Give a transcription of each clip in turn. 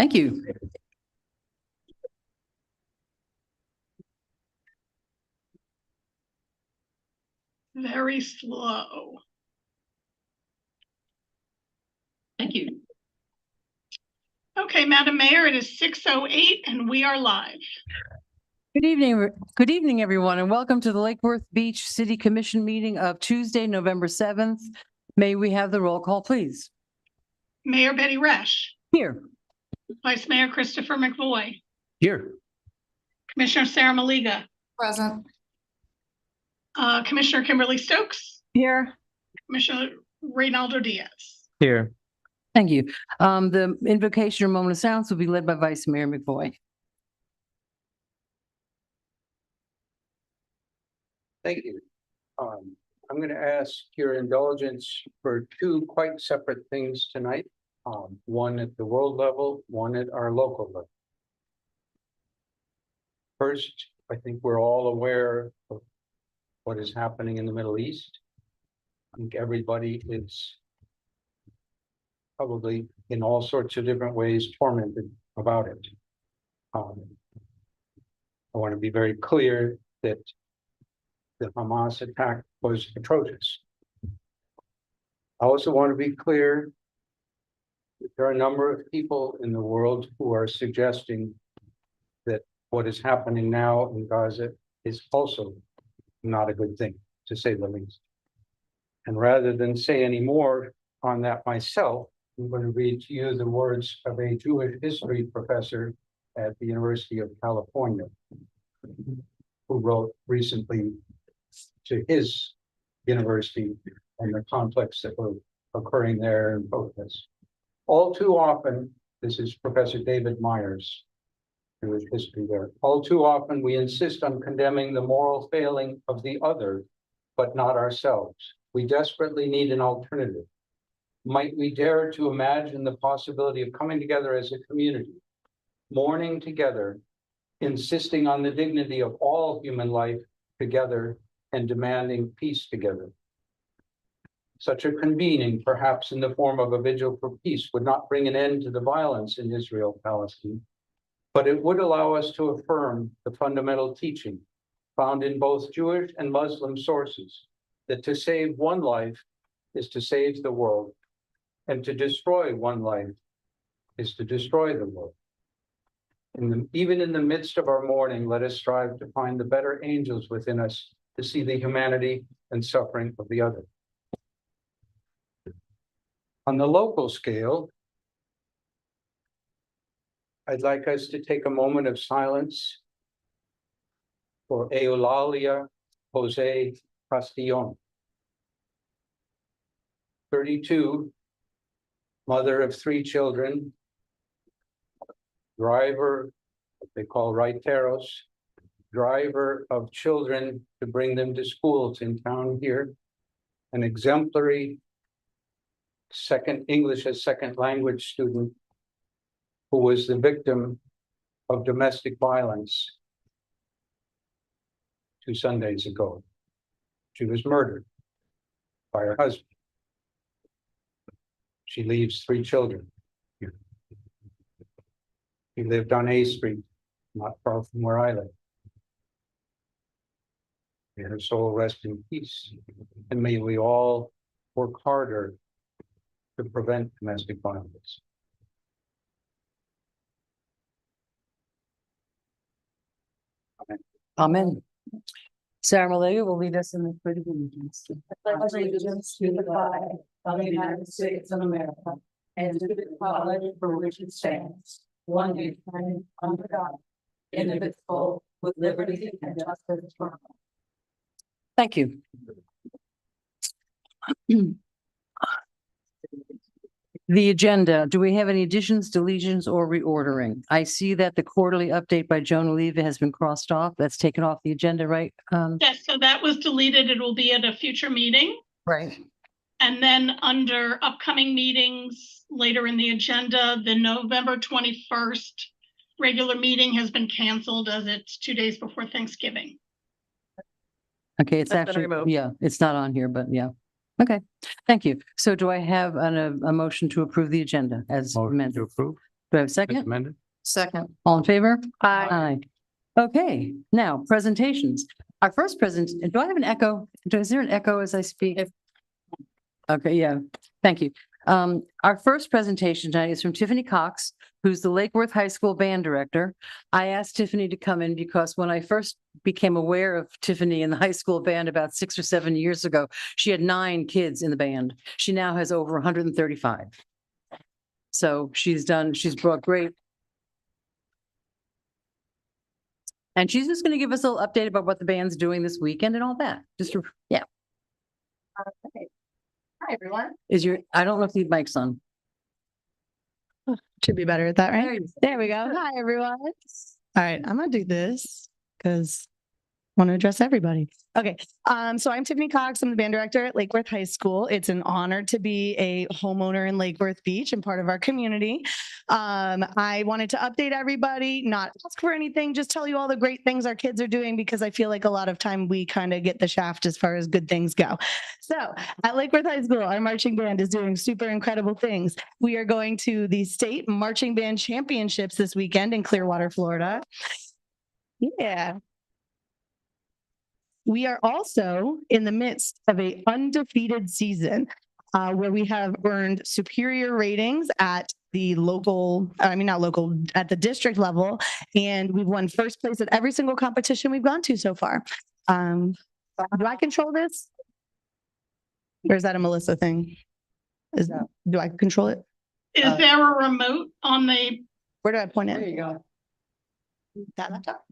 Thank you. Very slow. Thank you. Okay, Madam Mayor, it is 6:08 and we are live. Good evening, everyone, and welcome to the Lake Worth Beach City Commission meeting of Tuesday, November 7th. May we have the roll call, please? Mayor Betty Resch. Here. Vice Mayor Christopher McVoy. Here. Commissioner Sarah Maliga. Present. Commissioner Kimberly Stokes. Here. Commissioner Reynaldo Diaz. Here. Thank you. The invocation or moment of silence will be led by Vice Mayor McVoy. Thank you. I'm going to ask your indulgence for two quite separate things tonight. One at the world level, one at our local level. First, I think we're all aware of what is happening in the Middle East. I think everybody is probably in all sorts of different ways tormented about it. I want to be very clear that the Hamas attack was atrocious. I also want to be clear that there are a number of people in the world who are suggesting that what is happening now in Gaza is also not a good thing, to say the least. And rather than say any more on that myself, I'm going to read to you the words of a Jewish history professor at the University of California, who wrote recently to his university and the conflicts that were occurring there and protests. All too often, this is Professor David Myers, Jewish history there. All too often, we insist on condemning the moral failing of the other, but not ourselves. We desperately need an alternative. Might we dare to imagine the possibility of coming together as a community, mourning together, insisting on the dignity of all human life together, and demanding peace together? Such a convening, perhaps in the form of a vigil for peace, would not bring an end to the violence in Israel-Palestine, but it would allow us to affirm the fundamental teaching found in both Jewish and Muslim sources, that to save one life is to save the world, and to destroy one life is to destroy the world. Even in the midst of our mourning, let us strive to find the better angels within us to see the humanity and suffering of the other. On the local scale, I'd like us to take a moment of silence for Eulalia Jose Castillon, 32, mother of 3 children, driver, what they call raiteros, driver of children to bring them to schools in town here, an exemplary English as second language student who was the victim of domestic violence 2 Sundays ago. She was murdered by her husband. She leaves 3 children here. She lived on A Street, not far from where I live. May her soul rest in peace, and may we all work harder to prevent domestic violence. Amen. Amen. Sarah Maliga will lead us in the Pledge of Allegiance. Allegiance to the flag of the United States of America and to the republic for which it stands, one nation under God, indivisible, with liberty and justice for all. Thank you. The agenda, do we have any additions, deletions, or reordering? I see that the quarterly update by Joan Oliva has been crossed off. That's taken off the agenda, right? Yes, so that was deleted. It will be at a future meeting. Right. And then under upcoming meetings later in the agenda, the November 21st regular meeting has been canceled as it's 2 days before Thanksgiving. Okay, it's actually, yeah, it's not on here, but yeah. Okay, thank you. So do I have a motion to approve the agenda as Motion amended? to approve. Do I have a As second? amended? Second. All in favor? Aye. Okay, now presentations. Our first do I have an echo? Is there an echo as I speak? Okay, yeah, thank you. Our first presentation tonight is from Tiffany Cox, who's the Lake Worth High School band director. I asked Tiffany to come in because when I first became aware of Tiffany in the high school band about 6 or 7 years ago, she had 9 kids in the band. She now has over 135. So she's brought great. And she's just going to give us a little update about what the band's doing this weekend and all that. Yeah. Hi, everyone. I don't know if the mic's on. Should be better at that, There right? you go. There we go. Hi, everyone. All right, I'm gonna do this because I want to address everybody. Okay, so I'm Tiffany Cox. I'm the band director at Lake Worth High School. It's an honor to be a homeowner in Lake Worth Beach and part of our community. I wanted to update everybody, not ask for anything, just tell you all the great things our kids are doing because I feel like a lot of time we kind of get the shaft as far as good things go. So at Lake Worth High School, our marching band is doing super incredible things. We are going to the state marching band championships this weekend in Clearwater, Florida. Yeah. We are also in the midst of an undefeated season where we have earned superior ratings at the at the district level. And we've won first place at every single competition we've gone to so far. Do I control this? Or is that a Melissa thing? Do I control it? Is there a remote on the, Where do I point There it? you go. That laptop.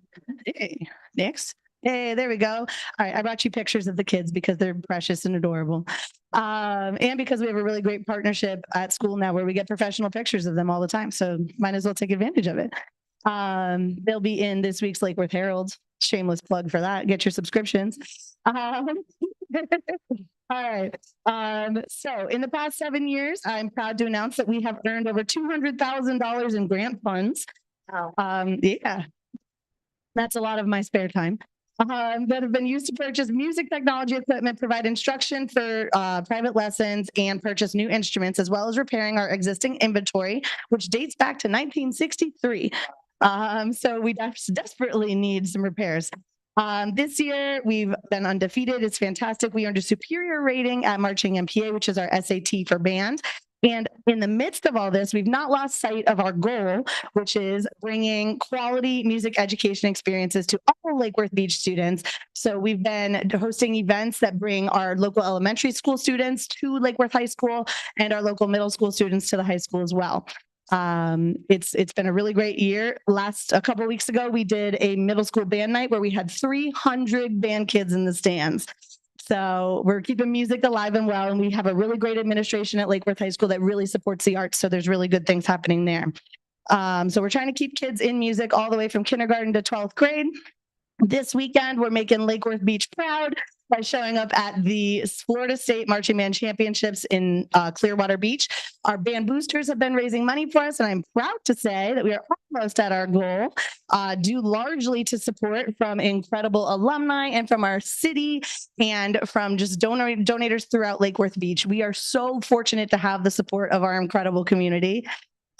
Hey, next. Hey, there we go. All right, I brought you pictures of the kids because they're precious and adorable. And because we have a really great partnership at school now where we get professional pictures of them all the time. So might as well take advantage of it. They'll be in this week's Lake Worth Herald. Shameless plug for that. Get your subscriptions. All right. So in the past 7 years, I'm proud to announce that we have earned over $200,000 in grant funds. Yeah, that's a lot of my spare time. That have been used to purchase music technology equipment, provide instruction for private lessons, and purchase new instruments, as well as repairing our existing inventory, which dates back to 1963. So we desperately need some repairs. This year, we've been undefeated. It's fantastic. We earned a superior rating at Marching MPA, which is our SAT for band. And in the midst of all this, we've not lost sight of our goal, which is bringing quality music education experiences to all Lake Worth Beach students. So we've been hosting events that bring our local elementary school students to Lake Worth High School and our local middle school students to the high school as well. It's been a really great year. A couple of weeks ago, we did a middle school band night where we had 300 band kids in the stands. So we're keeping music alive and well, and we have a really great administration at Lake Worth High School that really supports the arts. So there's really good things happening there. So we're trying to keep kids in music all the way from kindergarten to 12th grade. This weekend, we're making Lake Worth Beach proud by showing up at the Florida State Marching Band Championships in Clearwater Beach. Our band boosters have been raising money for us, and I'm proud to say that we are almost at our goal, due largely to support from incredible alumni and from our city and from just donators throughout Lake Worth Beach. We are so fortunate to have the support of our incredible community.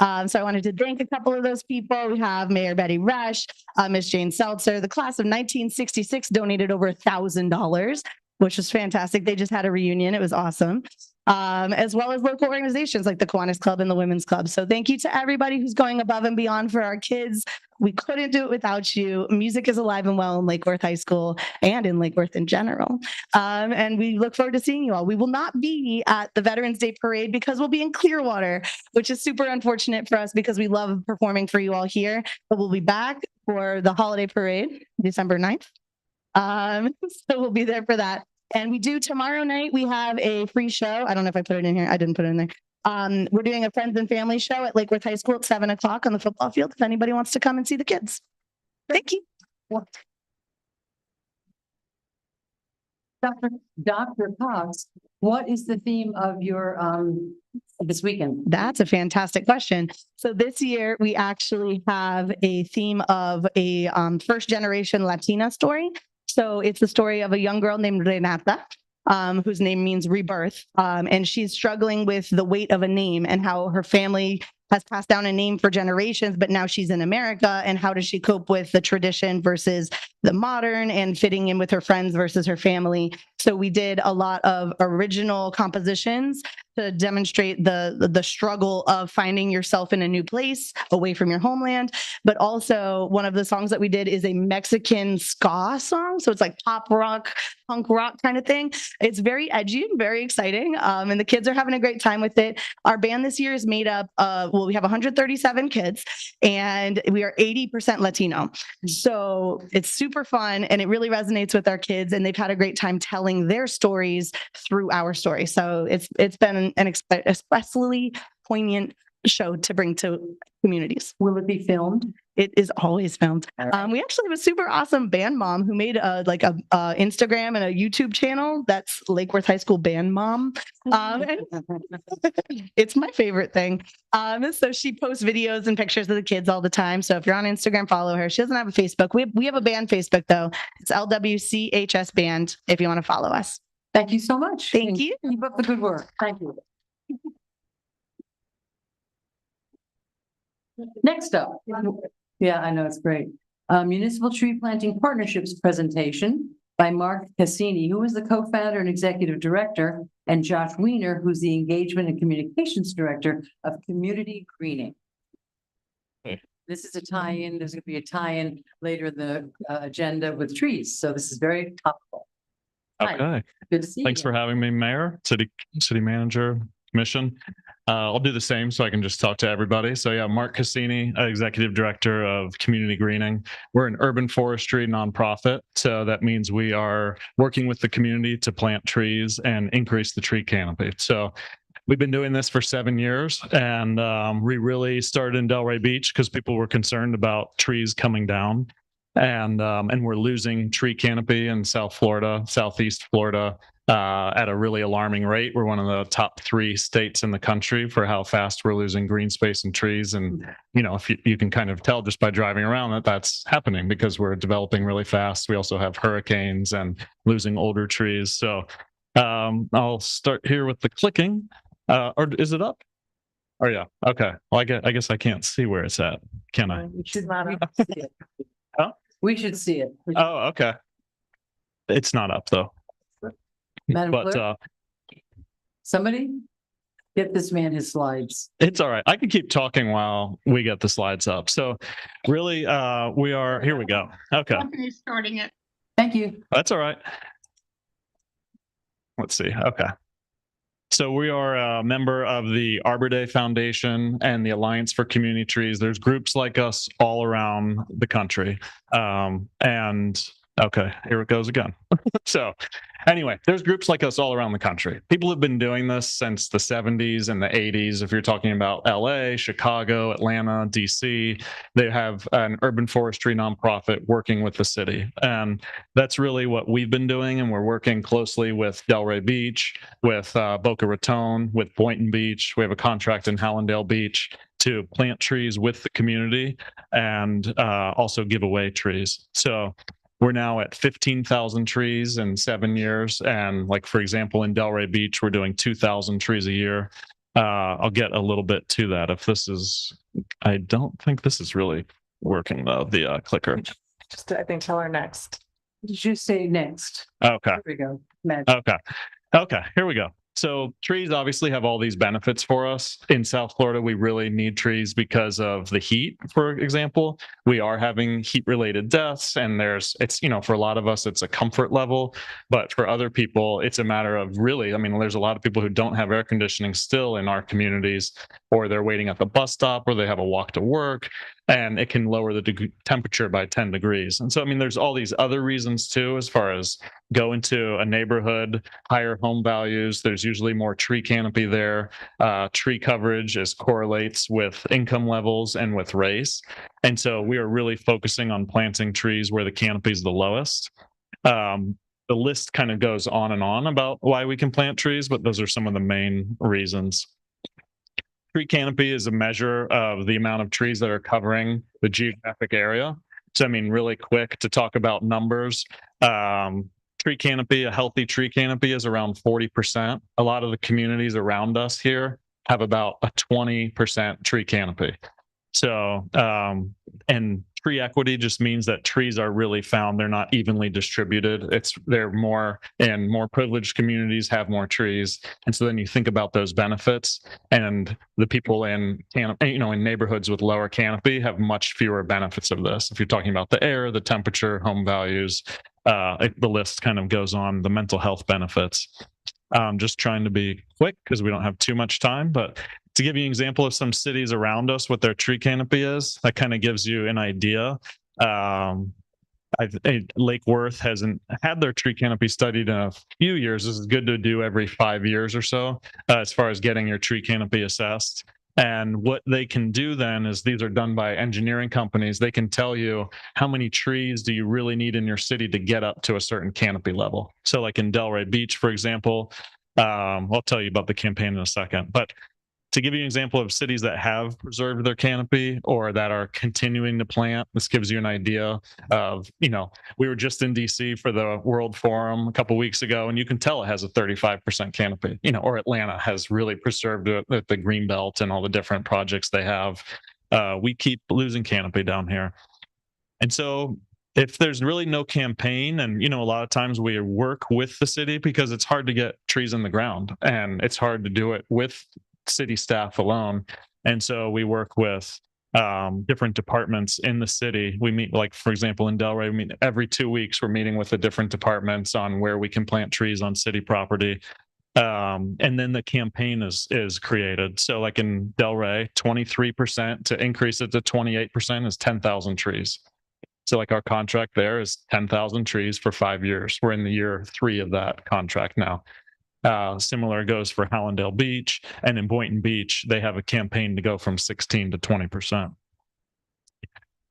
So I wanted to thank a couple of those people. We have Mayor Betty Rush, Miss Jane Seltzer. The class of 1966 donated over $1,000, which was fantastic. They just had a reunion. It was awesome. As well as local organizations like the Kiwanis Club and the Women's Club. So thank you to everybody who's going above and beyond for our kids. We couldn't do it without you. Music is alive and well in Lake Worth High School and in Lake Worth in general. And we look forward to seeing you all. We will not be at the Veterans Day Parade because we'll be in Clearwater, which is super unfortunate for us because we love performing for you all here. But we'll be back for the holiday parade, December 9th. So we'll be there for that. And we do tomorrow night, we have a free show. I don't know if I put it in here. I didn't put it in there. We're doing a friends and family show at Lake Worth High School at 7 o'clock on the football field. If anybody wants to come and see the kids. Thank you. Dr. Cox, what is the theme of your this weekend? That's a fantastic question. So this year we actually have a theme of a first generation Latina story. So it's the story of a young girl named Renata, whose name means rebirth. And she's struggling with the weight of a name and how her family has passed down a name for generations, but now she's in America. And how does she cope with the tradition versus the modern and fitting in with her friends versus her family? So we did a lot of original compositions to demonstrate the struggle of finding yourself in a new place away from your homeland. But also one of the songs that we did is a Mexican ska song. So it's like pop rock, punk rock kind of thing. It's very edgy and very exciting. And the kids are having a great time with it. Our band this year is made up of, well, we have 137 kids and we are 80% Latino. So it's super fun and it really resonates with our kids, and they've had a great time telling their stories through our story. So it's been an especially poignant show to bring to communities. Will it be filmed? It is always filmed. All right. We actually have a super awesome band mom who made a Instagram and a YouTube channel. That's Lake Worth High School Band Mom. And it's my favorite thing. So she posts videos and pictures of the kids all the time. So if you're on Instagram, follow her. She doesn't have a Facebook. We have a band Facebook though. It's LWCHS Band if you want to follow us. Thank you so much. Thank And you. Keep up the good work. Thank you. Next up. Yeah, I know, it's great. Municipal Tree Planting Partnerships presentation by Mark Cassini, who is the co-founder and executive director, and Josh Weiner, who's the engagement and communications director of Community Greening. Hey. This is a tie-in. There's going to be a tie-in later in the agenda with trees. So this is very topical. Hi. Okay. Good to see you. Thanks for having me, Mayor, City Manager, Commission. I'll do the same so I can just talk to everybody. So yeah, Mark Cassini, Executive Director of Community Greening. We're an urban forestry nonprofit. So that means we are working with the community to plant trees and increase the tree canopy. So we've been doing this for 7 years, and we really started in Delray Beach because people were concerned about trees coming down. And we're losing tree canopy in South Florida, Southeast Florida, at a really alarming rate. We're one of the top 3 states in the country for how fast we're losing green space and trees. And, you know, if you can kind of tell just by driving around that that's happening because we're developing really fast. We also have hurricanes and losing older trees. So I'll start here with the clicking. Or is it up? Oh, yeah. Okay. Well, I guess I can't see where it's at, can I? We should not see it. Huh? We should see it. Oh, okay. It's not up though. Madam But Clerk, somebody get this man his slides. it's all right. I can keep talking while we get the slides up. So really, we are, here we go. Okay. Company starting it. Thank you. That's all right. Let's see. Okay. So we are a member of the Arbor Day Foundation and the Alliance for Community Trees. There's groups like us all around the country. And okay, here it goes again. So anyway, there's groups like us all around the country. People have been doing this since the 70s and the 80s. If you're talking about LA, Chicago, Atlanta, DC, they have an urban forestry nonprofit working with the city. And that's really what we've been doing. And we're working closely with Delray Beach, with Boca Raton, with Boynton Beach. We have a contract in Hallandale Beach to plant trees with the community and also give away trees. So we're now at 15,000 trees in 7 years. And like, for example, in Delray Beach, we're doing 2,000 trees a year. I'll get a little bit to that. If this is, I don't think this is really working though, the clicker. Just, I think, tell her next. Did you say next? Okay. Here we go. Madam. Okay, here we go. So trees obviously have all these benefits for us. In South Florida, we really need trees because of the heat, for example. We are having heat-related deaths, and it's, you know, for a lot of us, it's a comfort level. But for other people, it's a matter of really, I mean, there's a lot of people who don't have air conditioning still in our communities, or they're waiting at the bus stop, or they have a walk to work, and it can lower the temperature by 10 degrees. And so, I mean, there's all these other reasons too, as far as go into a neighborhood, higher home values. There's usually more tree canopy there. Tree coverage correlates with income levels and with race. And so we are really focusing on planting trees where the canopy is the lowest. The list kind of goes on and on about why we can plant trees, but those are some of the main reasons. Tree canopy is a measure of the amount of trees that are covering the geographic area. So, I mean, really quick to talk about numbers. Tree canopy, a healthy tree canopy is around 40%. A lot of the communities around us here have about a 20% tree canopy. So, and tree equity just means that trees are really found. They're not evenly distributed. They're more, and more privileged communities have more trees. And so then you think about those benefits, and the people in neighborhoods with lower canopy have much fewer benefits of this. If you're talking about the air, the temperature, home values, the list kind of goes on, the mental health benefits. Just trying to be quick because we don't have too much time, but to give you an example of some cities around us, what their tree canopy is, that kind of gives you an idea. Lake Worth hasn't had their tree canopy studied in a few years. This is good to do every 5 years or so, as far as getting your tree canopy assessed. And what they can do then is, these are done by engineering companies. They can tell you how many trees do you really need in your city to get up to a certain canopy level. So like in Delray Beach, for example, I'll tell you about the campaign in a second, but to give you an example of cities that have preserved their canopy or that are continuing to plant, this gives you an idea of, we were just in DC for the World Forum a couple of weeks ago, and you can tell it has a 35% canopy, or Atlanta has really preserved it with the green belt and all the different projects they have. We keep losing canopy down here. And so if there's really no campaign, and a lot of times we work with the city because it's hard to get trees in the ground, and it's hard to do it with city staff alone. And so we work with different departments in the city. We meet, like, for example, in Delray, we meet every 2 weeks. We're meeting with the different departments on where we can plant trees on city property. And then the campaign is created. So like in Delray, 23% to increase it to 28% is 10,000 trees. So like our contract there is 10,000 trees for 5 years. We're in the year 3 of that contract now. Similar goes for Hallandale Beach, and in Boynton Beach, they have a campaign to go from 16 to 20%.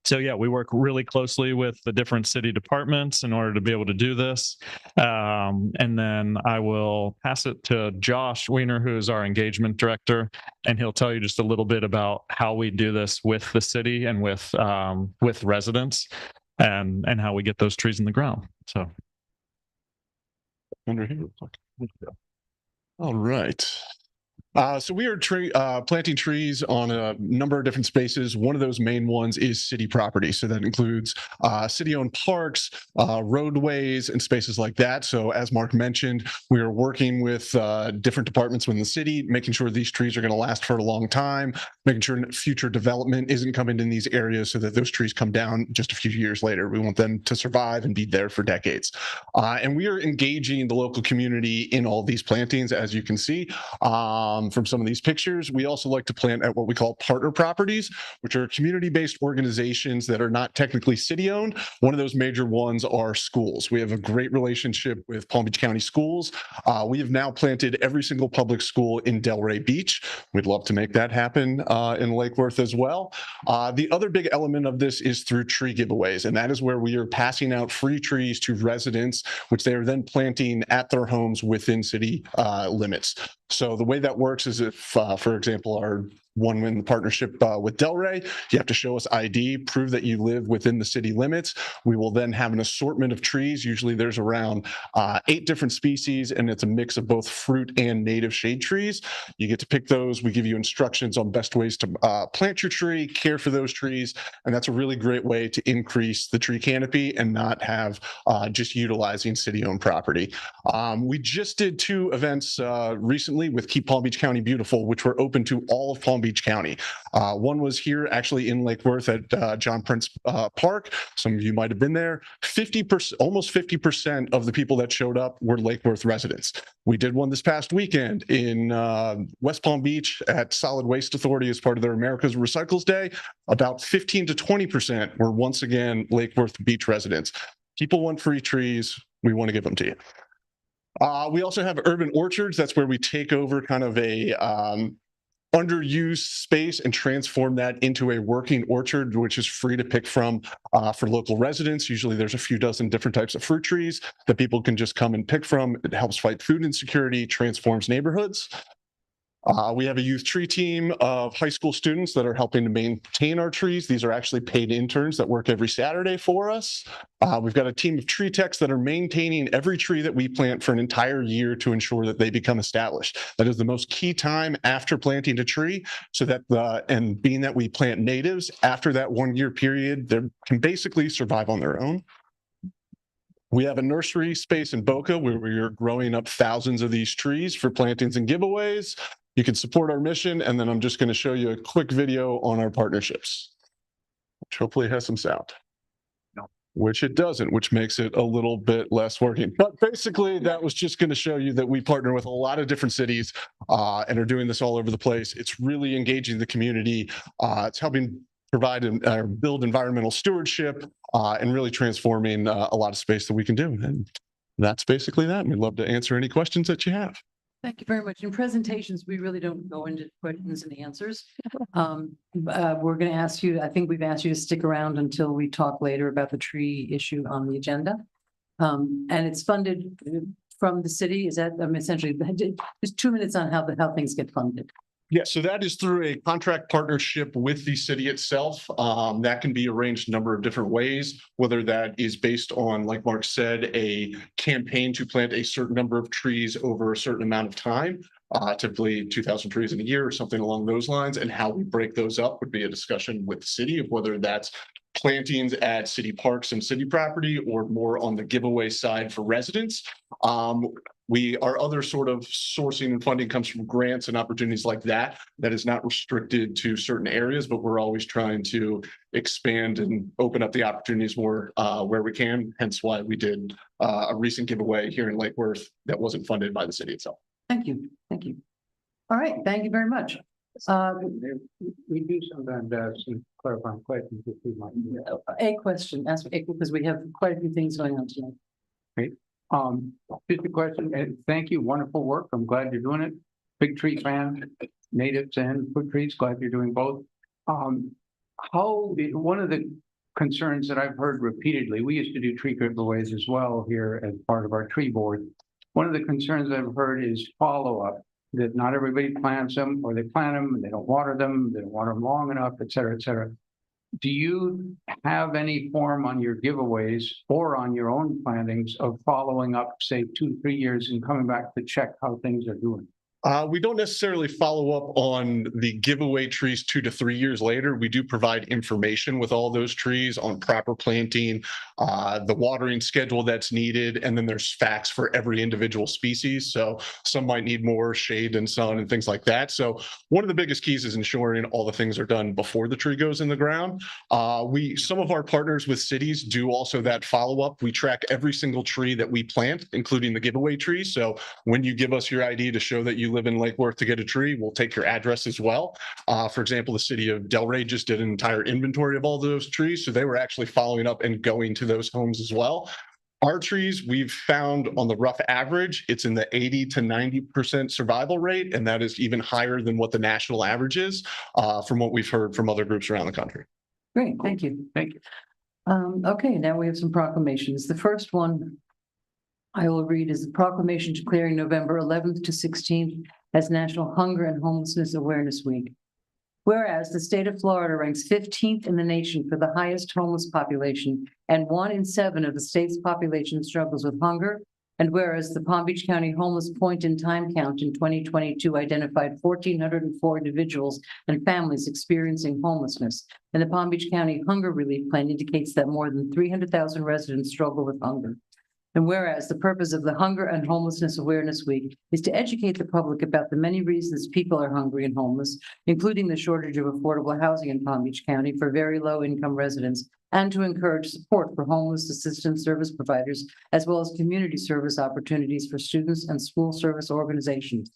So yeah, we work really closely with the different city departments in order to be able to do this. And then I will pass it to Josh Weiner, who is our engagement director, and he'll tell you just a little bit about how we do this with the city and with residents, and how we get those trees in the ground. So under here. All right. So we are planting trees on a number of different spaces. One of those main ones is city property. So that includes city-owned parks, roadways, and spaces like that. So as Mark mentioned, we are working with different departments within the city, making sure these trees are going to last for a long time, making sure future development isn't coming in these areas so that those trees come down just a few years later. We want them to survive and be there for decades. And we are engaging the local community in all these plantings, as you can see. From some of these pictures, we also like to plant at what we call partner properties, which are community-based organizations that are not technically city-owned. One of those major ones are schools. We have a great relationship with Palm Beach County Schools. We have now planted every single public school in Delray Beach. We'd love to make that happen in Lake Worth as well. The other big element of this is through tree giveaways, and that is where we are passing out free trees to residents, which they are then planting at their homes within city limits. So the way that works is if, for example, our one in partnership with Delray, you have to show us ID, prove that you live within the city limits. We will then have an assortment of trees. Usually there's around 8 different species, and it's a mix of both fruit and native shade trees. You get to pick those. We give you instructions on best ways to plant your tree, care for those trees, and that's a really great way to increase the tree canopy and not have just utilizing city-owned property. We just did 2 events recently with Keep Palm Beach County Beautiful, which were open to all of Palm Beach County. One was here actually in Lake Worth at John Prince Park. Some of you might have been there. 50%, almost 50% of the people that showed up were Lake Worth residents. We did one this past weekend in West Palm Beach at Solid Waste Authority as part of their America's Recycles Day. About 15 to 20% were once again Lake Worth Beach residents. People want free trees. We want to give them to you. We also have urban orchards. That's where we take over kind of a underused space and transform that into a working orchard, which is free to pick from for local residents. Usually there's a few dozen different types of fruit trees that people can just come and pick from. It helps fight food insecurity, transforms neighborhoods. We have a youth tree team of high school students that are helping to maintain our trees. These are actually paid interns that work every Saturday for us. We've got a team of tree techs that are maintaining every tree that we plant for an entire year to ensure that they become established. That is the most key time after planting a tree, so that and being that we plant natives, after that 1 year period, they can basically survive on their own. We have a nursery space in Boca where we are growing up thousands of these trees for plantings and giveaways. You can support our mission, and then I'm just going to show you a quick video on our partnerships, which hopefully has some sound. No. Which it doesn't, which makes it a little bit less working. But basically, that was just going to show you that we partner with a lot of different cities and are doing this all over the place. It's really engaging the community. It's helping provide and build environmental stewardship and really transforming a lot of space that we can do. And that's basically that. We'd love to answer any questions that you have. Thank you very much. In presentations, we really don't go into questions and answers. We're going to ask you, I think we've asked you to stick around until we talk later about the tree issue on the agenda. And it's funded from the city. Is that essentially just 2 minutes on how things get funded? Yeah, so that is through a contract partnership with the city itself. That can be arranged a number of different ways, whether that is based on, like Mark said, a campaign to plant a certain number of trees over a certain amount of time, typically 2,000 trees in a year or something along those lines. And how we break those up would be a discussion with the city of whether that's plantings at city parks and city property or more on the giveaway side for residents. Our other sort of sourcing and funding comes from grants and opportunities like that. That is not restricted to certain areas, but we're always trying to expand and open up the opportunities more where we can. Hence why we did a recent giveaway here in Lake Worth that wasn't funded by the city itself. Thank you. Thank you. All right. Thank you very much. We do sometimes ask some clarifying questions if we might. A question, ask because we have quite a few things going on tonight. Great. Just a question, and thank you, wonderful work. I'm glad you're doing it. Big tree fan, natives and fruit trees, glad you're doing both. One of the concerns that I've heard repeatedly, we used to do tree giveaways as well here as part of our tree board. One of the concerns I've heard is follow-up, that not everybody plants them, or they plant them and they don't water them, they don't water them long enough, et cetera, et cetera. Do you have any form on your giveaways or on your own plantings of following up, say 2-3 years and coming back to check how things are doing? We don't necessarily follow up on the giveaway trees 2 to 3 years later. We do provide information with all those trees on proper planting, the watering schedule that's needed, and then there's facts for every individual species. So some might need more shade and sun and things like that. So one of the biggest keys is ensuring all the things are done before the tree goes in the ground. Some of our partners with cities do also that follow-up. We track every single tree that we plant, including the giveaway trees. So when you give us your ID to show that you live in Lake Worth to get a tree, we'll take your address as well. For example, the city of Delray just did an entire inventory of all those trees. So they were actually following up and going to those homes as well. Our trees, we've found on the rough average, it's in the 80 to 90% survival rate. And that is even higher than what the national average is from what we've heard from other groups around the country. Great, thank you. Thank you. Okay, now we have some proclamations. The first one I will read is the proclamation declaring November 11th to 16th as National Hunger and Homelessness Awareness Week. Whereas the state of Florida ranks 15th in the nation for the highest homeless population, and 1 in 7 of the state's population struggles with hunger. And whereas the Palm Beach County Homeless Point in Time count in 2022 identified 1,404 individuals and families experiencing homelessness, and the Palm Beach County Hunger Relief Plan indicates that more than 300,000 residents struggle with hunger. And whereas the purpose of the Hunger and Homelessness Awareness Week is to educate the public about the many reasons people are hungry and homeless, including the shortage of affordable housing in Palm Beach County for very low income residents, and to encourage support for homeless assistance service providers, as well as community service opportunities for students and school service organizations.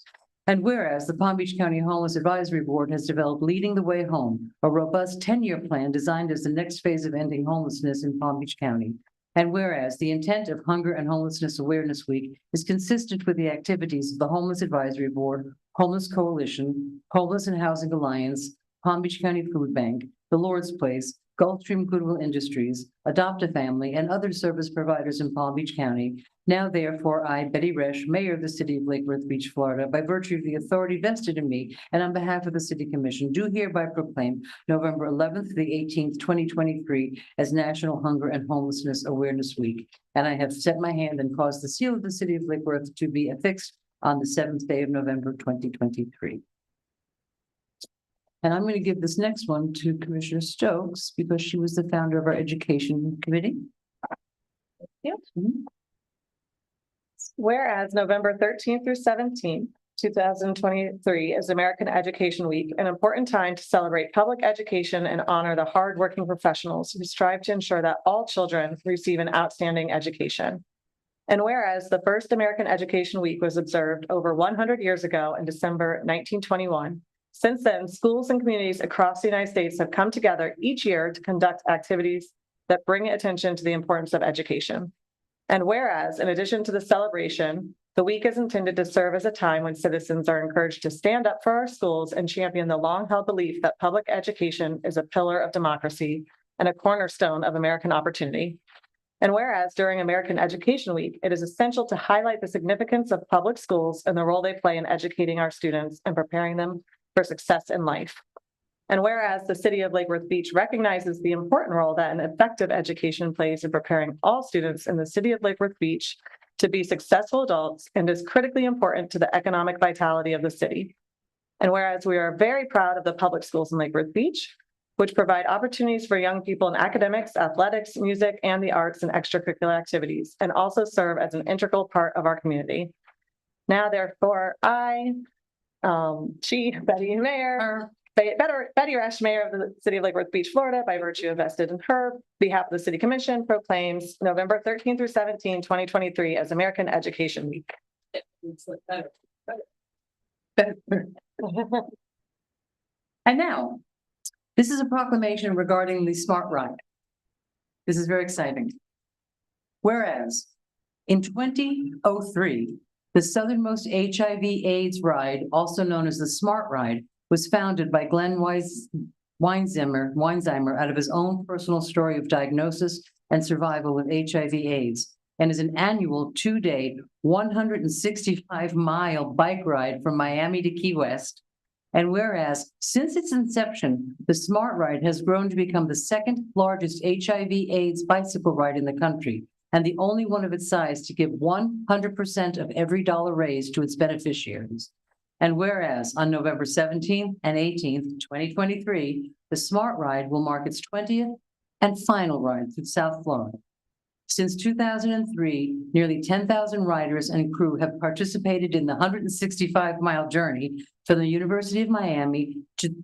And whereas the Palm Beach County Homeless Advisory Board has developed Leading the Way Home, a robust 10-year plan designed as the next phase of ending homelessness in Palm Beach County. And whereas the intent of Hunger and Homelessness Awareness Week is consistent with the activities of the Homeless Advisory Board, Homeless Coalition, Homeless and Housing Alliance, Palm Beach County Food Bank, The Lord's Place, Gulfstream Goodwill Industries, Adopt a Family, and other service providers in Palm Beach County. Now therefore, I, Betty Resch, Mayor of the City of Lake Worth Beach, Florida, by virtue of the authority vested in me and on behalf of the City Commission, do hereby proclaim November 11th to the 18th, 2023 as National Hunger and Homelessness Awareness Week. And I have set my hand and caused the seal of the City of Lake Worth to be affixed on the 7th day of November, 2023. And I'm going to give this next one to Commissioner Stokes because she was the founder of our Education Committee. Yep. Mhm. Whereas November 13th through 17th, 2023 is American Education Week, an important time to celebrate public education and honor the hardworking professionals who strive to ensure that all children receive an outstanding education. And whereas the first American Education Week was observed over 100 years ago in December 1921, since then, schools and communities across the United States have come together each year to conduct activities that bring attention to the importance of education. And whereas, in addition to the celebration, the week is intended to serve as a time when citizens are encouraged to stand up for our schools and champion the long-held belief that public education is a pillar of democracy and a cornerstone of American opportunity. And whereas during American Education Week, it is essential to highlight the significance of public schools and the role they play in educating our students and preparing them for success in life. And whereas the City of Lake Worth Beach recognizes the important role that an effective education plays in preparing all students in the City of Lake Worth Beach to be successful adults and is critically important to the economic vitality of the city. And whereas we are very proud of the public schools in Lake Worth Beach, which provide opportunities for young people in academics, athletics, music, and the arts and extracurricular activities, and also serve as an integral part of our community. Now, therefore, Betty Resch, Mayor of the City of Lake Worth Beach, Florida, by virtue of vested in her behalf of the City Commission, proclaims November 13th through 17th, 2023 as American Education Week. And now, this is a proclamation regarding the Smart Ride. This is very exciting. Whereas in 2003, the southernmost HIV/AIDS ride, also known as the Smart Ride, was founded by Glenn Weinzheimer out of his own personal story of diagnosis and survival with HIV/AIDS, and is an annual 2-day, 165-mile bike ride from Miami to Key West. And whereas since its inception, the Smart Ride has grown to become the second largest HIV/AIDS bicycle ride in the country, and the only one of its size to give 100% of every dollar raised to its beneficiaries. And whereas on November 17th and 18th, 2023, the Smart Ride will mark its 20th and final ride through South Florida. Since 2003, nearly 10,000 riders and crew have participated in the 165-mile journey from the University of Miami to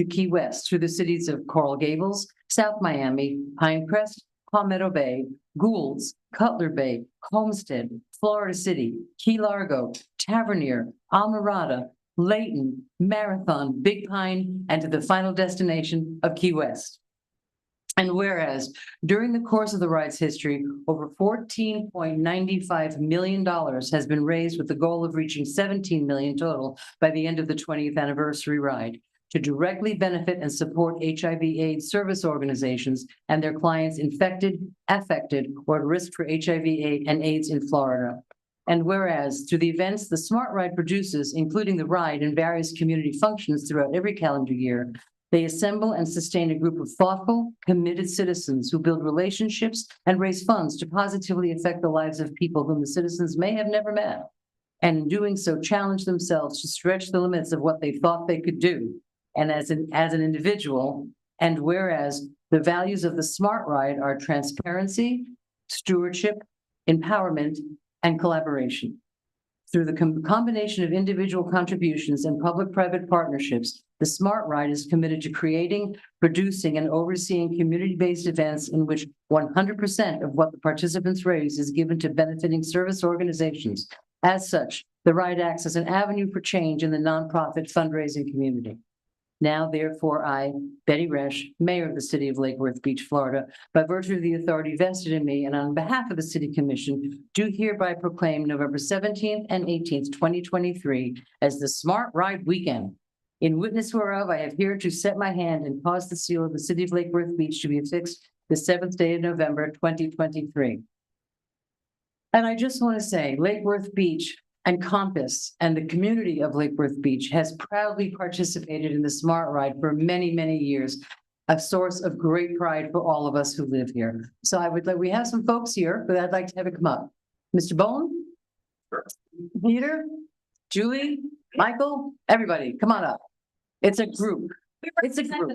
Key West through the cities of Coral Gables, South Miami, Pinecrest, Palmetto Bay, Goulds, Cutler Bay, Homestead, Florida City, Key Largo, Tavernier, Almirada, Layton, Marathon, Big Pine, and to the final destination of Key West. And whereas during the course of the ride's history, over $14.95 million has been raised with the goal of reaching $17 million total by the end of the 20th anniversary ride to directly benefit and support HIV/AIDS service organizations and their clients infected, affected, or at risk for HIV and AIDS in Florida. And whereas through the events the Smart Ride produces, including the ride and various community functions throughout every calendar year, they assemble and sustain a group of thoughtful, committed citizens who build relationships and raise funds to positively affect the lives of people whom the citizens may have never met. And in doing so, challenge themselves to stretch the limits of what they thought they could do. And as an individual, and whereas the values of the Smart Ride are transparency, stewardship, empowerment, and collaboration. Through the combination of individual contributions and public-private partnerships, the Smart Ride is committed to creating, producing, and overseeing community-based events in which 100% of what the participants raise is given to benefiting service organizations. As such, the ride acts as an avenue for change in the nonprofit fundraising community. Now, therefore, I, Betty Resch, Mayor of the City of Lake Worth Beach, Florida, by virtue of the authority vested in me and on behalf of the City Commission, do hereby proclaim November 17th and 18th, 2023 as the Smart Ride Weekend. In witness whereof, I have here to set my hand and cause the seal of the city of Lake Worth Beach to be affixed the 7th day of November, 2023. And I just want to say, Lake Worth Beach and Compass and the community of Lake Worth Beach has proudly participated in the Smart Ride for many, many years, a source of great pride for all of us who live here. So I would like, we have some folks here, but I'd like to have it come up. Mr. Bowen? Peter? Julie? Michael? Everybody, come on up. It's a group. It's a group.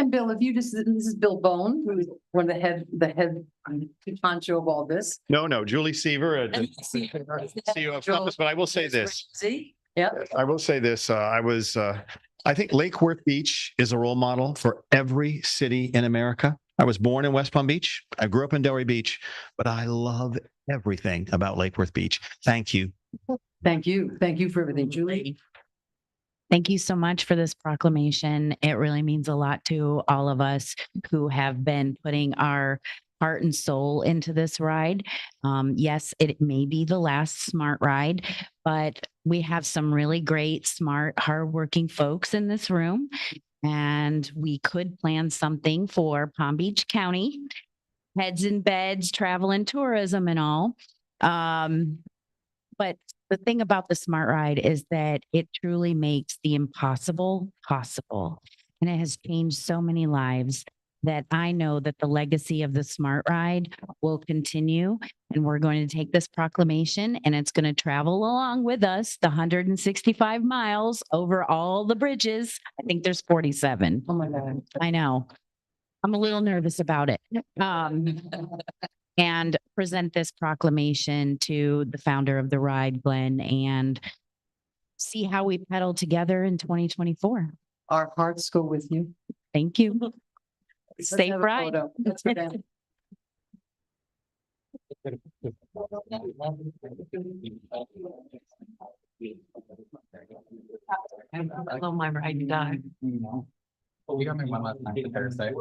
And Bill, if you just, this is Bill Bone, who's one of the head honcho of all this. No, Julie Seaver, CEO of Compass, but I will say this. See? Yeah. I will say this. I think Lake Worth Beach is a role model for every city in America. I was born in West Palm Beach. I grew up in Delray Beach, but I love everything about Lake Worth Beach. Thank you. Thank you. Thank you for everything, Julie. Thank you so much for this proclamation. It really means a lot to all of us who have been putting our heart and soul into this ride. Yes, it may be the last Smart Ride, but we have some really great, smart, hardworking folks in this room. And we could plan something for Palm Beach County, heads in beds, travel and tourism and all. But the thing about the Smart Ride is that it truly makes the impossible possible. And it has changed so many lives that I know that the legacy of the Smart Ride will continue. And we're going to take this proclamation and it's going to travel along with us the 165 miles over all the bridges. I think there's 47. Oh my God. I know. I'm a little nervous about it. And present this proclamation to the founder of the ride, Glenn, and see how we pedal together in 2024. Our hearts go with you. Thank you. Let's Safe have a ride. photo. Let's go down. Oh, my ride died. We got my one last time to Parasite.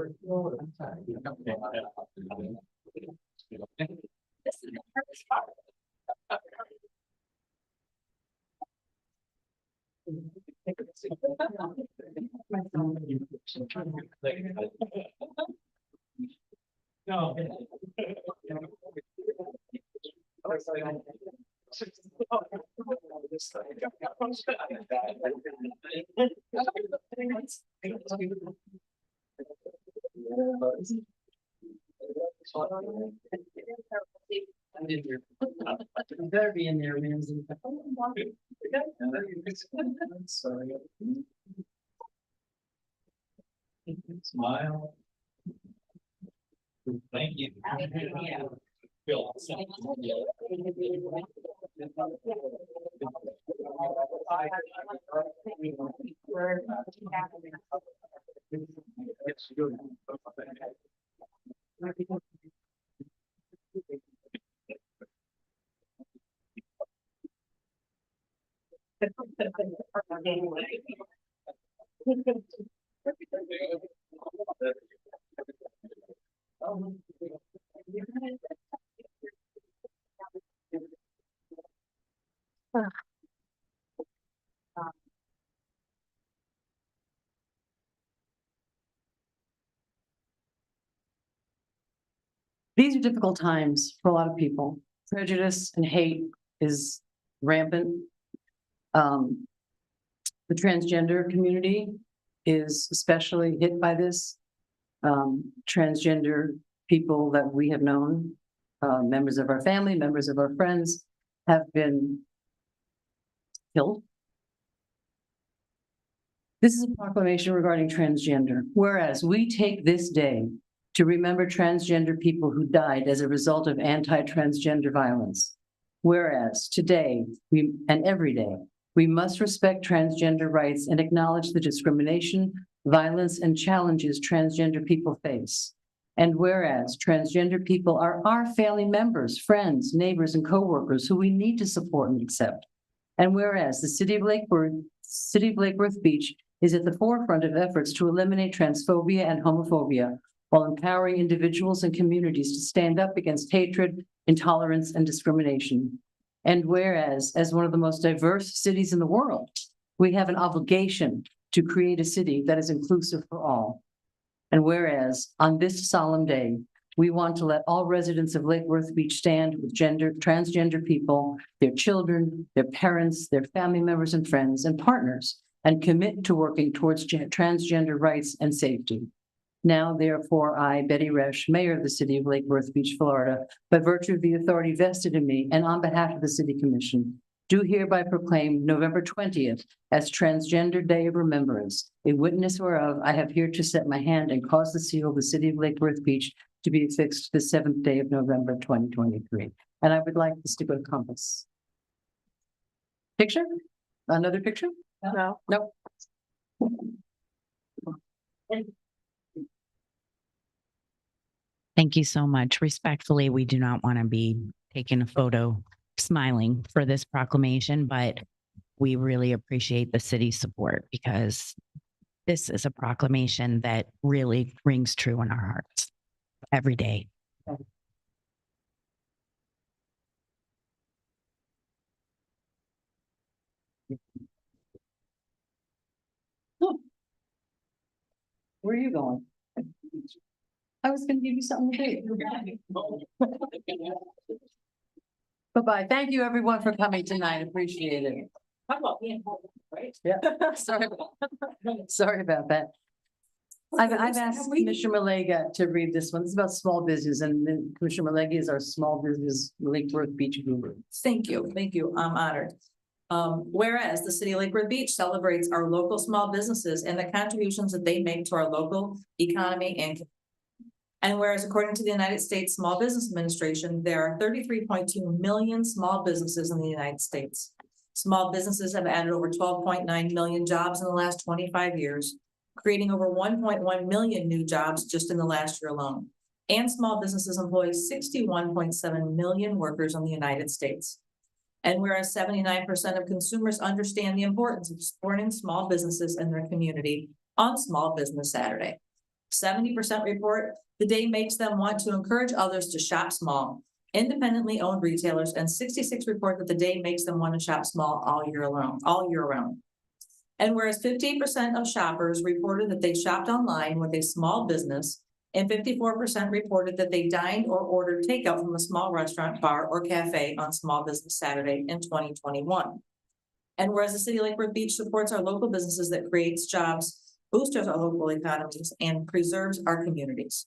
No. You better be in there, Ramsey. Sorry. Smile. Thank you. Bill. These are difficult times for a lot of people. Prejudice and hate is rampant. The transgender community is especially hit by this. Transgender people that we have known, members of our family, members of our friends, have been killed. This is a proclamation regarding transgender. Whereas we take this day to remember transgender people who died as a result of anti-transgender violence. Whereas today, and every day, we must respect transgender rights and acknowledge the discrimination, violence, and challenges transgender people face. And whereas transgender people are our family members, friends, neighbors, and coworkers who we need to support and accept. And whereas the city of Lake Worth Beach is at the forefront of efforts to eliminate transphobia and homophobia, while empowering individuals and communities to stand up against hatred, intolerance, and discrimination. And whereas, as one of the most diverse cities in the world, we have an obligation to create a city that is inclusive for all. And whereas, on this solemn day, we want to let all residents of Lake Worth Beach stand with transgender people, their children, their parents, their family members and friends and partners, and commit to working towards transgender rights and safety. Now, therefore, I, Betty Resch, Mayor of the City of Lake Worth Beach, Florida, by virtue of the authority vested in me and on behalf of the City Commission, do hereby proclaim November 20th as Transgender Day of Remembrance, a witness whereof I have here to set my hand and cause the seal of the City of Lake Worth Beach to be affixed the 7th day of November 2023. And I would like this to go to Compass. Picture? Another picture? No. Nope. Thank you so much. Respectfully, we do not want to be taking a photo smiling for this proclamation, but we really appreciate the city's support because this is a proclamation that really rings true in our hearts every day. Where are you going? I was gonna give you something to do. Bye-bye. Thank you, everyone, for coming tonight. Appreciate it. How about being home, right? Yeah, sorry about that. I've asked Commissioner Malega to read this one. It's about small business, and then Commissioner Malega is our small business Lake Worth Beach guru. Thank you, I'm honored. Whereas the city of Lake Worth Beach celebrates our local small businesses and the contributions that they make to our local economy and whereas according to the United States Small Business Administration, there are 33.2 million small businesses in the United States. Small businesses have added over 12.9 million jobs in the last 25 years, creating over 1.1 million new jobs just in the last year alone. And small businesses employ 61.7 million workers in the United States. And whereas 79% of consumers understand the importance of supporting small businesses in their community on Small Business Saturday. 70% report the day makes them want to encourage others to shop small, independently owned retailers, and 66 report that the day makes them want to shop small all year round. And whereas 58% of shoppers reported that they shopped online with a small business, and 54% reported that they dined or ordered takeout from a small restaurant, bar, or cafe on Small Business Saturday in 2021. And whereas the city of Lake Worth Beach supports our local businesses that creates jobs, boosts our local economies, and preserves our communities.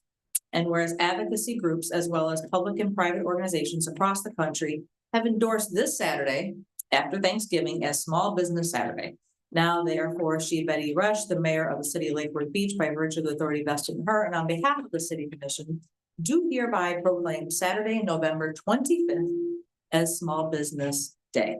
And whereas advocacy groups, as well as public and private organizations across the country, have endorsed this Saturday after Thanksgiving as Small Business Saturday. Now, therefore, she, Betty Resch, the mayor of the city of Lake Worth Beach, by virtue of the authority vested in her, and on behalf of the city commission, do hereby proclaim Saturday, November 25th as Small Business Day,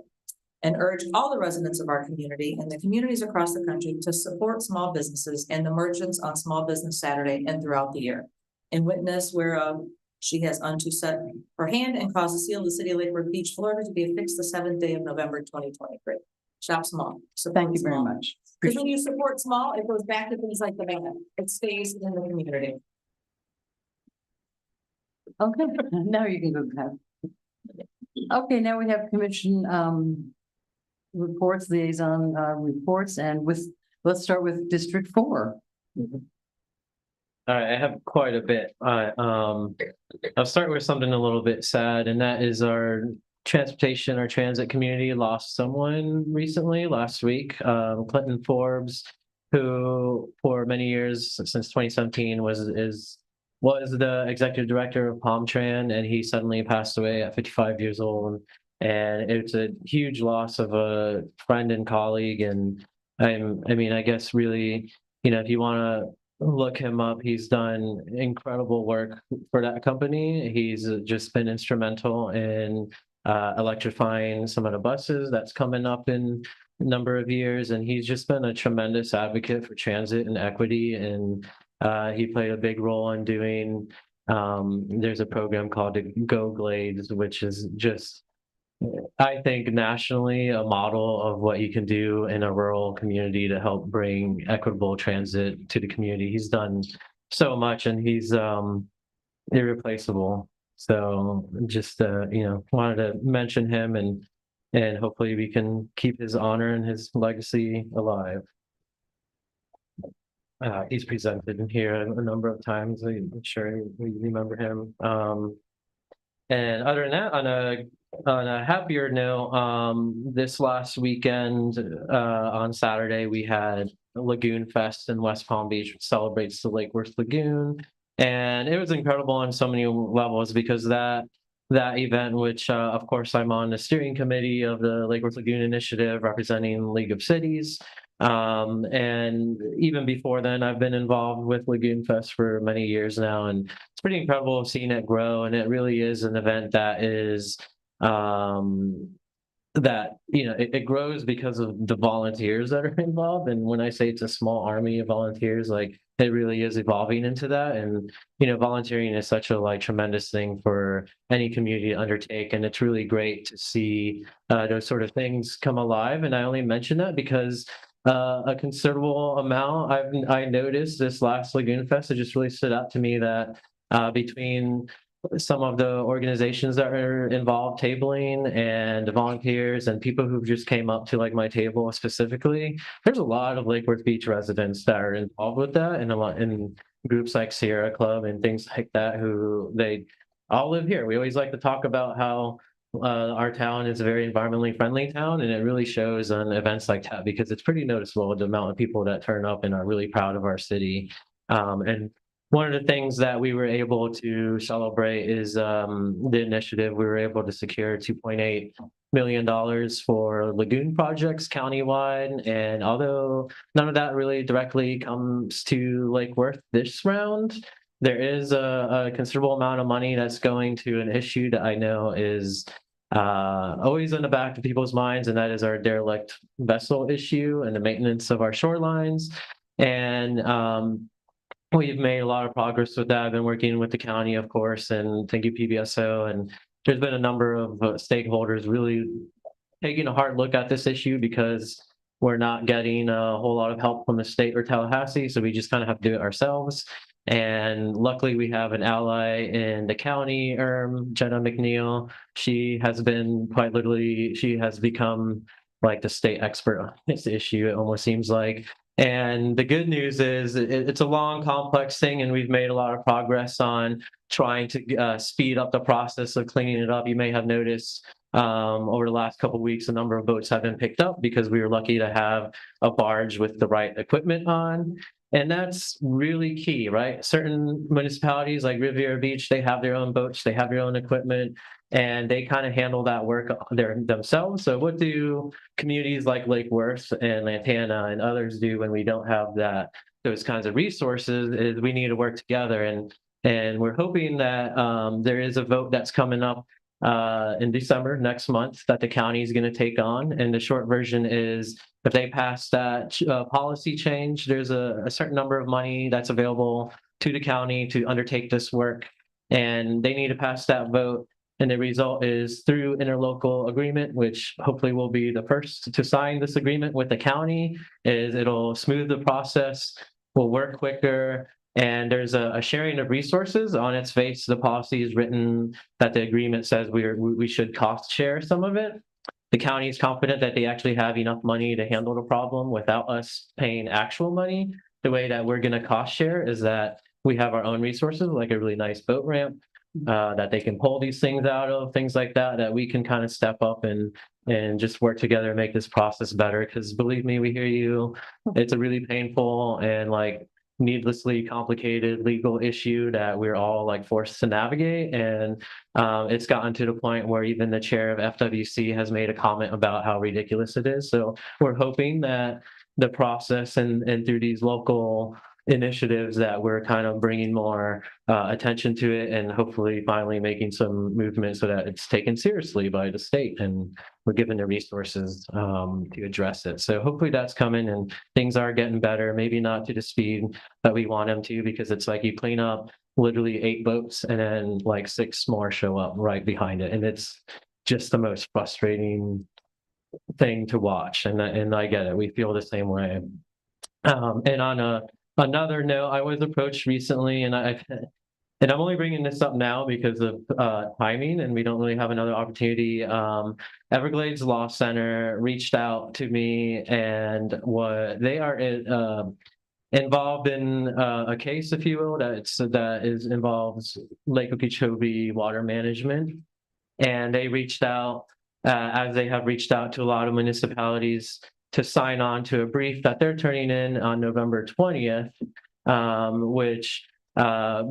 and urge all the residents of our community and the communities across the country to support small businesses and the merchants on Small Business Saturday and throughout the year. In witness whereof she has unto set her hand and caused the seal of the city of Lake Worth Beach, Florida, to be affixed the 7th day of November 2023. Shop small. Thank you very much. Because when you support small, it goes back to things like the van. It stays in the community. Okay, now you can go ahead. Okay, now we have commission reports, liaison reports, and let's start with District 4. All right, I have quite a bit. I'll start with something a little bit sad, and that is our transit community lost someone recently, last week. Clinton Forbes, who for many years, since 2017, was the executive director of PalmTran, and he suddenly passed away at 55 years old. And it's a huge loss of a friend and colleague. And I guess really, if you want to look him up, he's done incredible work for that company. He's just been instrumental in electrifying some of the buses that's coming up in a number of years. And he's just been a tremendous advocate for transit and equity. And he played a big role in doing, there's a program called Go Glades, which is just, I think, nationally a model of what you can do in a rural community to help bring equitable transit to the community. He's done so much, and he's irreplaceable. So just wanted to mention him, and hopefully we can keep his honor and his legacy alive. He's presented in here a number of times. I'm sure we remember him. And other than that, on a happier note, this last weekend, on Saturday, we had Lagoon Fest in West Palm Beach, which celebrates the Lake Worth Lagoon. And it was incredible on so many levels because that event, which of course I'm on the steering committee of the Lake Worth Lagoon Initiative representing League of Cities. And even before then, I've been involved with Lagoon Fest for many years now, and it's pretty incredible seeing it grow. And it really is an event that is that it grows because of the volunteers that are involved. And when I say it's a small army of volunteers, like it really is evolving into that. And volunteering is such a tremendous thing for any community to undertake, and it's really great to see those sort of things come alive. And I only mention that because a considerable amount I noticed this last Lagoon Fest, it just really stood out to me that between some of the organizations that are involved tabling and the volunteers and people who just came up to my table specifically, there's a lot of Lake Worth Beach residents that are involved with that, and a lot in groups like Sierra Club and things like that, who they all live here. We always like to talk about how our town is a very environmentally friendly town, and it really shows on events like that because it's pretty noticeable the amount of people that turn up and are really proud of our city. And one of the things that we were able to celebrate is the initiative. We were able to secure $2.8 million for lagoon projects countywide. And although none of that really directly comes to Lake Worth this round, there is a considerable amount of money that's going to an issue that I know is always in the back of people's minds, and that is our derelict vessel issue and the maintenance of our shorelines. And we've made a lot of progress with that. I've been working with the county, of course, and thank you, PBSO. And there's been a number of stakeholders really taking a hard look at this issue because we're not getting a whole lot of help from the state or Tallahassee. So we just kind of have to do it ourselves. And luckily we have an ally in the county, Jenna McNeil. She has been quite literally, she has become the state expert on this issue, it almost seems like. And the good news is it's a long, complex thing, and we've made a lot of progress on trying to speed up the process of cleaning it up. You may have noticed over the last couple of weeks, a number of boats have been picked up because we were lucky to have a barge with the right equipment on. And that's really key, right? Certain municipalities like Riviera Beach, they have their own boats, they have their own equipment, and they kind of handle that work themselves. So what do communities like Lake Worth and Lantana and others do when we don't have those kinds of resources? Is we need to work together, and we're hoping that there is a vote that's coming up in December next month that the county is going to take on. And the short version is, if they pass that policy change, there's a certain number of money that's available to the county to undertake this work, and they need to pass that vote. And the result is through interlocal agreement, which hopefully will be the first to sign this agreement with the county, is it'll smooth the process, will work quicker, and there's a sharing of resources. On its face, the policy is written that the agreement says we should cost share some of it. The county is confident that they actually have enough money to handle the problem without us paying actual money. The way that we're going to cost share is that we have our own resources, like a really nice boat ramp that they can pull these things out of, things like that, that we can kind of step up and just work together and make this process better. Because believe me, we hear you. It's a really painful and needlessly complicated legal issue that we're all forced to navigate. And it's gotten to the point where even the chair of FWC has made a comment about how ridiculous it is. So we're hoping that the process and through these local initiatives that we're kind of bringing more attention to it, and hopefully finally making some movement so that it's taken seriously by the state and we're given the resources to address it. So hopefully that's coming and things are getting better, maybe not to the speed that we want them to, because it's you clean up literally 8 boats and then 6 more show up right behind it. And it's just the most frustrating thing to watch. And I get it. We feel the same way. And on a another note, I was approached recently and and I'm only bringing this up now because of timing and we don't really have another opportunity. Everglades Law Center reached out to me and what they are involved in a case, if you will, that involves Lake Okeechobee water management. And they reached out, as they have reached out to a lot of municipalities, to sign on to a brief that they're turning in on November 20th, which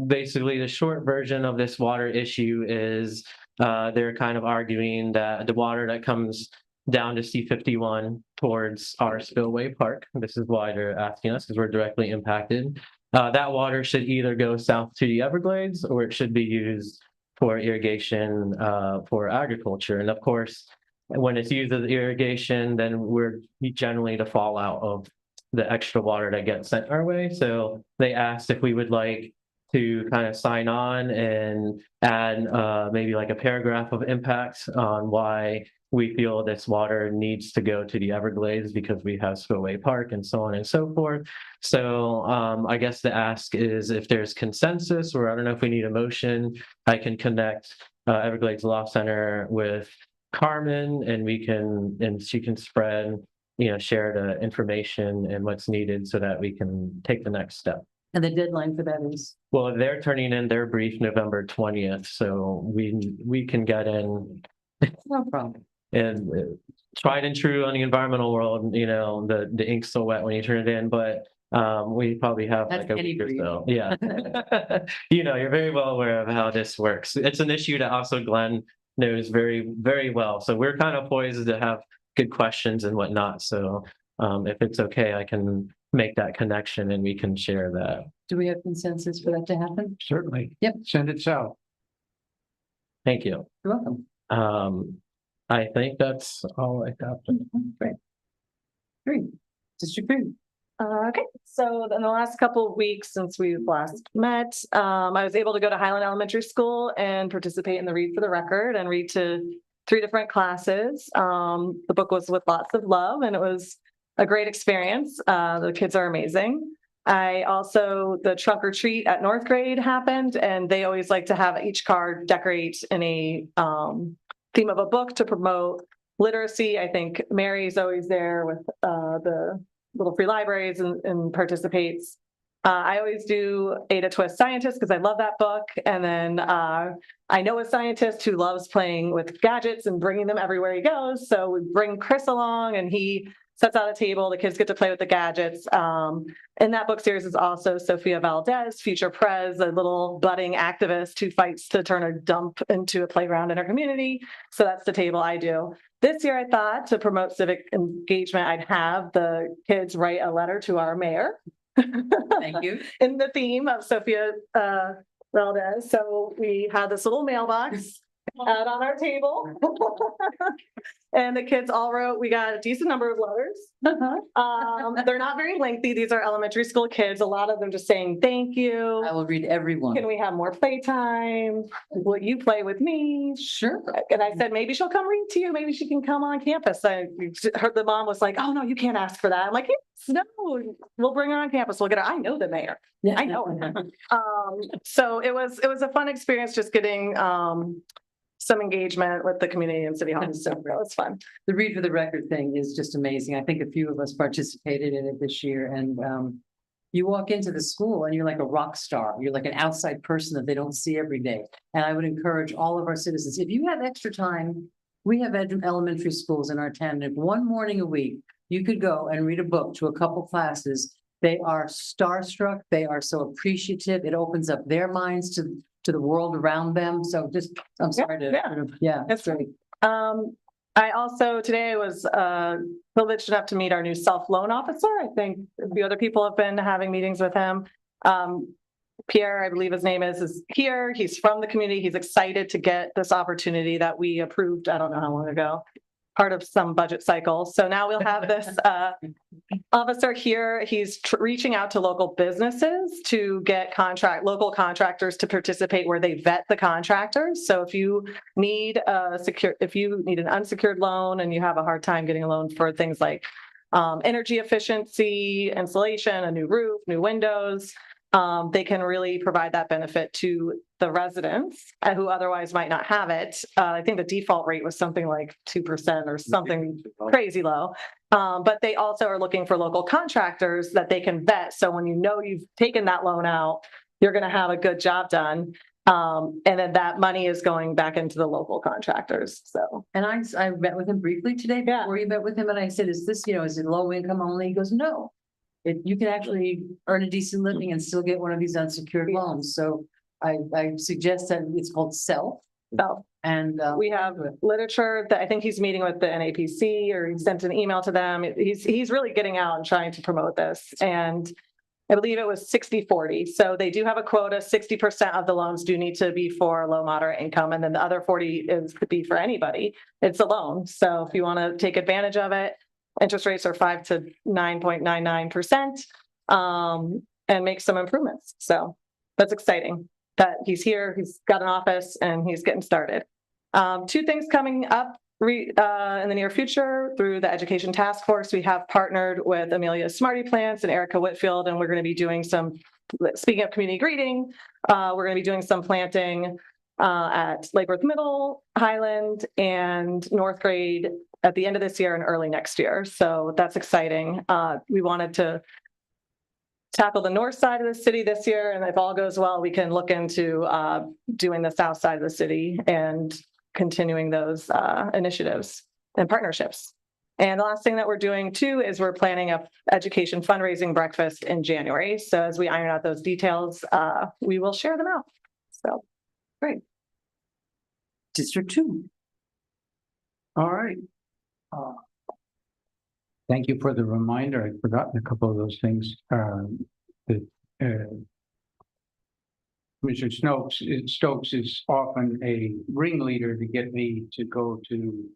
basically the short version of this water issue is they're kind of arguing that the water that comes down to C51 towards our spillway park, this is why they're asking us because we're directly impacted. That water should either go south to the Everglades or it should be used for irrigation for agriculture. And of course, when it's used as irrigation, then we're generally the fallout of the extra water that gets sent our way. So they asked if we would like to kind of sign on and add maybe like a paragraph of impact on why we feel this water needs to go to the Everglades because we have Spillway Park and so on and so forth. So I guess the ask is if there's consensus, or I don't know if we need a motion, I can connect Everglades Law Center with Carmen and she can spread, share the information and what's needed so that we can take the next step. And the deadline for that is? Well, they're turning in their brief November 20th, so we can get in. No problem. And tried and true on the environmental world, the ink's so wet when you turn it in, but we probably have That's like a any week or brief. so. Yeah. You're very well aware of how this works. It's an issue that also Glenn knows very, very well. So we're kind of poised to have good questions and whatnot. So if it's okay, I can make that connection and we can share that. Do we have consensus for that to happen? Certainly. Yep. Send it south. Thank you. You're welcome. I think that's all I have. Great. Great. District 3. Okay, so in the last couple of weeks since we last met, I was able to go to Highland Elementary School and participate in the Read for the Record and read to 3 different classes. The book was With Lots of Love, and it was a great experience. The kids are amazing. The trunk or treat at North Grade happened, and they always like to have each card decorate in a theme of a book to promote literacy. I think Mary's always there with the little free libraries and participates. I always do Ada Twist Scientist because I love that book. And then I know a scientist who loves playing with gadgets and bringing them everywhere he goes. So we bring Chris along and he sets out a table. The kids get to play with the gadgets. In that book series is also Sophia Valdez, future Prez, a little budding activist who fights to turn a dump into a playground in her community. So that's the table I do. This year, I thought to promote civic engagement, I'd have the kids write a letter to our mayor. Thank you. In the theme of Sophia Valdez. So we had this little mailbox out on our table. And the kids all wrote, we got a decent number of letters. They're not very lengthy. These are elementary school kids. A lot of them just saying, thank you. I will read every one. Can we have more playtime? Will you play with me? Sure. And I said, maybe she'll come read to you. Maybe she can come on campus. I heard the mom was like, oh no, you can't ask for that. I'm like, yes, no, we'll bring her on campus. We'll get her. I know the mayor. Yeah. I know her. So it was a fun experience just getting some engagement with the community and city hall. So it was fun. The Read for the Record thing is just amazing. I think a few of us participated in it this year, and you walk into the school and you're like a rock star. You're like an outside person that they don't see every day. And I would encourage all of our citizens, if you have extra time, we have elementary schools in our town. If one morning a week, you could go and read a book to a couple classes. They are starstruck. They are so appreciative. It opens up their minds to the world around them. So I'm sorry to, That's great. I also today was privileged enough to meet our new self-loan officer. I think a few other people have been having meetings with him. Pierre, I believe his name is here. He's from the community. He's excited to get this opportunity that we approved, I don't know how long ago, part of some budget cycle. So now we'll have this officer here. He's reaching out to local businesses to get local contractors to participate where they vet the contractors. So if you need an unsecured loan and you have a hard time getting a loan for things like energy efficiency, insulation, a new roof, new windows. They can really provide that benefit to the residents who otherwise might not have it. I think the default rate was something like 2% or something crazy low. But they also are looking for local contractors that they can vet. So when you know you've taken that loan out, you're going to have a good job done. And then that money is going back into the local contractors. So, And I met with him briefly today Yeah. before you met with him, and I said, is this, is it low income only? He goes, no. You can actually earn a decent living and still get one of these unsecured loans. So I suggest that it's called SELF. so And we have literature that I think he's meeting with the NAPC, or he sent an email to them. He's really getting out and trying to promote this. And I believe it was 60-40. So they do have a quota. 60% of the loans do need to be for low, moderate income. And then the other 40 could be for anybody. It's a loan. So if you want to take advantage of it, interest rates are 5 to 9.99%, and make some improvements. So that's exciting that he's here, he's got an office, and he's getting started. Two things coming up in the near future through the Education Task Force. We have partnered with Amelia Smarty Plants and Erica Whitfield, and we're going to be doing some, speaking of community greeting, we're going to be doing some planting at Lake Worth Middle, Highland, and North Grade at the end of this year and early next year. So that's exciting. We wanted to tackle the north side of the city this year, and if all goes well, we can look into doing the south side of the city and continuing those initiatives and partnerships. And the last thing that we're doing too is we're planning a education fundraising breakfast in January. So as we iron out those details, we will share them out. So great. District 2. All right. Thank you for the reminder. I'd forgotten a couple of those things. Commissioner Stokes is often a ringleader to get me to go to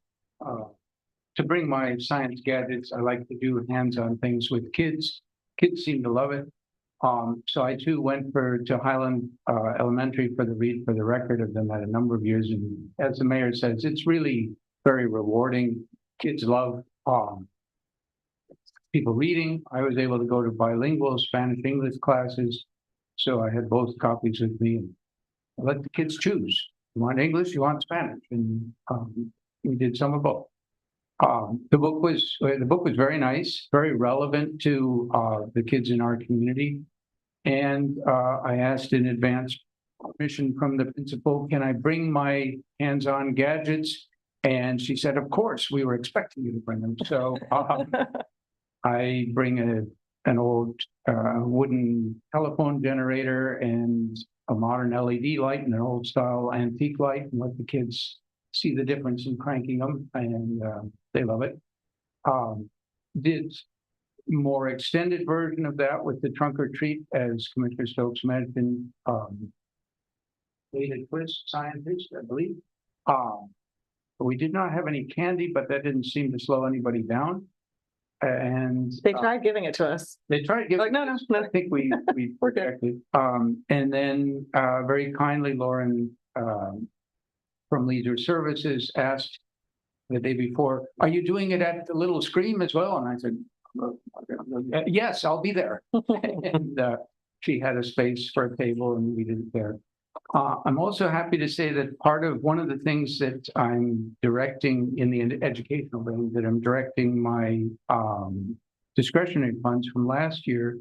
bring my science gadgets. I like to do hands-on things with kids. Kids seem to love it. So I too went to Highland Elementary for the Read for the Record. I've done that a number of years, and as the mayor says, it's really very rewarding. Kids love people reading. I was able to go to bilingual Spanish-English classes, so I had both copies with me. And I let the kids choose. You want English, you want Spanish, and we did some of both. The book was very nice, very relevant to the kids in our community. And I asked in advance permission from the principal, can I bring my hands-on gadgets? And she said, of course, we were expecting you to bring them. So I bring an old wooden telephone generator and a modern LED light and an old style antique light, and let the kids see the difference in cranking them, and they love it. Did more extended version of that with the trunk or treat, as Commissioner Stokes mentioned. Dated twist scientist, I believe. We did not have any candy, but that didn't seem to slow anybody down. And They tried giving it to us. they tried giving. Like, no. I think we We're good. rejected. And then very kindly, Lauren from Leisure Services asked the day before, "Are you doing it at the Little Scream as well?" And I said, "Yes, I'll be there." And she had a space for a table, and we did it there. I'm also happy to say that one of the things that I'm directing in the educational range, that I'm directing my discretionary funds from last year,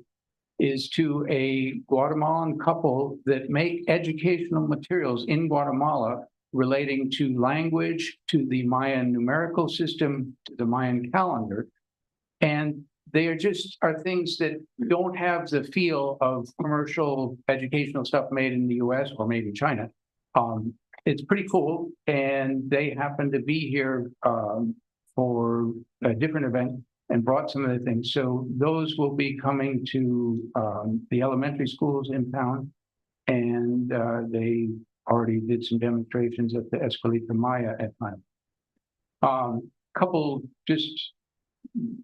is to a Guatemalan couple that make educational materials in Guatemala relating to language, to the Mayan numerical system, to the Mayan calendar. And they are things that don't have the feel of commercial educational stuff made in the US or maybe China. It's pretty cool. And they happen to be here for a different event and brought some of the things. So those will be coming to the elementary schools in town. And they already did some demonstrations at the Escuelita Maya at time. Couple just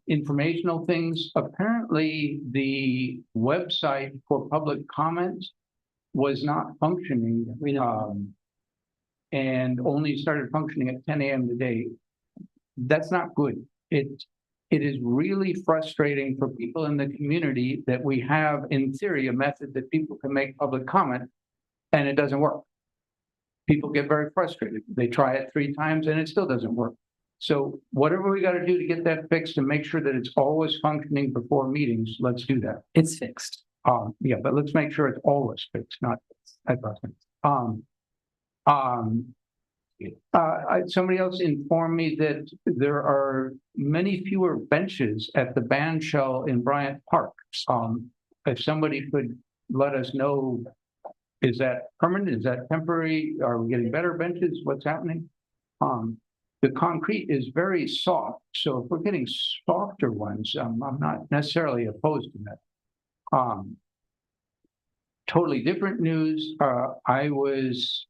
informational things. Apparently, the website for public comment was not functioning, and only started functioning at 10 a.m. today. That's not good. it is really frustrating for people in the community that we have, in theory, a method that people can make public comment and it doesn't work. People get very frustrated. They try it 3 times and it still doesn't work. So whatever we got to do to get that fixed and make sure that it's always functioning before meetings, let's do that. It's fixed. Yeah, but let's make sure it's always fixed, not. Somebody else informed me that there are many fewer benches at the band shell in Bryant Park. If somebody could let us know, is that permanent? Is that temporary? Are we getting better benches? What's happening? The concrete is very soft, so if we're getting softer ones, I'm not necessarily opposed to that. Totally different news. I was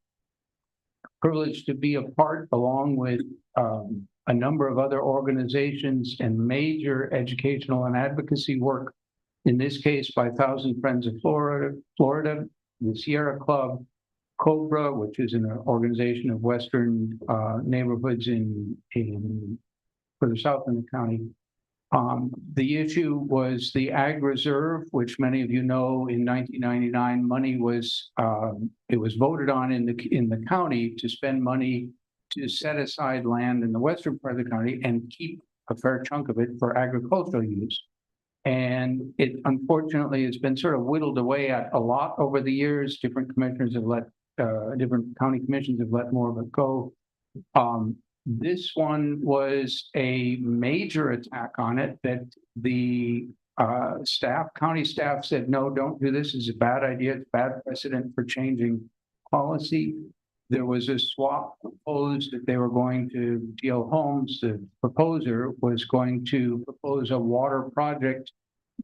privileged to be a part, along with a number of other organizations and major educational and advocacy work. In this case, by Thousand Friends of Florida, the Sierra Club, Cobra, which is an organization of Western neighborhoods in further south in the county. The issue was the Ag Reserve, which many of you know, in 1999, money was it was voted on in the county to spend money to set aside land in the western part of the county and keep a fair chunk of it for agricultural use. And it unfortunately has been sort of whittled away at a lot over the years. Different commissioners have different county commissions have let more of it go. This one was a major attack on it that the county staff said, no, don't do this. It's a bad idea. It's bad precedent for changing policy. There was a swap proposed that they were going to, T.L. Holmes, the proposer, was going to propose a water project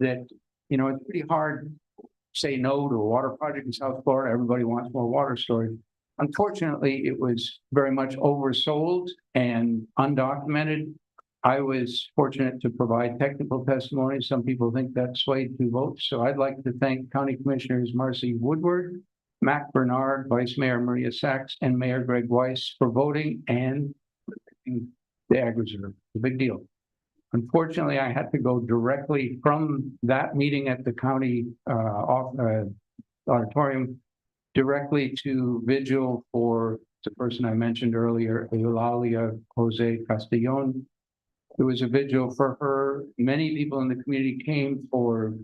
that, you know, it's pretty hard to say no to a water project in South Florida. Everybody wants more water storage. Unfortunately, it was very much oversold and undocumented. I was fortunate to provide technical testimony. Some people think that swayed 2 votes. So I'd like to thank County Commissioners Marcy Woodward, Mac Bernard, Vice Mayor Maria Sachs, and Mayor Greg Weiss for voting and the Ag Reserve. It's a big deal. Unfortunately, I had to go directly from that meeting at the county auditorium directly to vigil for the person I mentioned earlier, Eulalia Jose Castellon. There was a vigil for her. Many people in the community came for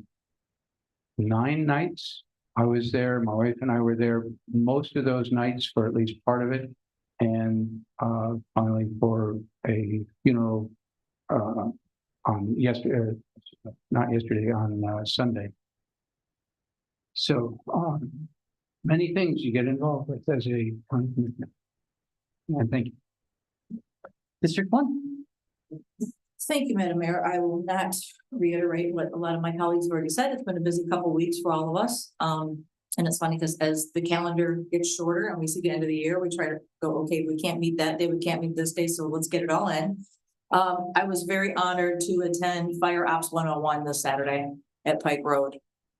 9 nights. I was there, my wife and I were there most of those nights for at least part of it. And finally for a funeral on Sunday. So many things you get involved with as a county commissioner. And thank you. District 1. Thank you, Madam Mayor. I will not reiterate what a lot of my colleagues have already said. It's been a busy couple of weeks for all of us. And it's funny because as the calendar gets shorter and we see the end of the year, we try to go, okay, we can't meet that day, we can't meet this day, so let's get it all in. I was very honored to attend Fire Ops 101 this Saturday at Pike Road.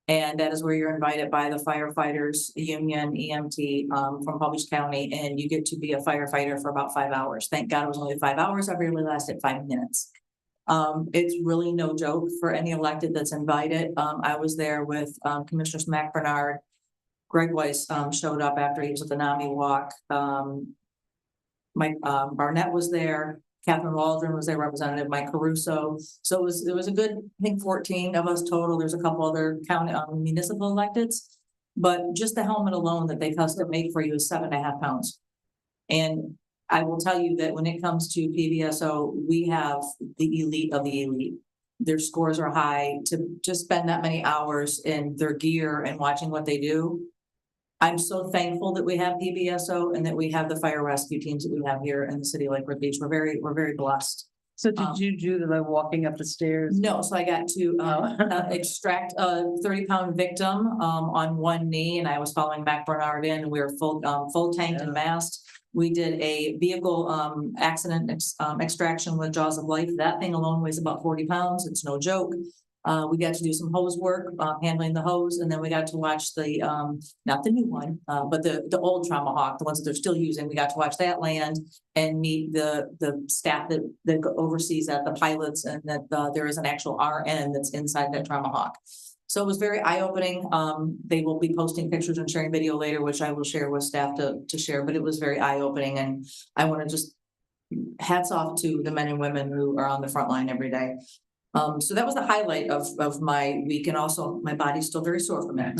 And that is where you're invited by the firefighters union, EMT, from Palm Beach County, and you get to be a firefighter for about 5 hours. Thank God it was only 5 hours. I really lasted 5 minutes. It's really no joke for any elected that's invited. I was there with Commissioners Mac Bernard. Greg Weiss showed up after he was at the NAMI walk. Mike Barnett was there. Catherine Waldron was there, Representative Mike Caruso. So it was a good, I think 14 of us total. There's a couple other county municipal electeds, but just the helmet alone that they custom made for you is 7.5 pounds. And I will tell you that when it comes to PBSO, we have the elite of the elite. Their scores are high. To just spend that many hours in their gear and watching what they do. I'm so thankful that we have PBSO and that we have the fire rescue teams that we have here in the city of Lake Worth Beach. We're very blessed. So did you do the like walking up the stairs? No, so I got to extract a 30-pound victim on one knee, and I was following Mac Bernard in, and we were full tanked and masked. We did a vehicle accident extraction with Jaws of Life. That thing alone weighs about 40 pounds. It's no joke. We got to do some hose work, handling the hose, and then we got to watch the, not the new one, but the old Tomahawk, the ones that they're still using. We got to watch that land and meet the staff that oversees that, the pilots, and that, there is an actual RN that's inside that Tomahawk. So it was very eye-opening. They will be posting pictures and sharing video later, which I will share with staff to share, but it was very eye-opening, and I want to just hats off to the men and women who are on the front line every day. So that was the highlight of my week, and also my body's still very sore from it.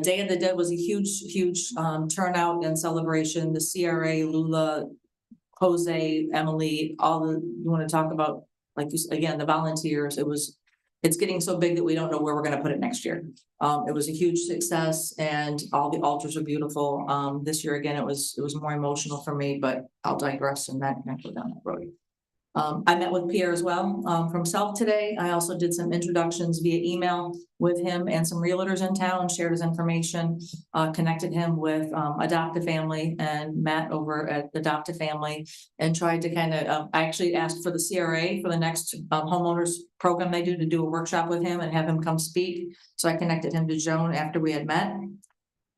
Day of the Dead was a huge turnout and celebration. The CRA, Lula, Jose, Emily, you want to talk about, like you, again, the volunteers, it's getting so big that we don't know where we're going to put it next year. It was a huge success, and all the altars are beautiful. This year, again, it was more emotional for me, but I'll digress and that go down that road. I met with Pierre as well, from Self today. I also did some introductions via email with him and some realtors in town, shared his information, connected him with, Adopt a Family and Matt over at Adopt a Family, and tried to kind of, I actually asked for the CRA for the next, homeowners program they do, to do a workshop with him and have him come speak. So I connected him to Joan after we had met.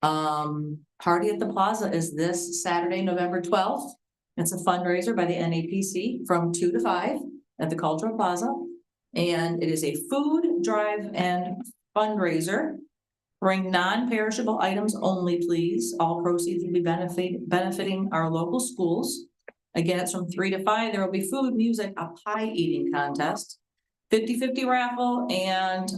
Party at the Plaza is this Saturday, November 12th. It's a fundraiser by the NAPC from 2 to 5 at the Cultural Plaza. And it is a food drive and fundraiser. Bring non-perishable items only, please. All proceeds will be benefiting our local schools. Again, it's from 3 to 5. There will be food, music, a pie eating contest, 50-50 raffle, and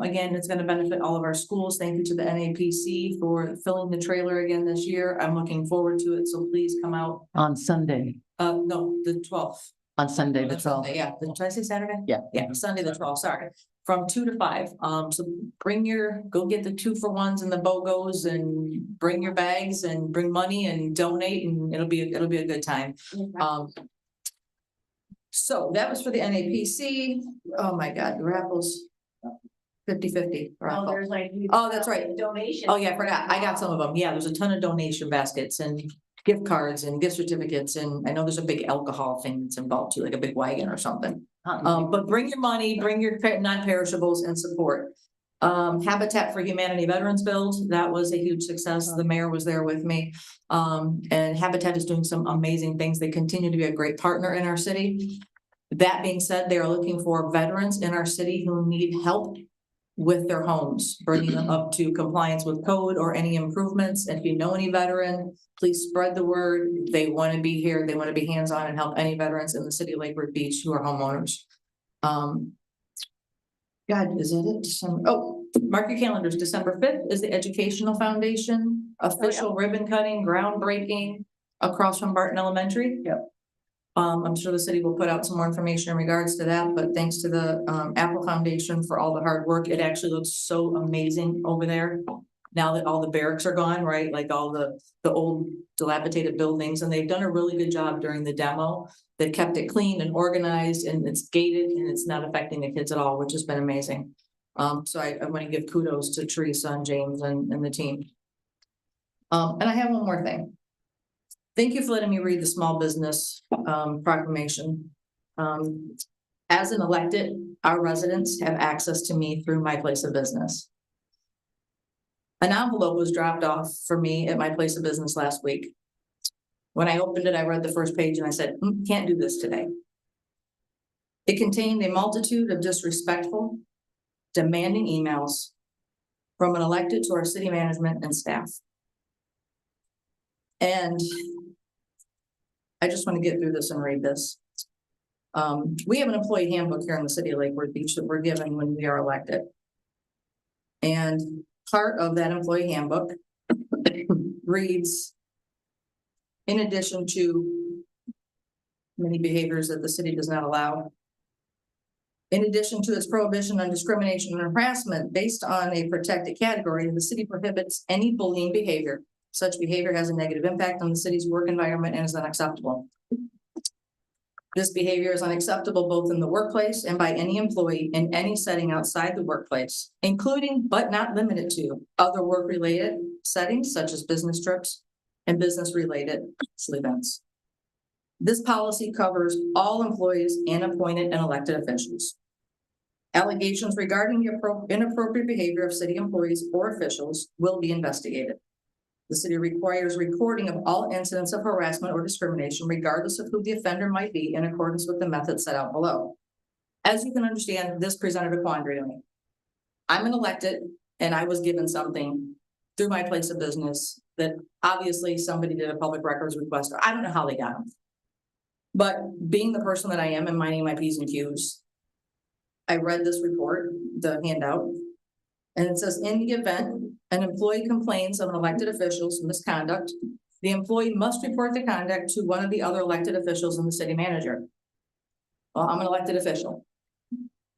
again, it's going to benefit all of our schools. Thank you to the NAPC for filling the trailer again this year. I'm looking forward to it, so please come out. On Sunday, No, the 12th. on Sunday, the That's Sunday, 12th. yeah. Did I say Saturday? Yeah. Yeah, Sunday the 12th, sorry. From 2 to 5. So go get the 2-for-1s and the BOGOs, and bring your bags and bring money and donate, and it'll be a good time. So that was for the NAPC. Oh my God, the raffles. 50-50 raffle. Oh, that's right. Donation. Oh, yeah, I forgot. I got some of them. Yeah, there's a ton of donation baskets and gift cards and gift certificates. And I know there's a big alcohol thing that's involved too, like a big wagon or something. But bring your money, bring your non-perishables and support. Habitat for Humanity Veterans Build, that was a huge success. The mayor was there with me. And Habitat is doing some amazing things. They continue to be a great partner in our city. That being said, they are looking for veterans in our city who need help with their homes, bringing them up to compliance with code or any improvements. And if you know any veteran, please spread the word. They want to be here. They want to be hands-on and help any veterans in the city of Lake Worth Beach who are homeowners. God, is that it? Mark your calendars. December 5th is the Educational Foundation official ribbon cutting, groundbreaking across from Barton Elementary. Yep. I'm sure the city will put out some more information in regards to that, but thanks to the Apple Foundation for all the hard work. It actually looks so amazing over there. Now that all the barracks are gone, right? Like all the old dilapidated buildings, and they've done a really good job during the demo. They kept it clean and organized, and it's gated, and it's not affecting the kids at all, which has been amazing. So I want to give kudos to Teresa and James and the team. And I have one more thing. Thank you for letting me read the small business proclamation. As an elected, our residents have access to me through my place of business. An envelope was dropped off for me at my place of business last week. When I opened it, I read the first page and I said, can't do this today. It contained a multitude of disrespectful, demanding emails from an elected to our city management and staff. And I just want to get through this and read this. We have an employee handbook here in the city of Lake Worth Beach that we're given when we are elected. And part of that employee handbook reads, in addition to many behaviors that the city does not allow, in addition to its prohibition on discrimination and harassment based on a protected category, the city prohibits any bullying behavior. Such behavior has a negative impact on the city's work environment and is unacceptable. This behavior is unacceptable both in the workplace and by any employee in any setting outside the workplace, including but not limited to other work-related settings such as business trips and business-related events. This policy covers all employees and appointed and elected officials. Allegations regarding the inappropriate behavior of city employees or officials will be investigated. The city requires recording of all incidents of harassment or discrimination, regardless of who the offender might be, in accordance with the methods set out below. As you can understand, this presented a quandary to me. I'm an elected, and I was given something through my place of business that obviously somebody did a public records request, or I don't know how they got them. But being the person that I am and minding my P's and Q's, I read this report, the handout, and it says, in the event an employee complains of an elected official's misconduct, the employee must report the conduct to one of the other elected officials and the city manager. Well, I'm an elected official.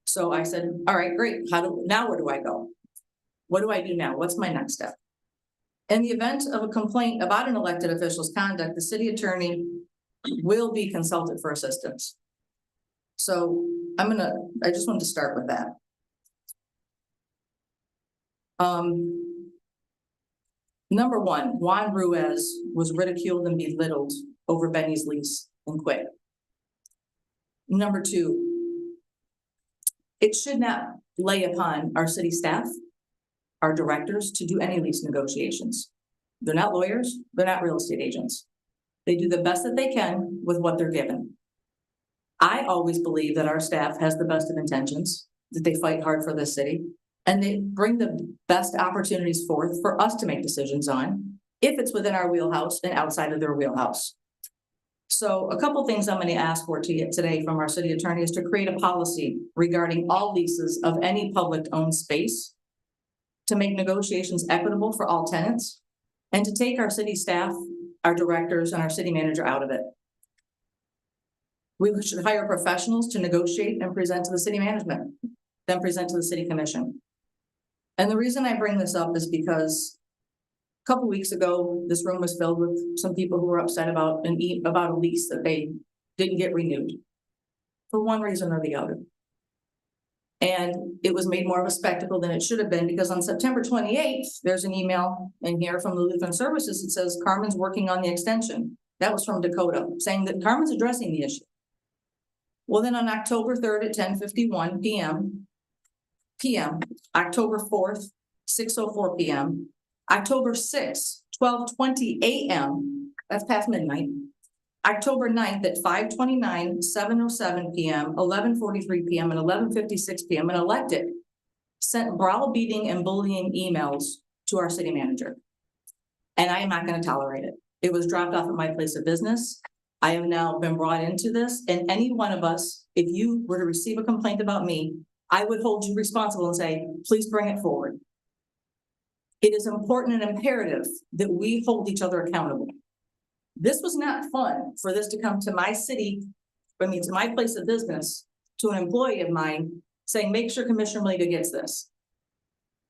So I said, all right, great. Now where do I go? What do I do now? What's my next step? In the event of a complaint about an elected official's conduct, the city attorney will be consulted for assistance. So I just wanted to start with that. Number one, Juan Ruiz was ridiculed and belittled over Benny's lease and quit. Number two, it should not lay upon our city staff, our directors, to do any lease negotiations. They're not lawyers, they're not real estate agents. They do the best that they can with what they're given. I always believe that our staff has the best of intentions, that they fight hard for this city, and they bring the best opportunities forth for us to make decisions on, if it's within our wheelhouse and outside of their wheelhouse. So a couple things I'm going to ask for today from our city attorney is to create a policy regarding all leases of any public owned space, to make negotiations equitable for all tenants, and to take our city staff, our directors, and our city manager out of it. We should hire professionals to negotiate and present to the city management, then present to the city commission. And the reason I bring this up is because a couple weeks ago, this room was filled with some people who were upset about a lease that they didn't get renewed for one reason or the other. And it was made more of a spectacle than it should have been, because on September 28th, there's an email in here from the Lutheran Services. It says Carmen's working on the extension. That was from Dakota, saying that Carmen's addressing the issue. Well, then on October 3rd at 10:51 p.m., October 4th, 6:04 p.m., October 6th, 12:20 a.m., that's past midnight, October 9th at 5:29, 7:07 p.m., 11:43 p.m., and 11:56 p.m., an elected sent browbeating and bullying emails to our city manager. And I am not going to tolerate it. It was dropped off at my place of business. I have now been brought into this, and any one of us, if you were to receive a complaint about me, I would hold you responsible and say, please bring it forward. It is important and imperative that we hold each other accountable. This was not fun for this to come to my city, to my place of business, to an employee of mine saying, make sure Commissioner Malika gets this.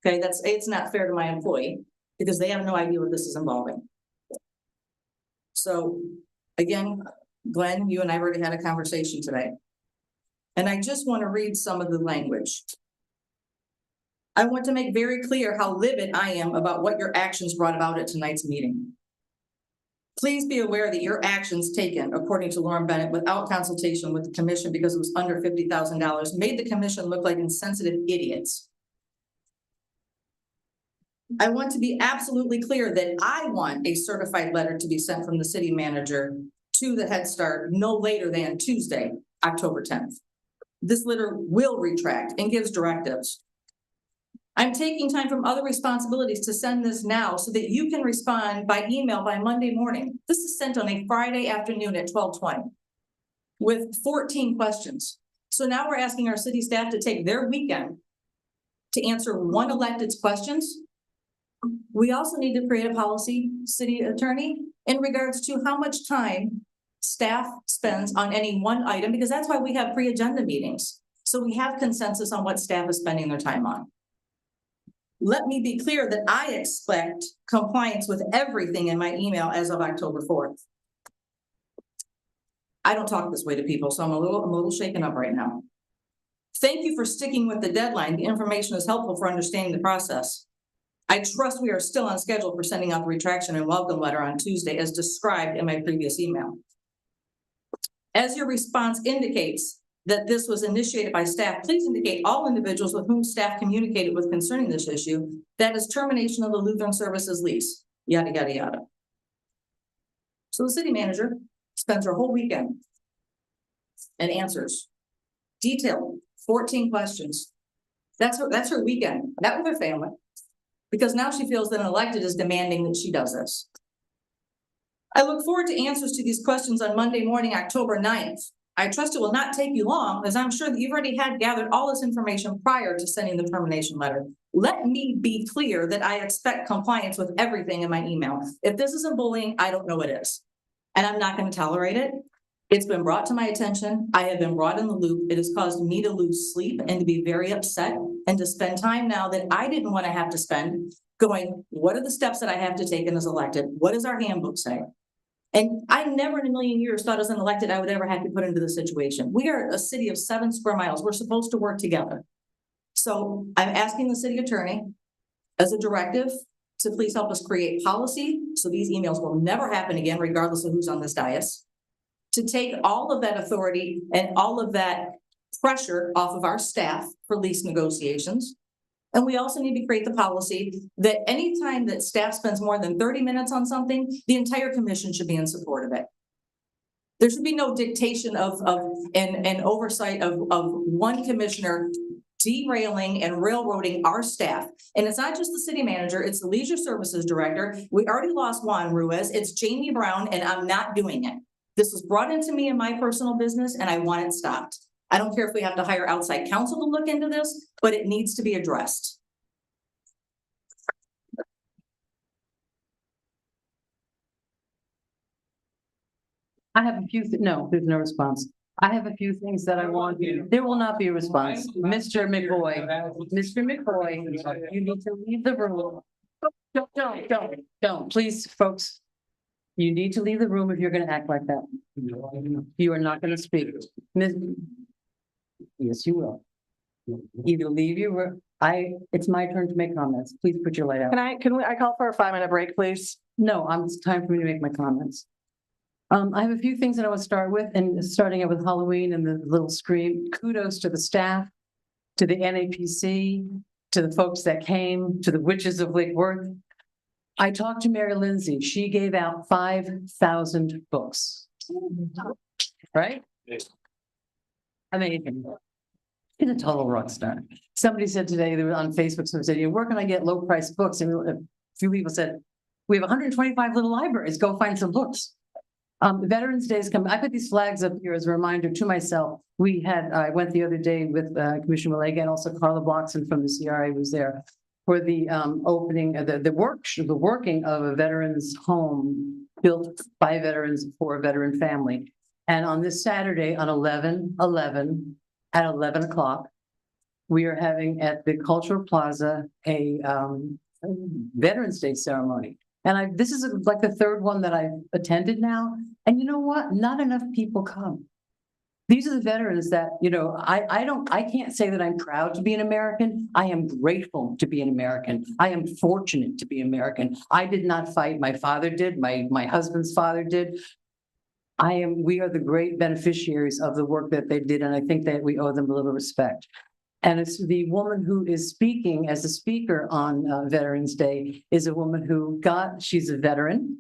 Okay, it's not fair to my employee because they have no idea what this is involving. So again, Glenn, you and I already had a conversation today. And I just want to read some of the language. I want to make very clear how livid I am about what your actions brought about at tonight's meeting. Please be aware that your actions taken, according to Lauren Bennett, without consultation with the commission because it was under $50,000, made the commission look like insensitive idiots. I want to be absolutely clear that I want a certified letter to be sent from the city manager to the Head Start no later than Tuesday, October 10th. This letter will retract and gives directives. I'm taking time from other responsibilities to send this now so that you can respond by email by Monday morning. This is sent on a Friday afternoon at 12:20 with 14 questions. So now we're asking our city staff to take their weekend to answer one elected's questions. We also need to create a policy, city attorney, in regards to how much time staff spends on any one item, because that's why we have pre-agenda meetings. So we have consensus on what staff is spending their time on. Let me be clear that I expect compliance with everything in my email as of October 4th. I don't talk this way to people, so I'm a little shaken up right now. Thank you for sticking with the deadline. The information is helpful for understanding the process. I trust we are still on schedule for sending out the retraction and welcome letter on Tuesday as described in my previous email. As your response indicates, that this was initiated by staff, please indicate all individuals with whom staff communicated with concerning this issue. That is termination of the Lutheran Services lease, yada, yada, yada. So the city manager spends her whole weekend and answers detailed 14 questions. That's her weekend, not with her family. Because now she feels that an elected is demanding that she does this. I look forward to answers to these questions on Monday morning, October 9th. I trust it will not take you long, as I'm sure that you've already had gathered all this information prior to sending the termination letter. Let me be clear that I expect compliance with everything in my email. If this isn't bullying, I don't know what is. And I'm not going to tolerate it. It's been brought to my attention. I have been brought in the loop. It has caused me to lose sleep and to be very upset and to spend time now that I didn't want to have to spend going, what are the steps that I have to take in as elected? What does our handbook say? And I never in a million years thought as an elected I would ever have to put into this situation. We are a city of 7 square miles. We're supposed to work together. So I'm asking the city attorney as a directive to please help us create policy so these emails will never happen again, regardless of who's on this dais. To take all of that authority and all of that pressure off of our staff for lease negotiations. And we also need to create the policy that anytime that staff spends more than 30 minutes on something, the entire commission should be in support of it. There should be no dictation of oversight of one commissioner derailing and railroading our staff. And it's not just the city manager, it's the leisure services director. We already lost Juan Ruiz. It's Jamie Brown, and I'm not doing it. This was brought into me in my personal business, and I want it stopped. I don't care if we have to hire outside counsel to look into this, but it needs to be addressed. I have a few, no, there's no response. I have a few things that I want. There will not be a response. Mr. McCoy, you need to leave the room. Don't, please, folks. You need to leave the room if you're gonna act like that. You are not gonna speak. Yes, you will. Either leave your, it's my turn to make comments. Please put your light out. Can I call for a 5-minute break, please? No, it's time for me to make my comments. I have a few things that I want to start with, and starting out with Halloween and the little scream. Kudos to the staff, to the NAPC, to the folks that came, to the witches of Lake Worth. I talked to Mary Lindsay. She gave out 5,000 books. Right? Amazing. She's a total rock star. Somebody said today, they were on Facebook, so said, where can I get low price books? And a few people said, we have 125 little libraries, go find some books. Veterans Day is coming. I put these flags up here as a reminder to myself. I went the other day with Commissioner Malega and also Carla Bloxon from the CRA was there for the opening of the working of a veterans home built by veterans for a veteran family. And on this Saturday on 11/11 at 11 o'clock, we are having at the Cultural Plaza a Veterans Day ceremony. And this is like the third one that I've attended now. And you know what? Not enough people come. These are the veterans that, I can't say that I'm proud to be an American. I am grateful to be an American. I am fortunate to be American. I did not fight. My father did. My husband's father did. We are the great beneficiaries of the work that they did. And I think that we owe them a little respect. And it's the woman who is speaking as a speaker on Veterans Day is a woman she's a veteran,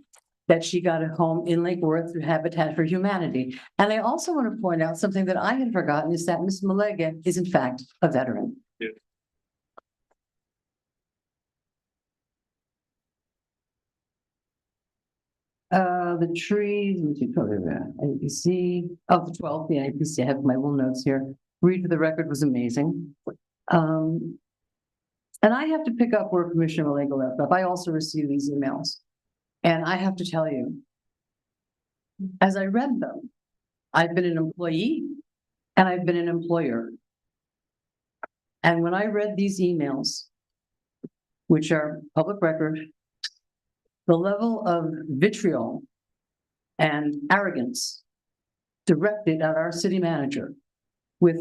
that she got a home in Lake Worth through Habitat for Humanity. And I also want to point out something that I had forgotten is that Ms. Malega is in fact a veteran. Yeah. The trees, NPC, the 12th, the NPC, I have my little notes here. Read for the record was amazing. And I have to pick up where Commissioner Malega left off. I also received these emails. And I have to tell you, as I read them, I've been an employee and I've been an employer. And when I read these emails, which are public record, the level of vitriol and arrogance directed at our city manager with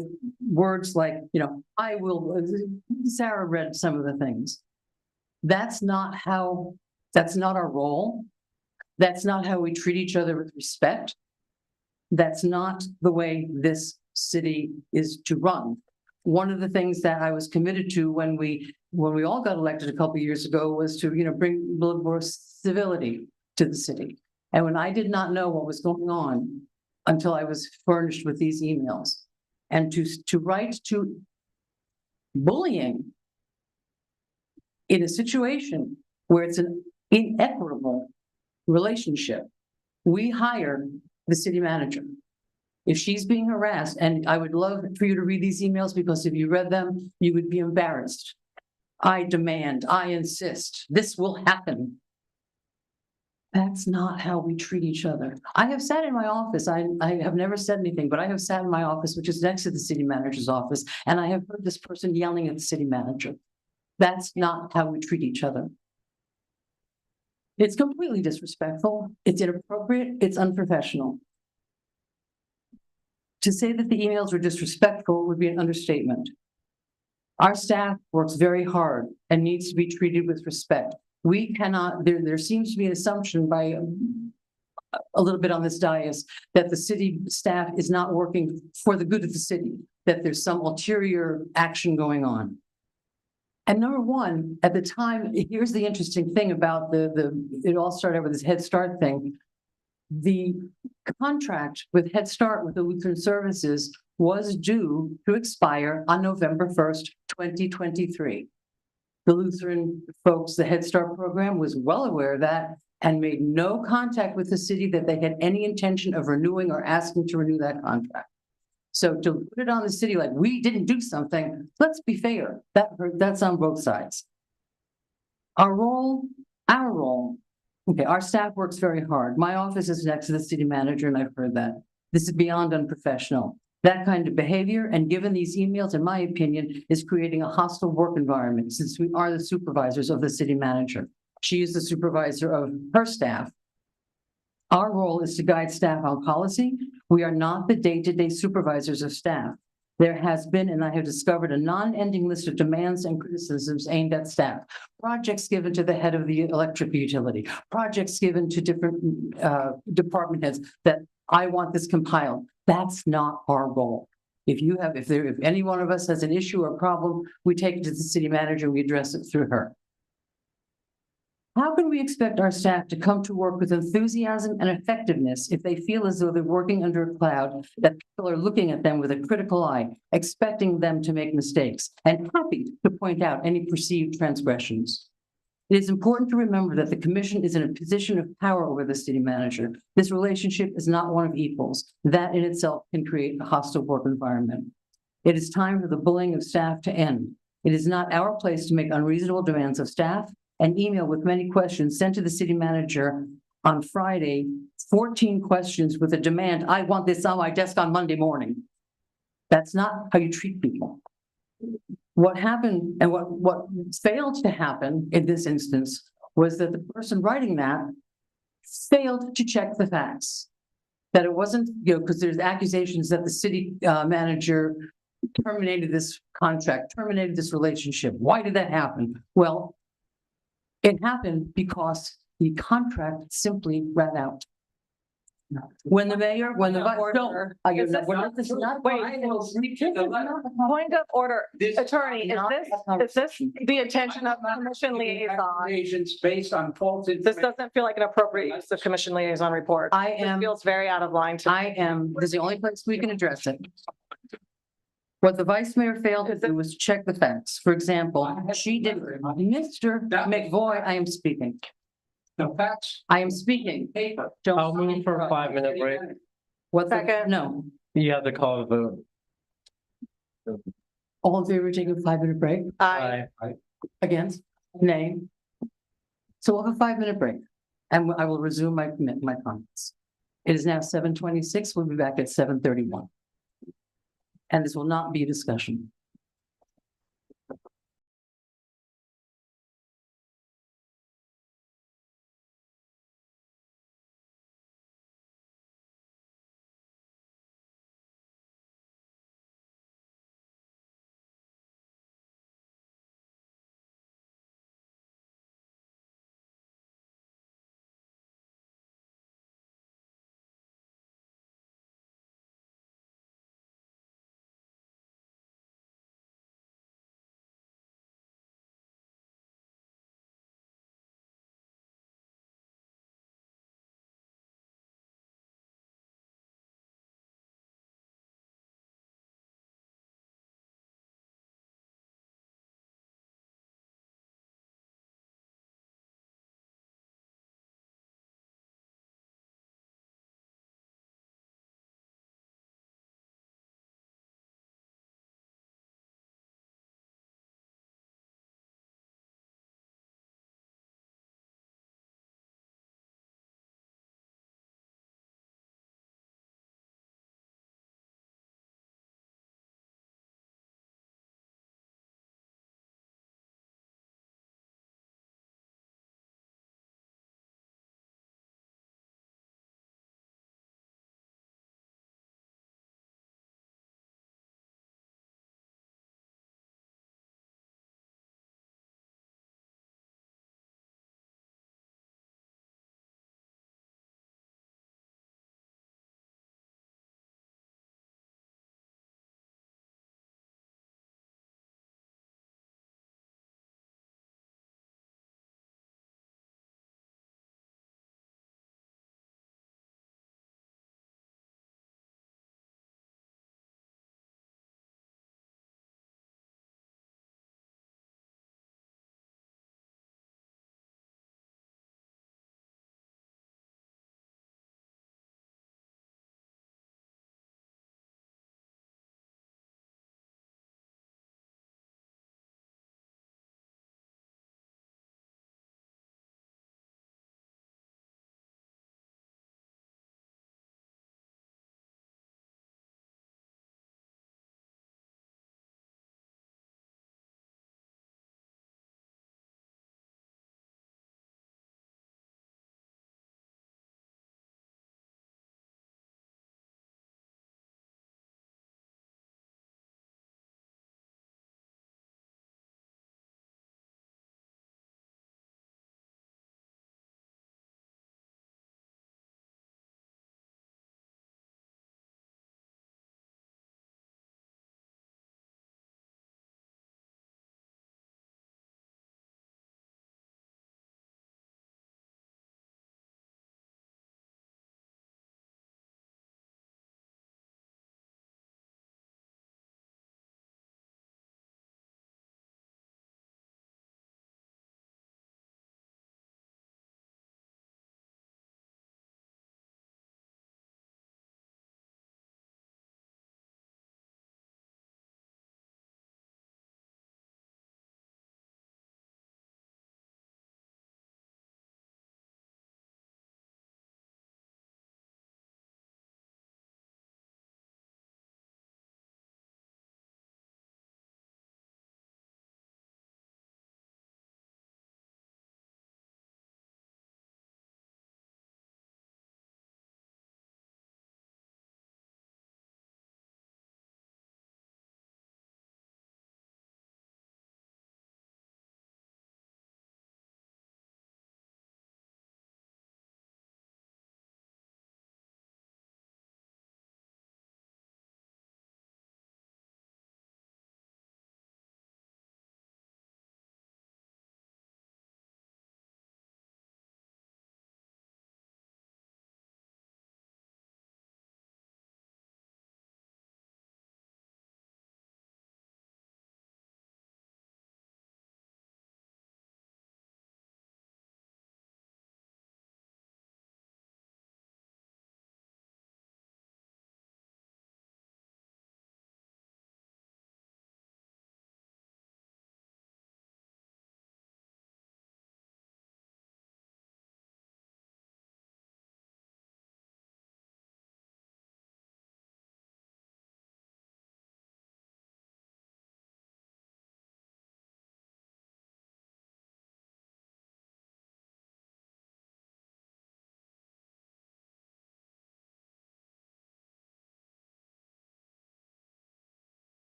words like, I will, Sarah read some of the things. That's not our role. That's not how we treat each other with respect. That's not the way this city is to run. One of the things that I was committed to when we all got elected a couple of years ago was to, bring a little more civility to the city. And when I did not know what was going on until I was furnished with these emails, and to write to bullying in a situation where it's an inequitable relationship, we hire the city manager. If she's being harassed, and I would love for you to read these emails, because if you read them, you would be embarrassed. I demand, I insist, this will happen. That's not how we treat each other. I have sat in my office. I have never said anything, but I have sat in my office, which is next to the city manager's office, and I have heard this person yelling at the city manager. That's not how we treat each other. It's completely disrespectful. It's inappropriate. It's unprofessional. To say that the emails were disrespectful would be an understatement. Our staff works very hard and needs to be treated with respect. We cannot, there seems to be an assumption by a little bit on this dais that the city staff is not working for the good of the city, that there's some ulterior action going on. And number one, at the time, here's the interesting thing about it all started out with this Head Start thing. The contract with Head Start with the Lutheran Services was due to expire on November 1st, 2023. The Lutheran folks, the Head Start program, was well aware of that and made no contact with the city that they had any intention of renewing or asking to renew that contract. So to put it on the city like we didn't do something, let's be fair, that's on both sides. Our role, okay, our staff works very hard. My office is next to the city manager, and I've heard that. This is beyond unprofessional. That kind of behavior, and given these emails, in my opinion, is creating a hostile work environment, since we are the supervisors of the city manager. She is the supervisor of her staff. Our role is to guide staff on policy. We are not the day-to-day supervisors of staff. There has been, and I have discovered, a non-ending list of demands and criticisms aimed at staff. Projects given to the head of the electric utility, projects given to different department heads that I want this compiled. That's not our role. If any one of us has an issue or problem, we take it to the city manager and we address it through her. How can we expect our staff to come to work with enthusiasm and effectiveness if they feel as though they're working under a cloud, that people are looking at them with a critical eye, expecting them to make mistakes, and happy to point out any perceived transgressions? It is important to remember that the commission is in a position of power over the city manager. This relationship is not one of equals. That in itself can create a hostile work environment. It is time for the bullying of staff to end. It is not our place to make unreasonable demands of staff. An email with many questions sent to the city manager on Friday, 14 questions with a demand, I want this on my desk on Monday morning. That's not how you treat people. What happened and what failed to happen in this instance was that the person writing that failed to check the facts. That it wasn't, because there's accusations that the city manager terminated this contract, terminated this relationship. Why did that happen? Well, it happened because the contract simply ran out. When the mayor, when the vice, Order. no, Is this not- this is not. Wait. Point of order, attorney, is this the intention of commission liaison? Accusations based on false This information. doesn't feel like an appropriate use of commission liaison report. I This am, feels very out of line to me. this is the only place we can address it. What the vice mayor failed to do was check the facts. For example, she did, Mr. McVoy, I am speaking. The facts. I am speaking. Paper. Don't I'll move for a interrupt. 5-minute break. What the, Second. no, You have to call a vote. all in favor of taking a 5-minute break? I, Against? Nay. So we'll have a 5-minute break and I will resume my comments. It is now 7:26. We'll be back at 7:31. And this will not be a discussion.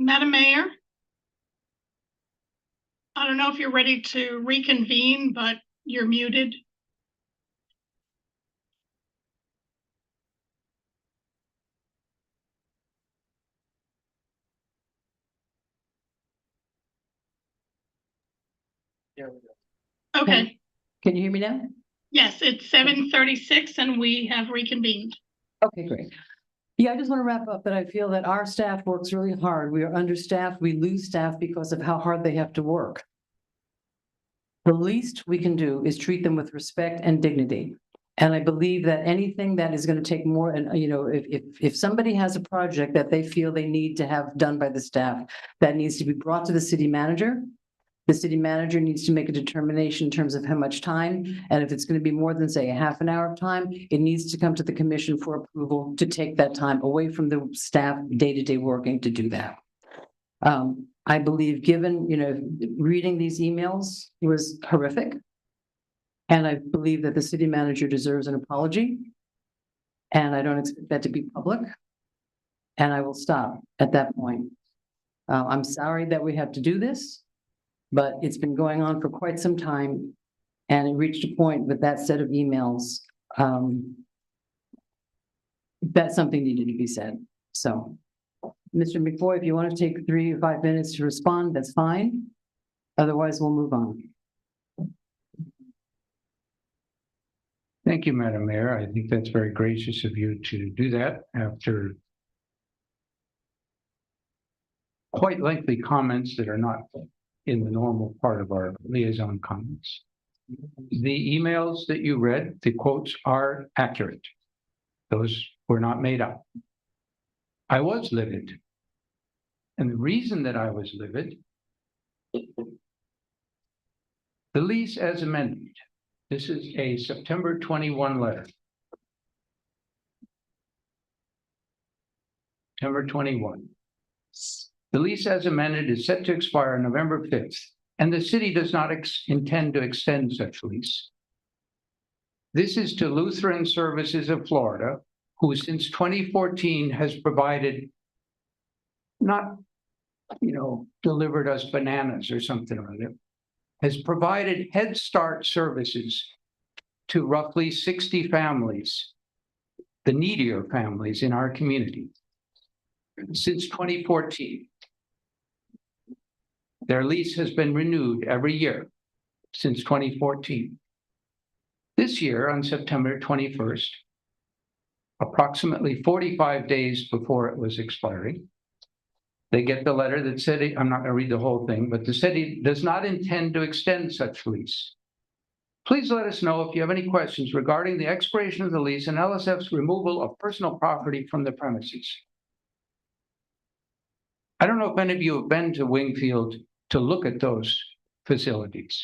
Madam Mayor? I don't know if you're ready to reconvene, but you're muted. Okay, Can you hear me now? yes, it's 7:36 and we have reconvened. Okay, great. Yeah, I just want to wrap up that I feel that our staff works really hard. We are understaffed. We lose staff because of how hard they have to work. The least we can do is treat them with respect and dignity. And I believe that anything that is going to take more, and if somebody has a project that they feel they need to have done by the staff, that needs to be brought to the city manager. The city manager needs to make a determination in terms of how much time, and if it's going to be more than, say, a half an hour of time, it needs to come to the commission for approval to take that time away from the staff day-to-day working to do that. I believe, given, reading these emails was horrific. And I believe that the city manager deserves an apology. And I don't expect that to be public. And I will stop at that point. I'm sorry that we have to do this. But it's been going on for quite some time, and it reached a point with that set of emails that something needed to be said. So, Mr. McFoy, if you want to take 3 or 5 minutes to respond, that's fine. Otherwise, we'll move on. Thank you, Madam Mayor. I think that's very gracious of you to do that after quite lengthy comments that are not in the normal part of our liaison comments. The emails that you read, the quotes are accurate. Those were not made up. I was livid. And the reason that I was livid, the lease as amended. This is a September 21 letter. September 21. The lease as amended is set to expire on November 5th, and the city does not intend to extend such lease. This is to Lutheran Services of Florida, who since 2014 has provided, not, delivered us bananas or something like that, has provided Head Start services to roughly 60 families, the needier families in our community, since 2014. Their lease has been renewed every year since 2014. This year, on September 21st, approximately 45 days before it was expiring, they get the letter that said, I'm not going to read the whole thing, but the city does not intend to extend such lease. Please let us know if you have any questions regarding the expiration of the lease and LSF's removal of personal property from the premises. I don't know if any of you have been to Wingfield to look at those facilities.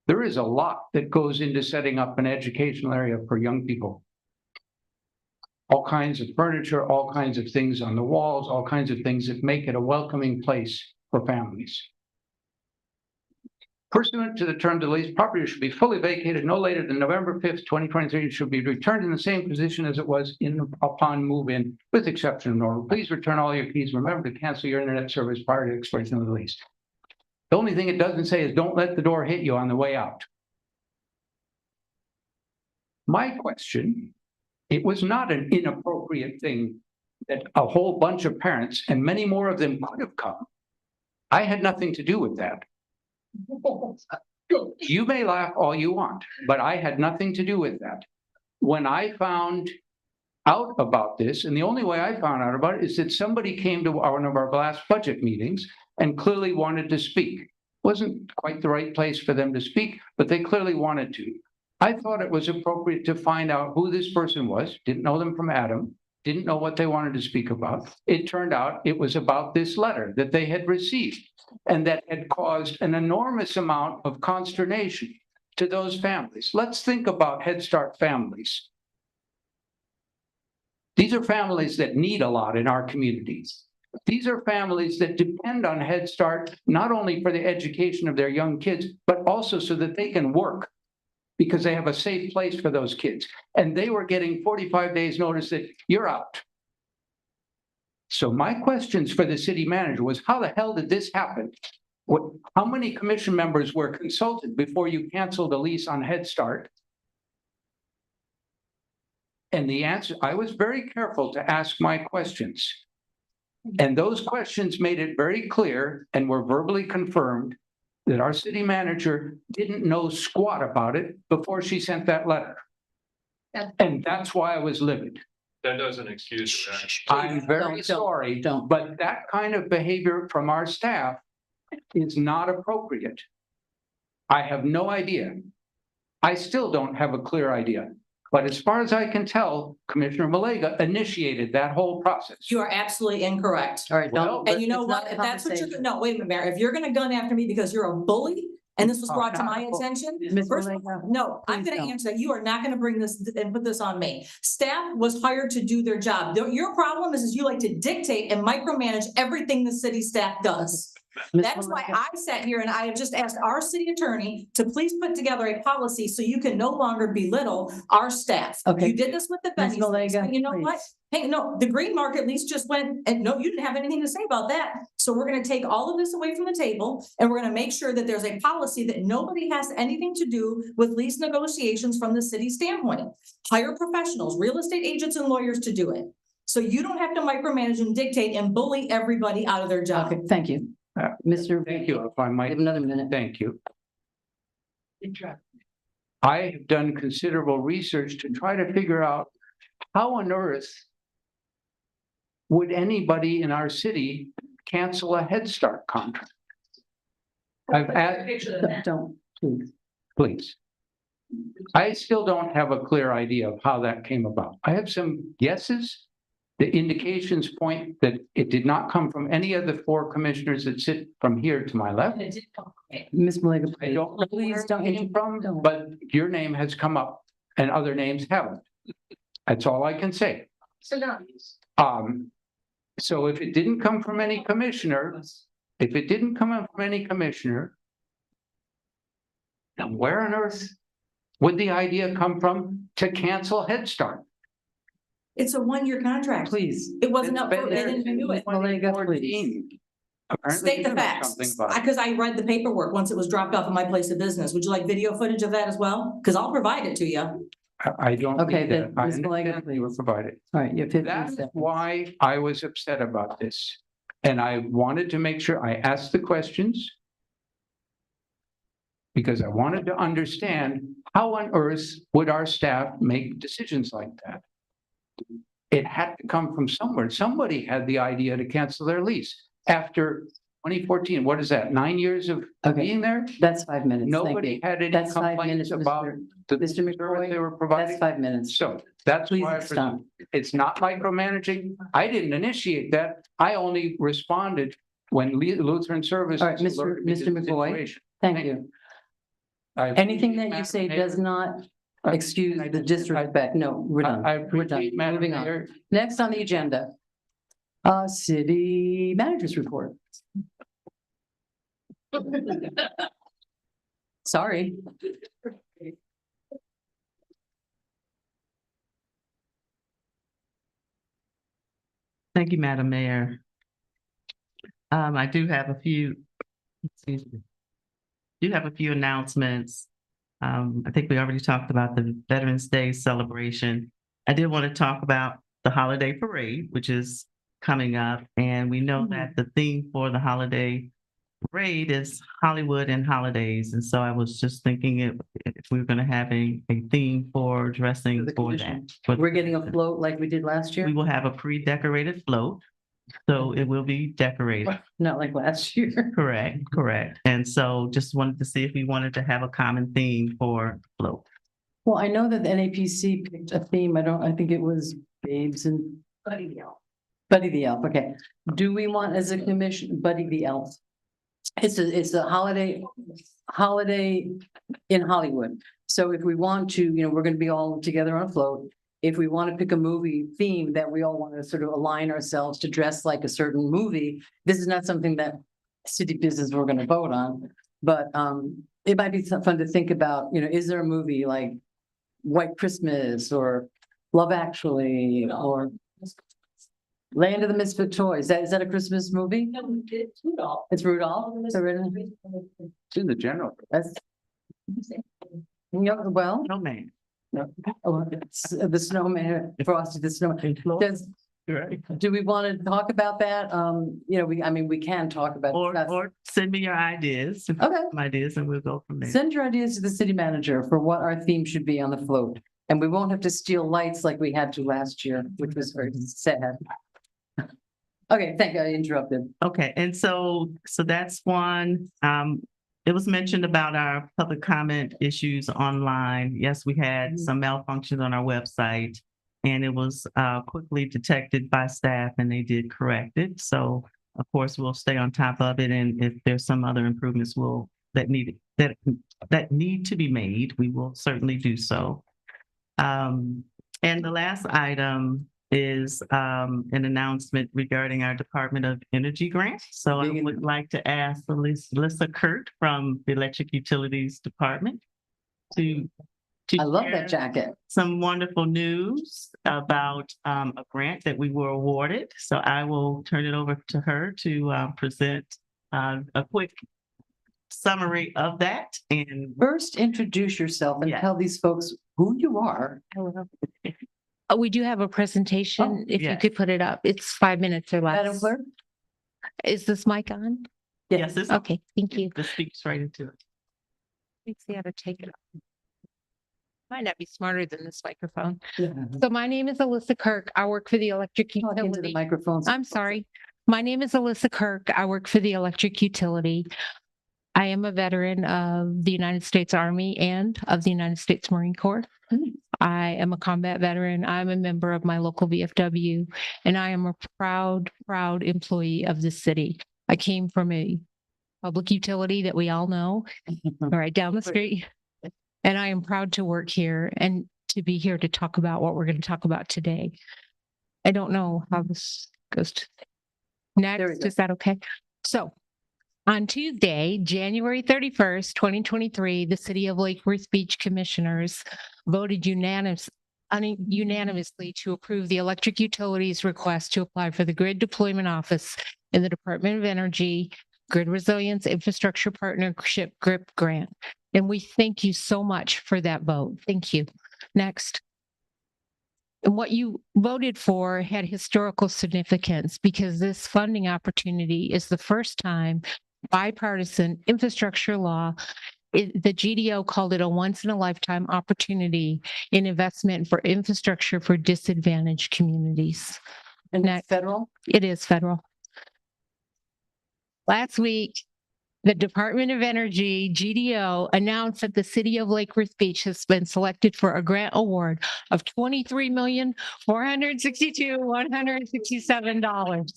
There is a lot that goes into setting up an educational area for young people. All kinds of furniture, all kinds of things on the walls, all kinds of things that make it a welcoming place for families. Pursuant to the terms of the lease, property should be fully vacated no later than November 5th, 2023. It should be returned in the same position as it was upon move-in, with exception of normal. Please return all your keys. Remember to cancel your internet service prior to expiration of the lease. The only thing it doesn't say is don't let the door hit you on the way out. My question, it was not an inappropriate thing that a whole bunch of parents, and many more of them could have come. I had nothing to do with that. You may laugh all you want, but I had nothing to do with that. When I found out about this, and the only way I found out about it is that somebody came to one of our last budget meetings and clearly wanted to speak. Wasn't quite the right place for them to speak, but they clearly wanted to. I thought it was appropriate to find out who this person was, didn't know them from Adam, didn't know what they wanted to speak about. It turned out it was about this letter that they had received and that had caused an enormous amount of consternation to those families. Let's think about Head Start families. These are families that need a lot in our communities. These are families that depend on Head Start, not only for the education of their young kids, but also so that they can work because they have a safe place for those kids. And they were getting 45 days notice that you're out. So my questions for the city manager was, how the hell did this happen? How many commission members were consulted before you canceled the lease on Head Start? And the answer, I was very careful to ask my questions. And those questions made it very clear and were verbally confirmed that our city manager didn't know squat about it before she sent that letter. And that's why I was livid. That doesn't excuse that. I'm very sorry, but that kind of behavior from our staff is not appropriate. I have no idea. I still don't have a clear idea. But as far as I can tell, Commissioner Malega initiated that whole process. You are absolutely incorrect. All right, Well, don't. And you know it's what? not a If that's what you're, conversation. no, wait a minute, Mayor. If you're gonna gun after me because you're a bully and this was Oh, brought to not my a bully. attention, Ms. first, Malega, no, I'm please gonna don't. answer that. You are not gonna bring this and put this on me. Staff was hired to do their job. Your problem is you like to dictate and micromanage everything the city staff does. Ms. That's why Malega, I sat here and I have just asked our city attorney to please put together a policy so you can no longer belittle our staff. Okay. You did this with the Ms. Benny's lease, Malega, but you know what? please. Hey, no, the green market lease just went, and no, you didn't have anything to say about that. So we're gonna take all of this away from the table and we're gonna make sure that there's a policy that nobody has anything to do with lease negotiations from the city standpoint. Hire professionals, real estate agents and lawyers to do it. So you don't have to micromanage and dictate and bully everybody out of their job. Okay, thank you. Mr. Thank you, if I I might. have another minute. Thank you. I have done considerable research to try to figure out how on earth would anybody in our city cancel a Head Start contract? I've asked, Don't, please. please. I still don't have a clear idea of how that came about. I have some guesses. The indications point that it did not come from any of the four commissioners that sit from here to my left. Ms. Malega, I please. don't know Please where it don't. came from, Don't. but your name has come up and other names haven't. That's all I can say. So if it didn't come from any commissioner, if it didn't come up from any commissioner, then where on earth would the idea come from to cancel Head Start? It's a one-year contract. Please. It wasn't It's up been for, they there didn't renew it. since 2014. Apparently State you the know facts, something about it. because I read the paperwork once it was dropped off at my place of business. Would you like video footage of that as well? Because I'll provide it to you. I don't. Okay, need then, that. I Ms. Malega, understand you were provided. All right, you have 15 That is seconds. why I was upset about this. And I wanted to make sure I asked the questions. Because I wanted to understand how on earth would our staff make decisions like that? It had to come from somewhere. Somebody had the idea to cancel their lease after 2014. What is that? 9 years of Okay. being there? That's 5 minutes. Thank Nobody you. had any That's 5 minutes, complaints about Mr. the Mr. service McCoy, they were That's providing. 5 minutes. So that's Please why I stop. presume it's not micromanaging. I didn't initiate that. I only responded when Lutheran Service. All right, Mr. McCoy. Thank you. Anything that you say does not excuse the disrespect. No, we're done. I We're done. appreciate, Madam Moving on. Mayor. Next on the agenda. City managers report. Sorry. Thank you, Madam Mayor. I do have a few, excuse me, do have a few announcements. I think we already talked about the Veterans Day celebration. I did want to talk about the holiday parade, which is coming up. And we know that the theme for the holiday parade is Hollywood and holidays. And so I was just thinking if we were going to have a theme for dressing For the for that. commission. for the We're getting a commission. float like we did last year, We will have a pre-decorated float. So it will be decorated. not like last year. Correct, correct. And so just wanted to see if we wanted to have a common theme for float. Well, I know that the NAPC picked a theme. I think it was babes and Buddy the Elf. Buddy the Elf, okay. Do we want as a commission, Buddy the Elf? It's a holiday in Hollywood. So if we want to, we're gonna be all together on a float. If we want to pick a movie theme that we all want to sort of align ourselves to dress like a certain movie, this is not something that city business we're gonna vote on. But it might be fun to think about, is there a movie like White Christmas or Love Actually or Land of the Misfit Toys. Is that a Christmas movie? No, we did Rudolph. It's Rudolph. It's written. It's in the general. That's. Yeah, well, No, man. oh, it's the snowman, Frosty the Snowman. Does, Right. do we want to talk about that? I mean, we can talk about. Or send me your ideas. Okay. Some ideas and we'll go from there. Send your ideas to the city manager for what our theme should be on the float. And we won't have to steal lights like we had to last year, which was very sad. Okay, thank you. I interrupted. Okay, and so that's one. It was mentioned about our public comment issues online. Yes, we had some malfunctions on our website. And it was quickly detected by staff and they did correct it. So of course, we'll stay on top of it. And if there's some other improvements that need to be made, we will certainly do so. And the last item is an announcement regarding our Department of Energy grant. So I would like to ask Alyssa Kurt from the Electric Utilities Department to I love share that jacket. some wonderful news about a grant that we were awarded. So I will turn it over to her to present a quick summary of that. And First, introduce yourself and Yeah. tell these folks who you are. We do have a presentation. Oh, If you yes. could put it up, it's 5 minutes or Madam less. Clerk? Is this mic on? yes, this Okay, thank you. the speaks right into it. Let's see how to take it up. Might not be smarter than this microphone. Yeah. So my name is Alyssa Kirk. I work for the electric Talk into the utility. microphones. I'm sorry. My name is Alyssa Kirk. I work for the electric utility. I am a veteran of the United States Army and of the United States Marine Corps. I am a combat veteran. I'm a member of my local VFW, and I am a proud employee of the city. I came from a public utility that we all know, right down the street. And I am proud to work here and to be here to talk about what we're going to talk about today. I don't know how this goes to There we next. go. Is that okay? So on Tuesday, January 31st, 2023, the City of Lake Worth Beach Commissioners voted unanimously to approve the electric utilities request to apply for the Grid Deployment Office in the Department of Energy Grid Resilience Infrastructure Partnership GRIP grant. And we thank you so much for that vote. Thank you. Next. And what you voted for had historical significance because this funding opportunity is the first time bipartisan infrastructure law. The GDO called it a once in a lifetime opportunity in investment for infrastructure for disadvantaged communities. And that's federal? It is federal. Last week, the Department of Energy, GDO, announced that the City of Lake Worth Beach has been selected for a grant award of $23,462,167.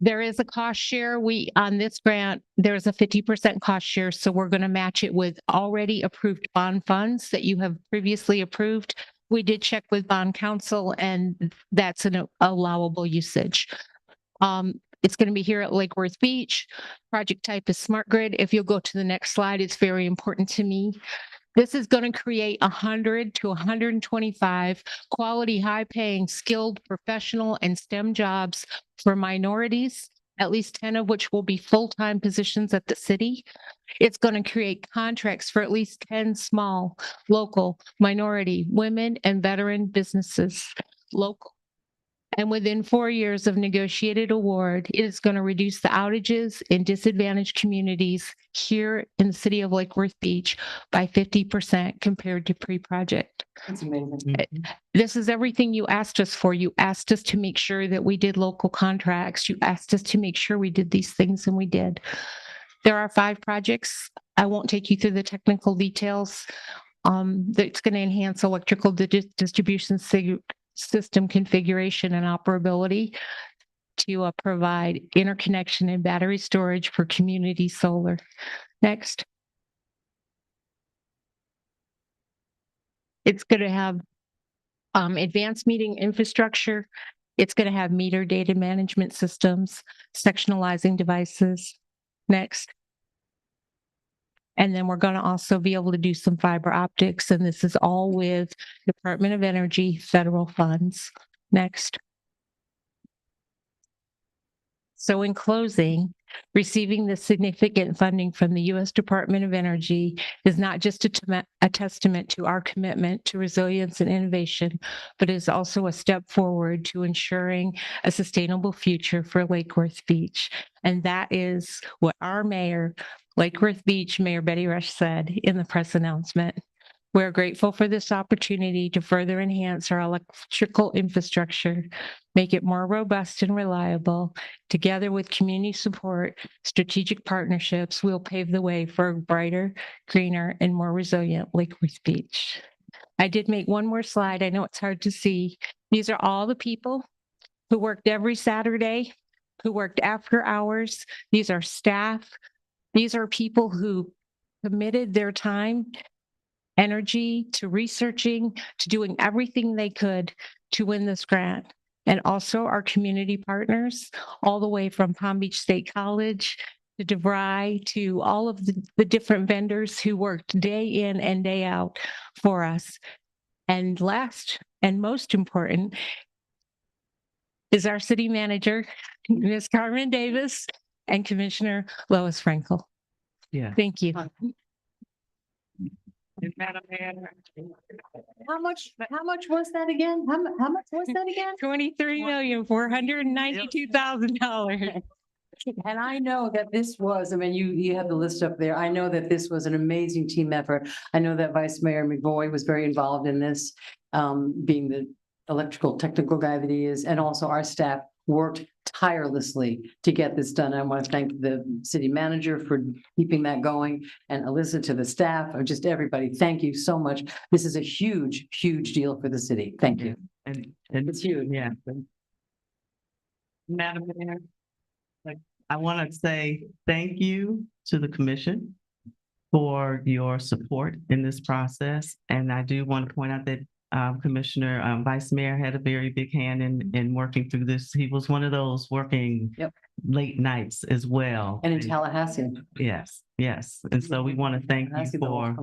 There is a cost share. On this grant, there's a 50% cost share. So we're going to match it with already approved bond funds that you have previously approved. We did check with bond counsel and that's an allowable usage. It's going to be here at Lake Worth Beach. Project type is smart grid. If you'll go to the next slide, it's very important to me. This is going to create 100 to 125 quality, high-paying, skilled, professional, and STEM jobs for minorities, at least 10 of which will be full-time positions at the city. It's going to create contracts for at least 10 small, local, minority, women, and veteran businesses, local. And within 4 years of negotiated award, it is going to reduce the outages in disadvantaged communities here in the city of Lake Worth Beach by 50% compared to pre-project. That's amazing. This is everything you asked us for. You asked us to make sure that we did local contracts. You asked us to make sure we did these things, and we did. There are 5 projects. I won't take you through the technical details. That's going to enhance electrical distribution system configuration and operability to provide interconnection and battery storage for community solar. Next. It's going to have advanced meeting infrastructure. It's going to have meter data management systems, sectionalizing devices. Next. And then we're going to also be able to do some fiber optics, and this is all with Department of Energy federal funds. Next. So in closing, receiving this significant funding from the U.S. Department of Energy is not just a testament to our commitment to resilience and innovation, but is also a step forward to ensuring a sustainable future for Lake Worth Beach. And that is what our mayor, Lake Worth Beach Mayor Betty Rush, said in the press announcement. We're grateful for this opportunity to further enhance our electrical infrastructure, make it more robust and reliable. Together with community support, strategic partnerships, we'll pave the way for a brighter, greener, and more resilient Lake Worth Beach. I did make one more slide. I know it's hard to see. These are all the people who worked every Saturday, who worked after hours. These are staff. These are people who committed their time, energy to researching, to doing everything they could to win this grant. And also our community partners, all the way from Palm Beach State College to DeVry, to all of the different vendors who worked day in and day out for us. And last and most important is our city manager, Ms. Carmen Davis, and Commissioner Lois Frankel. Yeah. Thank you. Madam Mayor. How much was that again? How much was that again? $23,492,000. And I know that this was, I mean, you have the list up there. I know that this was an amazing team effort. I know that Vice Mayor McVoy was very involved in this, being the electrical technical guy that he is, and also our staff worked tirelessly to get this done. I want to thank the city manager for keeping that going, and Alyssa, to the staff, or just everybody. Thank you so much. This is a huge, huge deal for the city. Thank you. And It's huge. yeah. Madam Mayor, I want to say thank you to the commission for your support in this process. And I do want to point out that Commissioner, Vice Mayor had a very big hand in working through this. He was one of those working late nights as well. And in Tallahassee. Yes, yes. And so we want to thank you for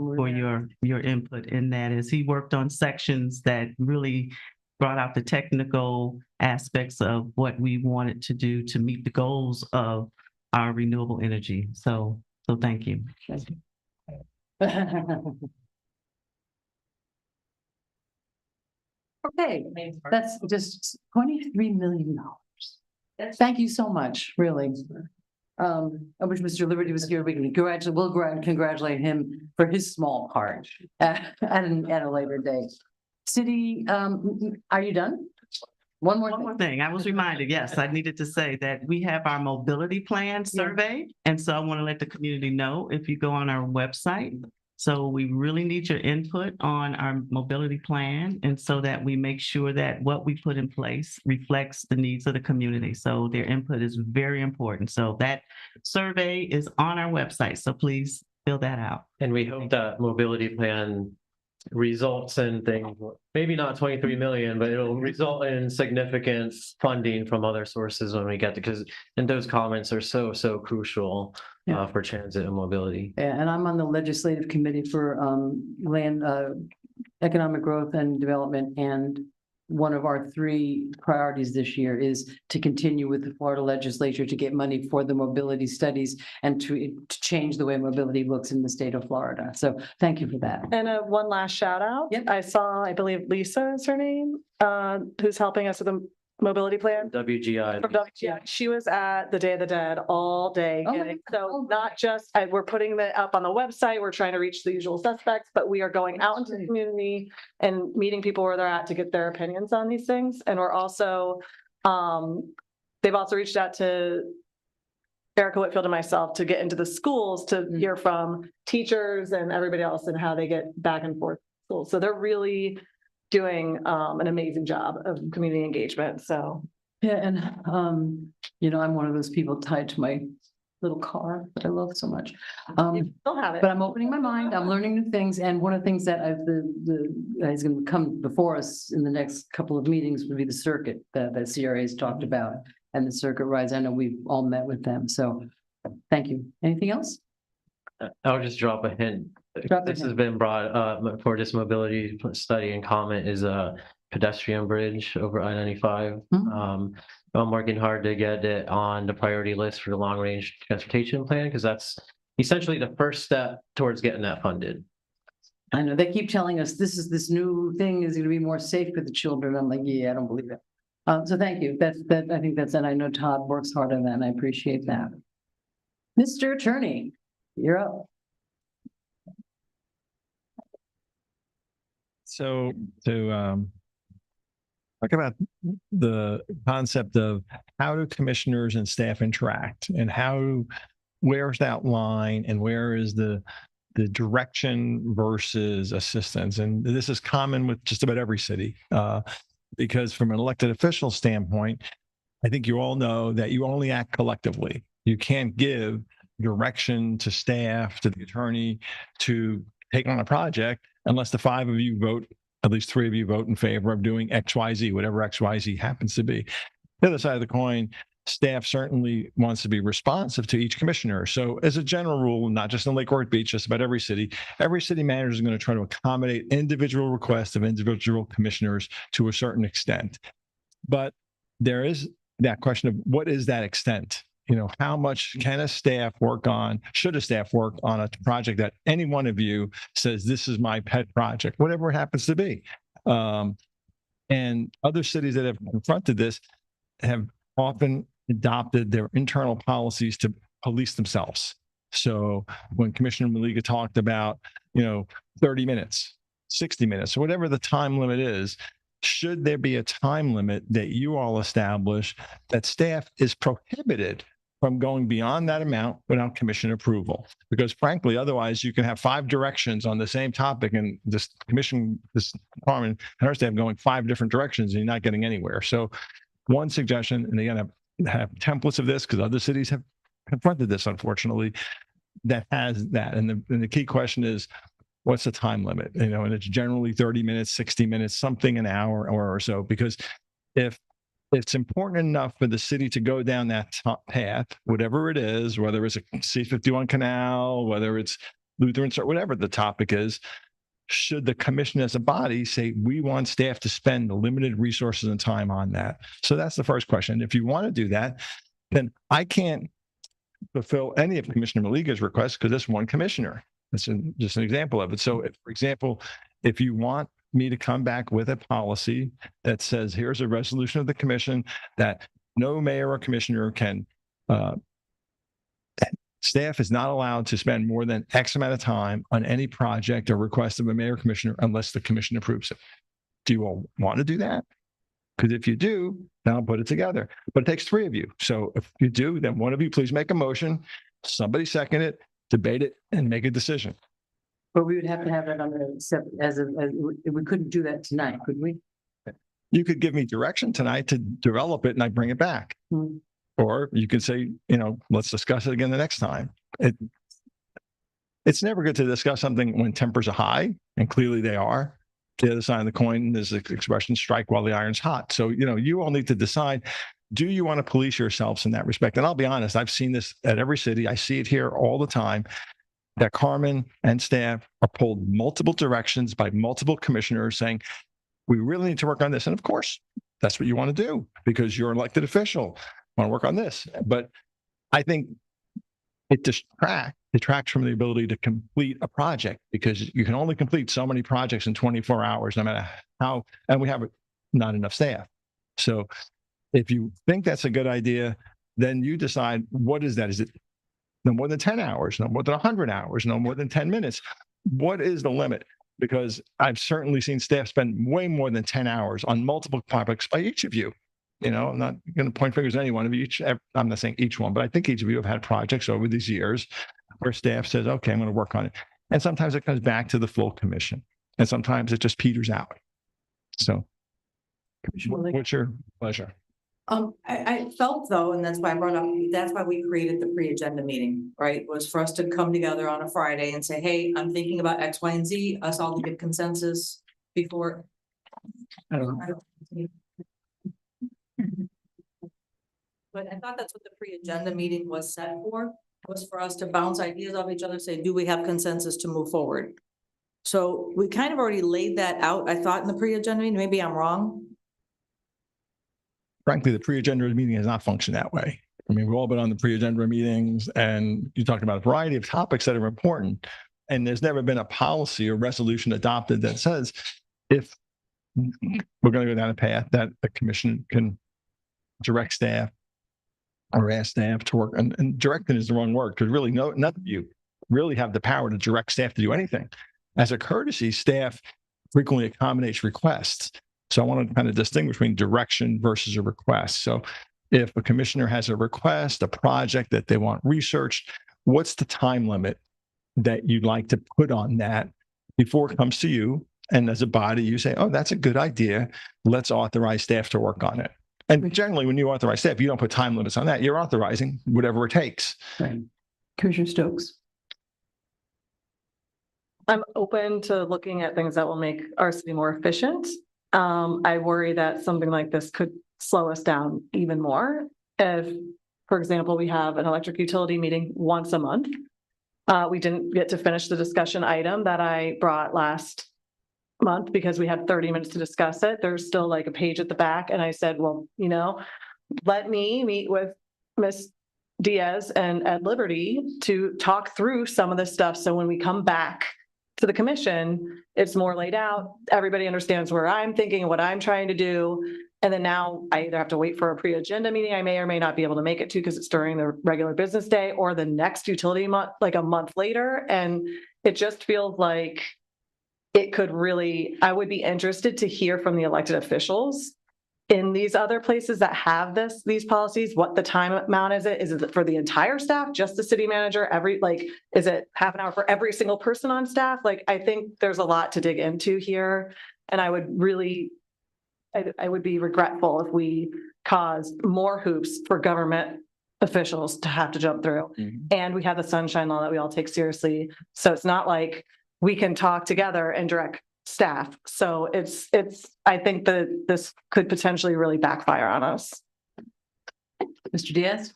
your input in that, as he worked on sections that really brought out the technical aspects of what we wanted to do to meet the goals of our renewable energy. So thank you. Okay, that's just $23 million. Thank you so much, really. I wish Mr. Liberty was here. We'll congratulate him for his small part at a later date. City, are you done? One more thing. I was reminded, yes, I needed to say that we have our mobility plan survey. And so I want to let the community know, if you go on our website. So we really need your input on our mobility plan, and so that we make sure that what we put in place reflects the needs of the community. So their input is very important. So that survey is on our website. So please fill that out. And we hope that mobility plan results in things, maybe not 23 million, but it'll result in significant funding from other sources when we get to, because, and those comments are so crucial for transit and mobility. Yeah, and I'm on the legislative committee for land, economic growth and development, and one of our 3 priorities this year is to continue with the Florida legislature to get money for the mobility studies and to change the way mobility looks in the state of Florida. So thank you for that. And one last shout out. Yep. I believe Lisa is her name, who's helping us with the mobility plan. WGI. From WGI. She was at the Day of the Dead all day. Oh my getting, so not just, we're putting that up on the website, we're trying to reach the usual suspects, but we are going out into the community and meeting people where they're at to get their opinions on these things. And we're also, they've also reached out to Erica Whitfield and myself to get into the schools to hear from teachers and everybody else and how they get back and forth to school. So they're really doing an amazing job of community engagement. So yeah, and I'm one of those people tied to my little car that I love so much. Still have it. But I'm opening my mind. I'm learning new things, and one of the things that is going to come before us in the next couple of meetings would be the circuit that CRA has talked about, and the circuit rides. I know we've all met with them. So thank you. Anything else? I'll just drop a hint. Drop a This has hint. been brought up for this mobility study and comment is a pedestrian bridge over I-95. Mhm. I'm working hard to get it on the priority list for the long range transportation plan because that's essentially the first step towards getting that funded. I know, they keep telling us this new thing is gonna be more safe for the children. I'm like, yeah, I don't believe it. So thank you. I think that's, and I know Todd works hard on that and I appreciate that. Mr. Attorney, you're up. So to talk about the concept of how do commissioners and staff interact and where's that line and where is the direction versus assistance. And this is common with just about every city because from an elected official standpoint, I think you all know that you only act collectively. You can't give direction to staff, to the attorney to take on a project unless the 5 of you vote, at least 3 of you vote in favor of doing XYZ, whatever XYZ happens to be. The other side of the coin, staff certainly wants to be responsive to each commissioner. So as a general rule, not just in Lake Worth Beach, just about every city manager is going to try to accommodate individual requests of individual commissioners to a certain extent. But there is that question of what is that extent? You know, how much can a staff work on, should a staff work on a project that any one of you says, this is my pet project, whatever it happens to be. And other cities that have confronted this have often adopted their internal policies to police themselves. So when Commissioner Maliga talked about, 30 minutes, 60 minutes, or whatever the time limit is, should there be a time limit that you all establish that staff is prohibited from going beyond that amount without commission approval? Because frankly, otherwise you can have 5 directions on the same topic and this department and our staff going 5 different directions and you're not getting anywhere. So one suggestion, and again, have templates of this because other cities have confronted this, unfortunately, that has that. And the key question is, what's the time limit? And it's generally 30 minutes, 60 minutes, something an hour or so, because if it's important enough for the city to go down that path, whatever it is, whether it's a C-51 canal, whether it's Lutheran, whatever the topic is, should the commission as a body say, we want staff to spend the limited resources and time on that? So that's the first question. If you want to do that, then I can't fulfill any of Commissioner Maliga's requests because it's one commissioner. That's just an example of it. So for example, if you want me to come back with a policy that says, here's a resolution of the commission that no mayor or commissioner can, staff is not allowed to spend more than X amount of time on any project or request of a mayor or commissioner unless the commission approves it. Do you all want to do that? Because if you do, then I'll put it together. But it takes 3 of you. So if you do, then one of you please make a motion, somebody second it, debate it, and make a decision. But we would have to have that on the, we couldn't do that tonight, could we? You could give me direction tonight to develop it and I bring it back. Or you could say, let's discuss it again the next time. It's never good to discuss something when tempers are high, and clearly they are. The other side of the coin is the expression, strike while the iron's hot. So, you all need to decide, do you want to police yourselves in that respect? And I'll be honest, I've seen this at every city. I see it here all the time, that Carmen and staff are pulled multiple directions by multiple commissioners saying, we really need to work on this. And of course, that's what you want to do because you're an elected official, want to work on this. But I think it detracts from the ability to complete a project because you can only complete so many projects in 24 hours, no matter how, and we have not enough staff. So if you think that's a good idea, then you decide, what is that? Is it no more than 10 hours, no more than 100 hours, no more than 10 minutes? What is the limit? Because I've certainly seen staff spend way more than 10 hours on multiple topics by each of you. I'm not going to point fingers at any one of you. I'm not saying each one, but I think each of you have had projects over these years where staff says, okay, I'm going to work on it. And sometimes it comes back to the full commission. And sometimes it just peters out. So what's your pleasure? I felt though, and that's why I brought up, that's why we created the pre-agenda meeting, right? Was for us to come together on a Friday and say, hey, I'm thinking about X, Y, and Z, us all to get consensus before. But I thought that's what the pre-agenda meeting was set for. was for us to bounce ideas off each other, say, do we have consensus to move forward? So we kind of already laid that out, I thought, in the pre-agenda meeting. Maybe I'm wrong. Frankly, the pre-agenda meeting has not functioned that way. I mean, we've all been on the pre-agenda meetings and you talked about a variety of topics that are important. And there's never been a policy or resolution adopted that says if we're going to go down a path that the commission can direct staff or ask staff to work, and directing is the wrong word, because really none of you really have the power to direct staff to do anything. As a courtesy, staff frequently accommodates requests. So I want to kind of distinguish between direction versus a request. So if a commissioner has a request, a project that they want researched, what's the time limit that you'd like to put on that before it comes to you? And as a body, you say, oh, that's a good idea. Let's authorize staff to work on it. And generally, when you authorize staff, you don't put time limits on that. You're authorizing whatever it takes. Right. Commissioner Stokes. I'm open to looking at things that will make our city more efficient. I worry that something like this could slow us down even more. If, for example, we have an electric utility meeting once a month. We didn't get to finish the discussion item that I brought last month because we had 30 minutes to discuss it. There's still like a page at the back. And I said, well, let me meet with Ms. Diaz and Ed Liberty to talk through some of this stuff. So when we come back to the commission, it's more laid out. Everybody understands where I'm thinking and what I'm trying to do. And then now I either have to wait for a pre-agenda meeting I may or may not be able to make it to because it's during the regular business day, or the next utility month, like a month later. And it just feels like it could really, I would be interested to hear from the elected officials in these other places that have these policies, what the time amount is it? Is it for the entire staff, just the city manager, is it half an hour for every single person on staff? Like, I think there's a lot to dig into here. And I would be regretful if we caused more hoops for government officials to have to jump through. And we have the sunshine law that we all take seriously. So it's not like we can talk together and direct staff. So I think that this could potentially really backfire on us. Mr. Diaz?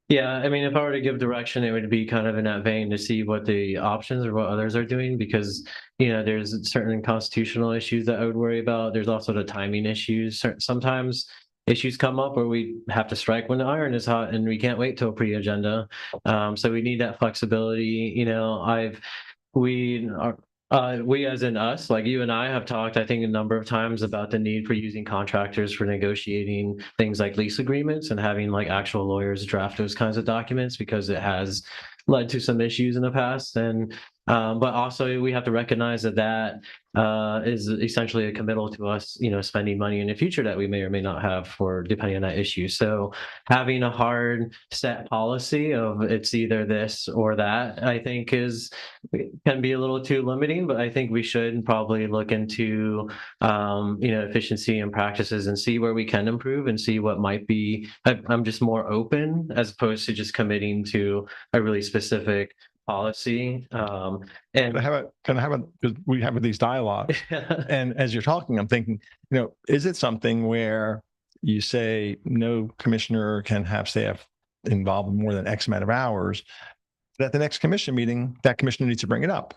Yeah, I mean, if I were to give direction, it would be kind of in that vein to see what the options or what others are doing, because, there's certain constitutional issues that I would worry about. There's also the timing issues. Sometimes issues come up where we have to strike when the iron is hot and we can't wait till pre-agenda. So we need that flexibility. We as in us, like you and I have talked, I think, a number of times about the need for using contractors for negotiating things like lease agreements and having like actual lawyers draft those kinds of documents, because it has led to some issues in the past. And but also we have to recognize that is essentially a committal to us, spending money in the future that we may or may not have for depending on that issue. So having a hard set policy of it's either this or that, I think can be a little too limiting, but I think we should probably look into, efficiency and practices and see where we can improve and see what might be. I'm just more open as opposed to just committing to a really specific policy. And because we have these dialogues, and as you're talking, I'm thinking, is it something where you say no commissioner can have staff involved in more than X amount of hours, but at the next commission meeting, that commissioner needs to bring it up?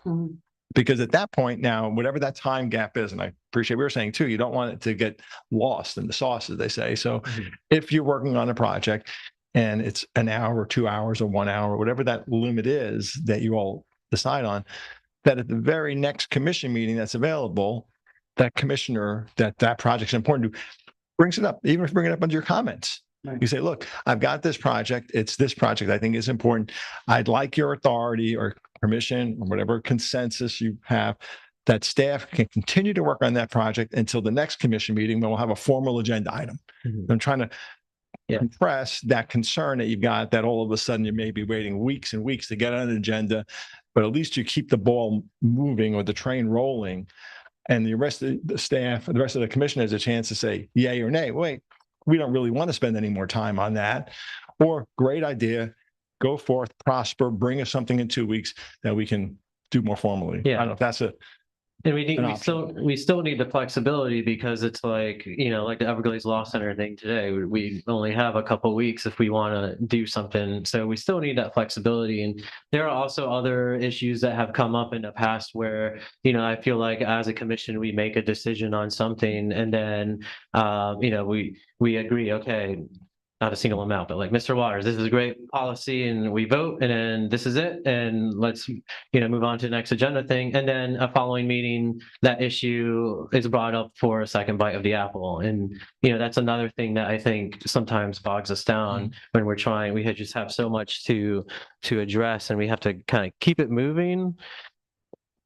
Because at that point now, whatever that time gap is, and I appreciate what we were saying too, you don't want it to get lost in the sauce, as they say. So if you're working on a project and it's an hour or 2 hours or 1 hour, whatever that limit is that you all decide on, that at the very next commission meeting that's available, that commissioner that project's important to brings it up, even if you bring it up under your comments. You say, look, I've got this project. It's this project I think is important. I'd like your authority or permission or whatever consensus you have that staff can continue to work on that project until the next commission meeting when we'll have a formal agenda item. I'm trying to compress that concern that you've got, that all of a sudden you may be waiting weeks and weeks to get on an agenda, but at least you keep the ball moving or the train rolling, and the rest of the staff, the rest of the commission has a chance to say yay or nay. Wait, we don't really want to spend any more time on that. Or great idea, go forth, prosper, bring us something in 2 weeks that we can do more formally. I don't know if that's And we need, an we still need the flexibility because it's like, like the Everglades Law Center thing today, we only have a couple weeks if we want to do something. So we still need that flexibility. And there are also other issues that have come up in the past where, I feel like as a commission, we make a decision on something and then, we agree, okay, not a single amount, but like Mr. Waters, this is a great policy and we vote and then this is it. And let's, move on to the next agenda thing. And then a following meeting, that issue is brought up for a second bite of the apple. And, that's another thing that I think sometimes bogs us down when we're trying, we just have so much to address and we have to kind of keep it moving.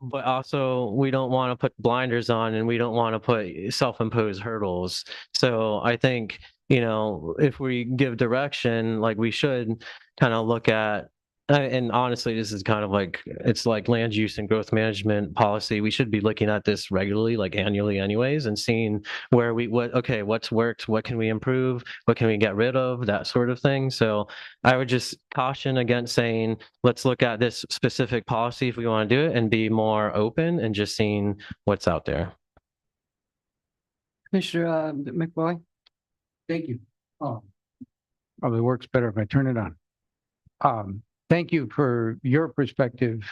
But also we don't want to put blinders on and we don't want to put self-imposed hurdles. So I think, if we give direction, like we should kind of look at, and honestly, this is kind of like, it's like land use and growth management policy. We should be looking at this regularly, like annually anyways, and seeing where what's worked, what can we improve, what can we get rid of, that sort of thing. So I would just caution against saying, let's look at this specific policy if we want to do it and be more open and just seeing what's out there. Commissioner McBoy? Thank you. Oh, probably works better if I turn it on. Thank you for your perspective,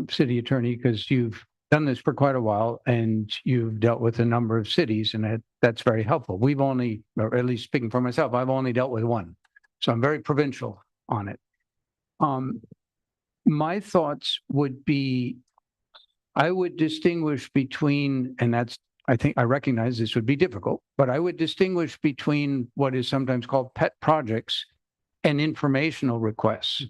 City Attorney, because you've done this for quite a while and you've dealt with a number of cities, and that's very helpful. We've only, or at least speaking for myself, I've only dealt with one, so I'm very provincial on it. My thoughts would be, I would distinguish between, and that's, I think I recognize this would be difficult, but I would distinguish between what is sometimes called pet projects and informational requests.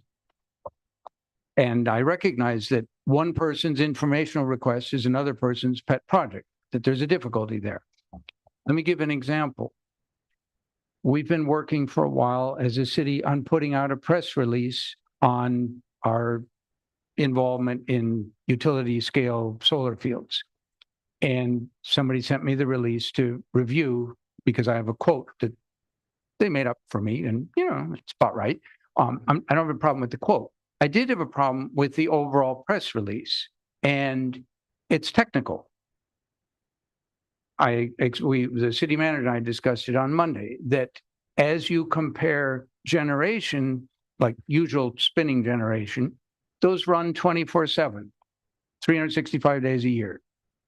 And I recognize that one person's informational request is another person's pet project, that there's a difficulty there. Let me give an example. We've been working for a while as a city on putting out a press release on our involvement in utility scale solar fields. And somebody sent me the release to review because I have a quote that they made up for me, and it's about right. I don't have a problem with the quote. I did have a problem with the overall press release, and it's technical. The city manager and I discussed it on Monday, that as you compare generation, like usual spinning generation, those run 24/7, 365 days a year.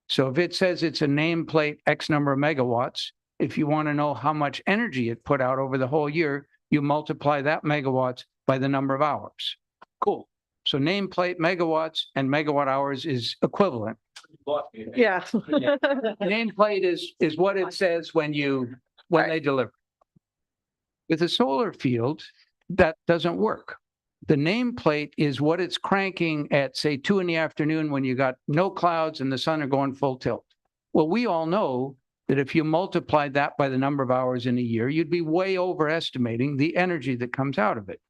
So if it says it's a nameplate X number of megawatts, if you want to know how much energy it put out over the whole year, you multiply that megawatts by the number of hours. Cool. So nameplate megawatts and megawatt hours is equivalent. Yeah. Nameplate is what it says when they deliver. With a solar field, that doesn't work. The nameplate is what it's cranking at, say, 2 p.m. when you got no clouds and the sun are going full tilt. Well, we all know that if you multiplied that by the number of hours in a year, you'd be way overestimating the energy that comes out of it.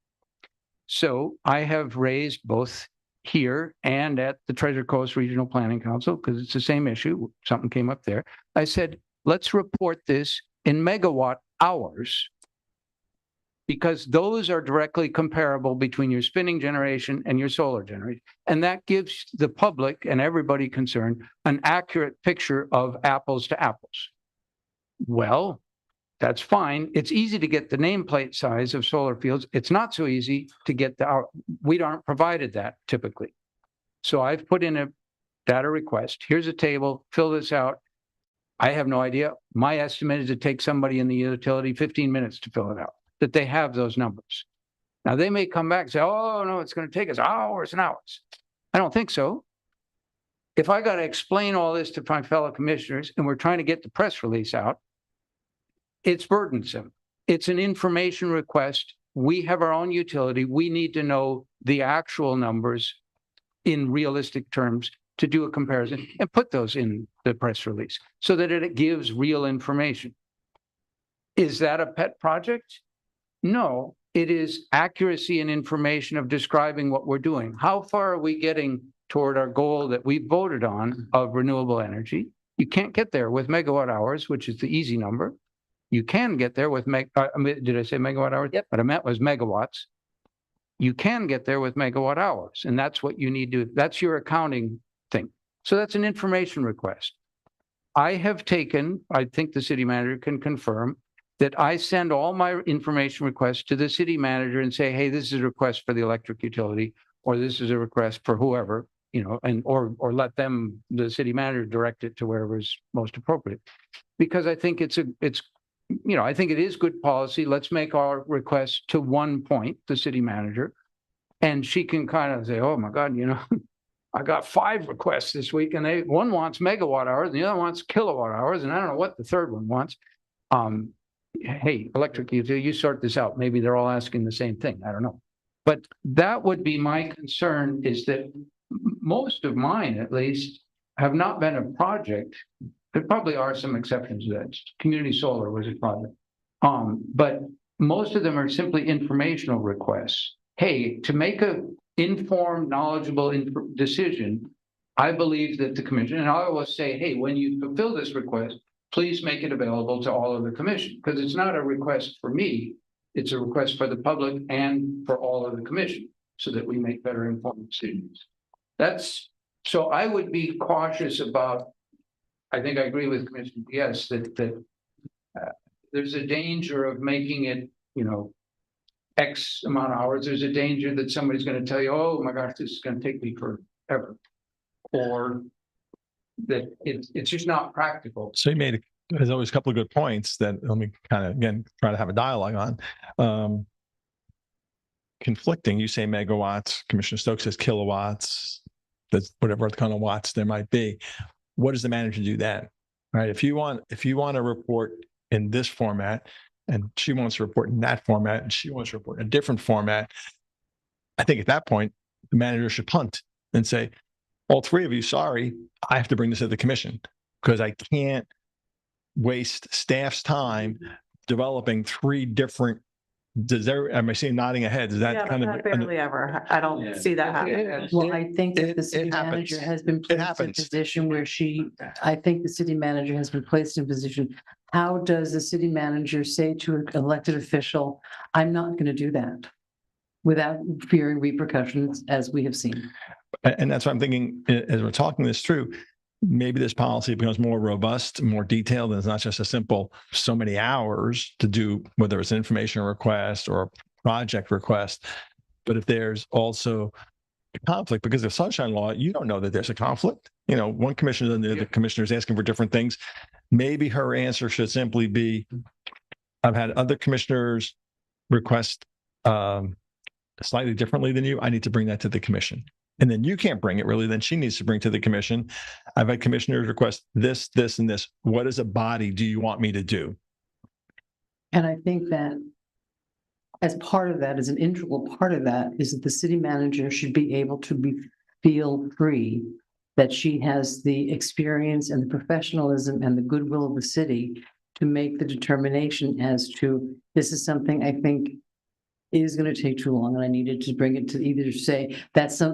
So I have raised both here and at the Treasure Coast Regional Planning Council, because it's the same issue, something came up there. I said, let's report this in megawatt hours, because those are directly comparable between your spinning generation and your solar generation. And that gives the public and everybody concerned an accurate picture of apples to apples. Well, that's fine. It's easy to get the nameplate size of solar fields. It's not so easy to get we aren't provided that typically. So I've put in a data request. Here's a table, fill this out. I have no idea. My estimate is it takes somebody in the utility 15 minutes to fill it out, that they have those numbers. Now they may come back and say, oh no, it's going to take us hours and hours. I don't think so. If I got to explain all this to my fellow commissioners and we're trying to get the press release out, it's burdensome. It's an information request. We have our own utility. We need to know the actual numbers in realistic terms to do a comparison and put those in the press release so that it gives real information. Is that a pet project? No, it is accuracy and information of describing what we're doing. How far are we getting toward our goal that we voted on of renewable energy? You can't get there with megawatt hours, which is the easy number. You can get there with did I say megawatt hours? Yep. What I meant was megawatts. You can get there with megawatt hours, and that's what you need to, that's your accounting thing. So that's an information request. I think the city manager can confirm that I send all my information requests to the city manager and say, hey, this is a request for the electric utility, or this is a request for whoever, or let them, the city manager, direct it to wherever is most appropriate. Because I think I think it is good policy. Let's make our request to one point, the city manager, and she can kind of say, oh my God, I got 5 requests this week, and one wants megawatt hours, and the other wants kilowatt hours, and I don't know what the third one wants. Hey, electric utility, you sort this out. Maybe they're all asking the same thing. I don't know. But that would be my concern, is that most of mine, at least, have not been a project. There probably are some exceptions to that. Community solar was a project. But most of them are simply informational requests. Hey, to make a informed, knowledgeable decision, I believe that the commission, and I always say, hey, when you fulfill this request, please make it available to all of the commission, because it's not a request for me, it's a request for the public and for all of the commission, so that we make better informed decisions. So I would be cautious about, I think I agree with Commissioner Diaz, that there's a danger of making it, X amount of hours. There's a danger that somebody's going to tell you, oh my gosh, this is going to take me forever. Or that it's just not practical. So you there's always a couple of good points that let me kind of, again, try to have a dialogue on. Conflicting, you say megawatts, Commissioner Stokes says kilowatts, that's whatever kind of watts there might be. What does the manager do then? Right? If you want a report in this format, and she wants to report in that format, and she wants to report in a different format, I think at that point, the manager should punt and say, all 3 of you, sorry, I have to bring this to the commission, because I can't waste staff's time developing 3 different. Am I seeing nodding ahead? Is that kind of barely ever? I don't see that happening. Well, I think that the city manager has been placed in a position where I think the city manager has been placed in a position. How does the city manager say to an elected official, I'm not going to do that, without fearing repercussions, as we have seen? And that's what I'm thinking as we're talking this through. Maybe this policy becomes more robust, more detailed, and it's not just a simple so many hours to do, whether it's an information request or a project request. But if there's also a conflict, because of sunshine law, you don't know that there's a conflict. One commissioner and the other commissioner is asking for different things. Maybe her answer should simply be, I've had other commissioners request slightly differently than you. I need to bring that to the commission. And then you can't bring it really, then she needs to bring to the commission. I've had commissioners request this, this, and this. What as a body do you want me to do? And I think that as part of that, as an integral part of that, is that the city manager should be able to feel free that she has the experience and the professionalism and the goodwill of the city to make the determination as to, this is something I think is going to take too long, and I needed to bring it to either say that's I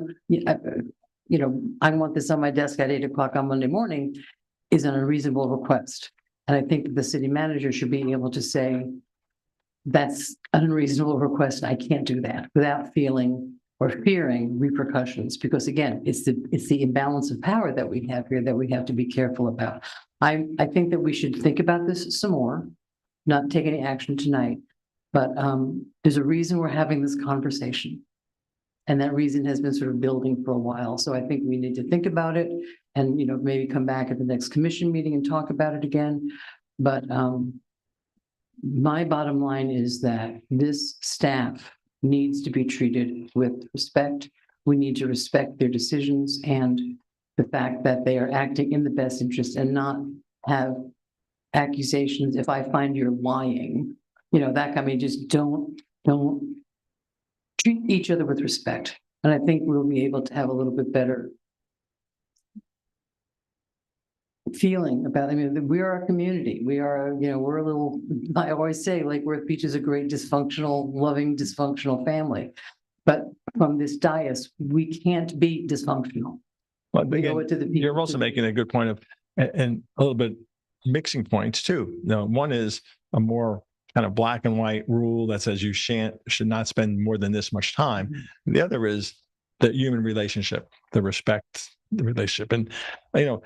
want this on my desk at 8 o'clock on Monday morning is an unreasonable request. And I think that the city manager should be able to say, that's an unreasonable request. I can't do that, without feeling or fearing repercussions, because again, it's the imbalance of power that we have here that we have to be careful about. I think that we should think about this some more, not take any action tonight. But there's a reason we're having this conversation. And that reason has been sort of building for a while. So I think we need to think about it and, maybe come back at the next commission meeting and talk about it again. But my bottom line is that this staff needs to be treated with respect. We need to respect their decisions and the fact that they are acting in the best interest and not have accusations. If I find you're lying, that kind of, just don't treat each other with respect. And I think we'll be able to have a little bit better feeling about, we are a community. We are, we're a little, I always say Lake Worth Beach is a great dysfunctional, loving, dysfunctional family. But from this dais, we can't be dysfunctional. Well, again, you're also making a good point of, and a little bit mixing points too. One is a more kind of black and white rule that says you should not spend more than this much time. The other is the human relationship, the respect the relationship. And, you know,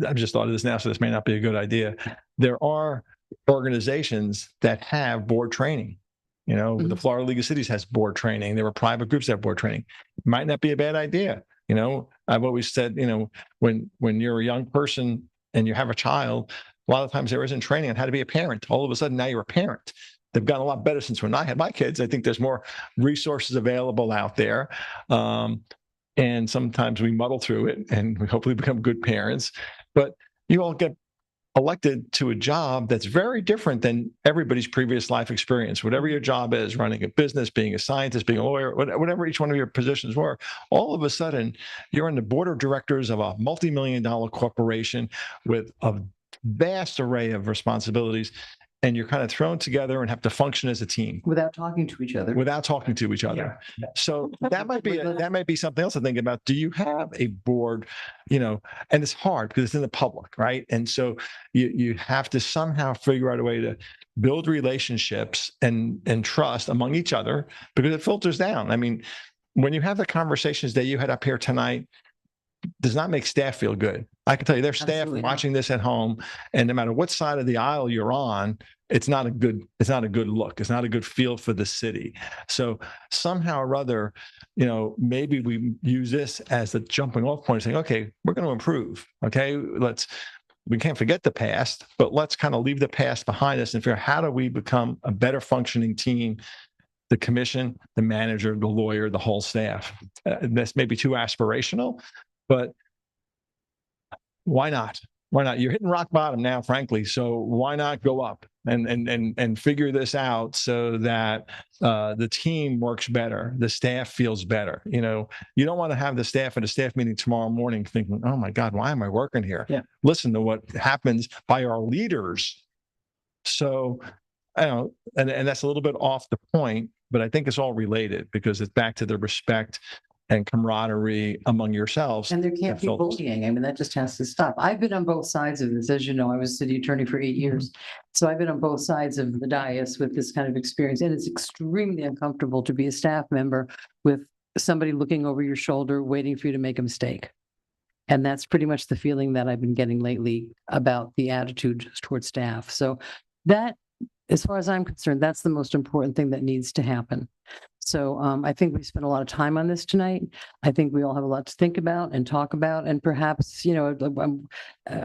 I've just thought of this now, so this may not be a good idea. There are organizations that have board training. You know, the Florida League of Cities has board training. There are private groups that have board training. Might not be a bad idea. You know, I've always said, you know, when you're a young person and you have a child, a lot of times there isn't training on how to be a parent. All of a sudden now you're a parent. They've gotten a lot better since when I had my kids. I think there's more resources available out there. And sometimes we muddle through it and we hopefully become good parents. But you all get elected to a job that's very different than everybody's previous life experience. Whatever your job is, running a business, being a scientist, being a lawyer, whatever each one of your positions were, all of a sudden you're on the board of directors of a multi-million-dollar corporation with a vast array of responsibilities. And you're kind of thrown together and have to function as a team without talking to each other. Yeah. So that might be something else to think about. Do you have a board, you know, and it's hard because it's in the public, right? And so you have to somehow figure out a way to build relationships and trust among each other, because it filters down. I mean, when you have the conversations that you had up here tonight, does not make staff feel good. I can tell you, their staff Absolutely not. watching this at home, and no matter what side of the aisle you're on, it's not a good look. It's not a good feel for the city. So somehow or other, you know, maybe we use this as the jumping off point, saying, okay, we're going to improve. Okay, we can't forget the past, but let's kind of leave the past behind us and figure out how do we become a better functioning team. The commission, the manager, the lawyer, the whole staff. That's maybe too aspirational, but why not? Why not? You're hitting rock bottom now, frankly. So why not go up and figure this out so that the team works better, the staff feels better. You know, you don't want to have the staff at a staff meeting tomorrow morning thinking, "Oh my God, why am I working here?" Yeah. Listen to what happens by our leaders. So I don't know, and that's a little bit off the point, but I think it's all related because it's back to the respect and camaraderie among yourselves. And there can't be bullying. I mean, that just has to stop. I've been on both sides of this. As you know, I was city attorney for 8 years. So I've been on both sides of the dais with this kind of experience. And it's extremely uncomfortable to be a staff member with somebody looking over your shoulder, waiting for you to make a mistake. And that's pretty much the feeling that I've been getting lately about the attitude towards staff. So that, as far as I'm concerned, that's the most important thing that needs to happen. So I think we spent a lot of time on this tonight. I think we all have a lot to think about and talk about, and perhaps, you know,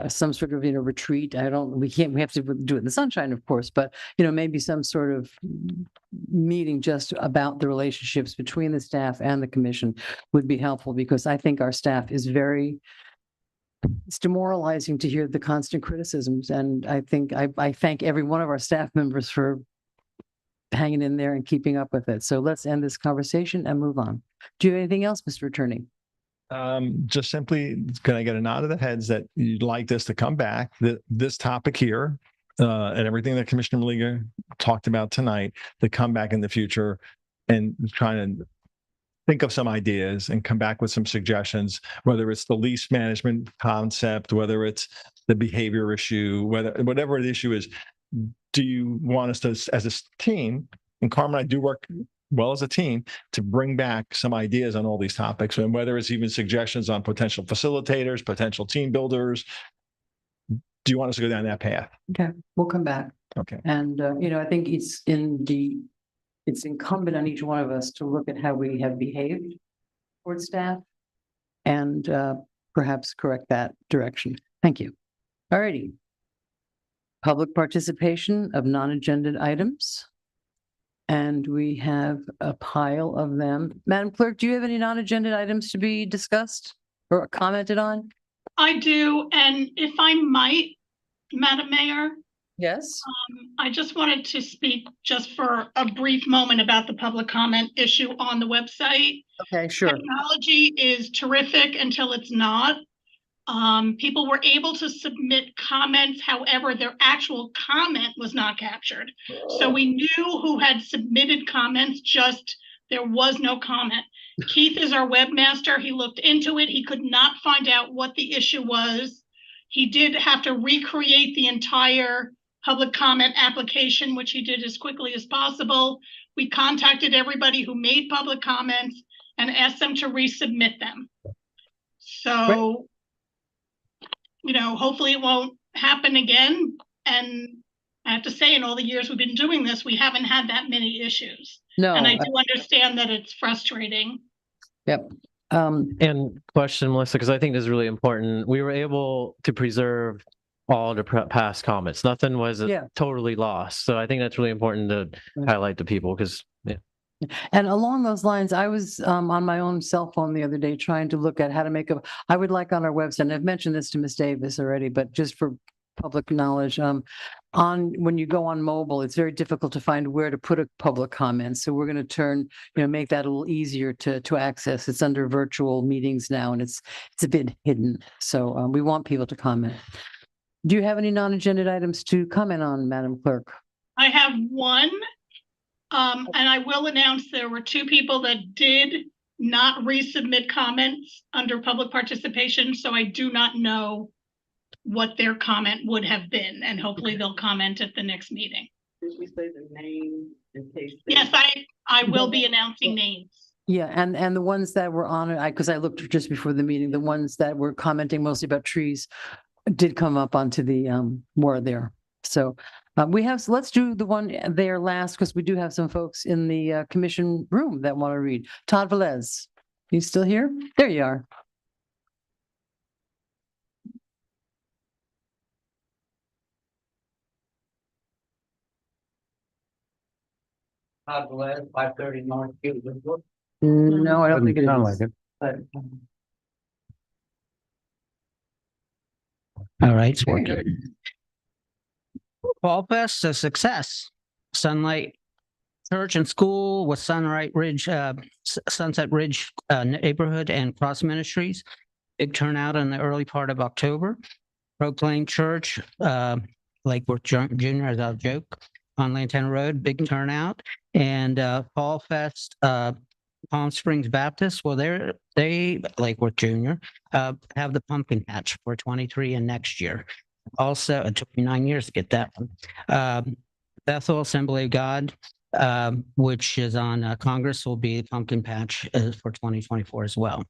some sort of, you know, retreat. We have to do it in the sunshine, of course, but, you know, maybe some sort of meeting just about the relationships between the staff and the commission would be helpful, because I think our staff is it's demoralizing to hear the constant criticisms. And I think I thank every one of our staff members for hanging in there and keeping up with it. So let's end this conversation and move on. Do you have anything else, Mr. Attorney? Just simply, can I get a nod of the heads that you'd like this to come back, this topic here, and everything that Commissioner Maliga talked about tonight, to come back in the future and trying to think of some ideas and come back with some suggestions, whether it's the lease management concept, whether it's the behavior issue, whatever the issue is. Do you want us to, as a team, and Carmen and I do work well as a team, to bring back some ideas on all these topics, and whether it's even suggestions on potential facilitators, potential team builders? Do you want us to go down that path? Okay, we'll come back. Okay. And, you know, I think it's incumbent on each one of us to look at how we have behaved towards staff and perhaps correct that direction. Thank you. All righty. Public participation of non-agenda items. And we have a pile of them. Madam Clerk, do you have any non-agenda items to be discussed or commented on? I do, and if I might, Madam Mayor, Yes. I just wanted to speak just for a brief moment about the public comment issue on the website. Okay, sure. Technology is terrific until it's not. People were able to submit comments, however, their actual comment was not captured. So we knew who had submitted comments, just there was no comment. Keith is our webmaster. He looked into it. He could not find out what the issue was. He did have to recreate the entire public comment application, which he did as quickly as possible. We contacted everybody who made public comments and asked them to resubmit them. So, hopefully it won't happen again. And I have to say, in all the years we've been doing this, we haven't had that many issues. No. And I do understand that it's frustrating. Yep. And question, Melissa, because I think this is really important. We were able to preserve all the past comments. Nothing was totally lost. So I think that's really important to highlight to people because, yeah. And along those lines, I was on my own cell phone the other day trying to look at how to make I would like on our website, and I've mentioned this to Ms. Davis already, but just for public knowledge, when you go on mobile, it's very difficult to find where to put a public comment. So we're going to make that a little easier to access. It's under virtual meetings now, and it's a bit hidden. So we want people to comment. Do you have any non-agenda items to comment on, Madam Clerk? I have one. And I will announce there were 2 people that did not resubmit comments under public participation. So I do not know what their comment would have been, and hopefully they'll comment at the next meeting. Did we say the name in case? Yes, I will be announcing names. Yeah, and the ones that were on it, because I looked just before the meeting, the ones that were commenting mostly about trees did come up onto the more there. So let's do the one there last, because we do have some folks in the commission room that want to read. Todd Velez, you still here? There you are. Todd Velez, 530 North Gateway. No, I don't think it Sound is. like it. All right, it's working. Fall Fest, a success. Sunlight Church and School with Sunset Ridge Neighborhood and Cross Ministries. Big turnout in the early part of October. Proclaim Church, Lakeworth Junior, as a joke, on Lantana Road, big turnout. And Fall Fest, Palm Springs Baptist, well, they Lakeworth Junior, have the pumpkin patch for 23 and next year. Also, it took me 9 years to get that one. Bethel Assembly of God, which is on Congress, will be the pumpkin patch for 2024 as well.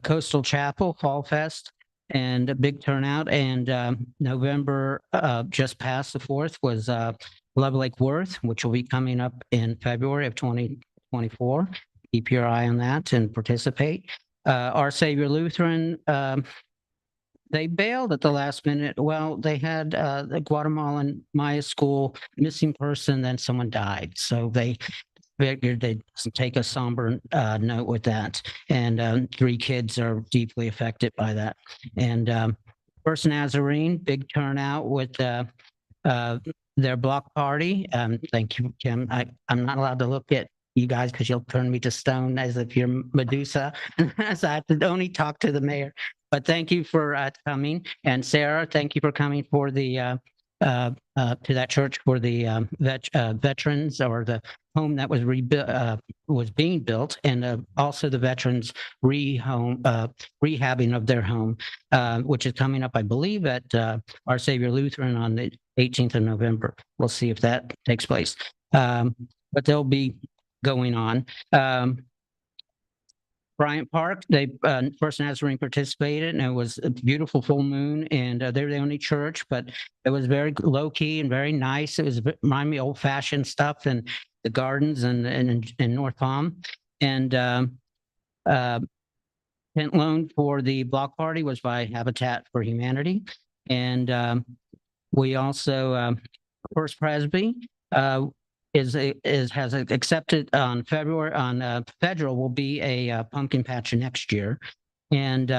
Coastal Chapel Fall Fest, and a big turnout. And November, just past the 4th, was Love Lake Worth, which will be coming up in February of 2024. Keep your eye on that and participate. Our Savior Lutheran, they bailed at the last minute. Well, they had the Guatemalan Maya school missing person, then someone died. So they figured they'd take a somber note with that. And 3 kids are deeply affected by that. And First Nazarene, big turnout with their block party. Thank you, Kim. I'm not allowed to look at you guys because you'll turn me to stone as if you're Medusa. So I have to only talk to the mayor. But thank you for coming. And Sarah, thank you for coming for the to that church for the veterans, or the home that was being built, and also the veterans rehabbing of their home, which is coming up, I believe, at Our Savior Lutheran on the 18th of November. We'll see if that takes place. But they'll be going on. Bryant Park, First Nazarene participated, and it was a beautiful full moon, and they're the only church, but it was very low key and very nice. It was remind me old fashioned stuff, and the gardens and North Palm. And tent loan for the block party was by Habitat for Humanity, and we also First Presby has accepted on February on federal will be a pumpkin patch next year. And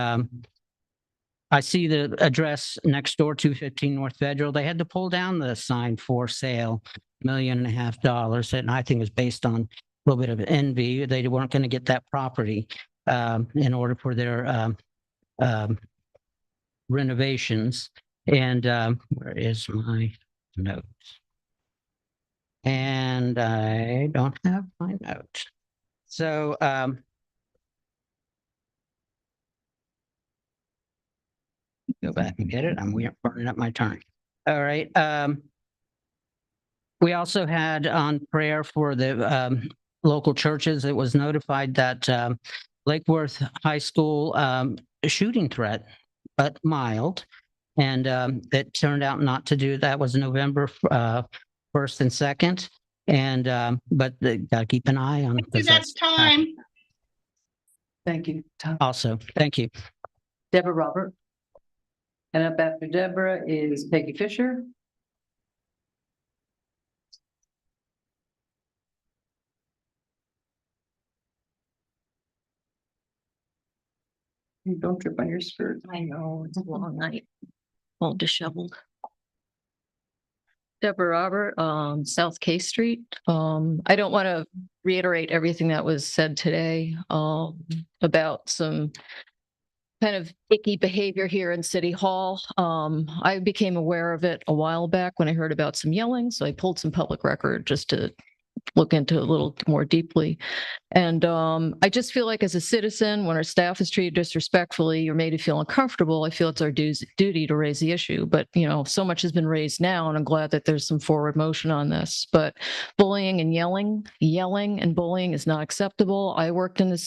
I see the address next door, 215 North Federal. They had to pull down the sign for sale, $1.5 million, and I think it was based on a little bit of envy. They weren't going to get that property in order for their renovations. And where is my notes? And I don't have my note. So go back and get it. I'm burning up my time. All right. We also had on prayer for the local churches. It was notified that Lakeworth High School shooting threat, but mild. And it turned out not to do that. Was November 1st and 2nd. And but got to keep an eye on because That's time. Thank you. Tom. also. Thank you. Deborah Robert. And up after Deborah is Peggy Fisher. You don't trip on your skirt. I know, it's a long night, all disheveled. Deborah Robert, South K Street. I don't want to reiterate everything that was said today, about some kind of icky behavior here in City Hall. I became aware of it a while back when I heard about some yelling, so I pulled some public record just to look into it a little more deeply. And I just feel like as a citizen, when our staff is treated disrespectfully or made to feel uncomfortable, I feel it's our duty to raise the issue. But, you know, so much has been raised now, and I'm glad that there's some forward motion on this. But bullying and yelling and bullying is not acceptable. I worked in the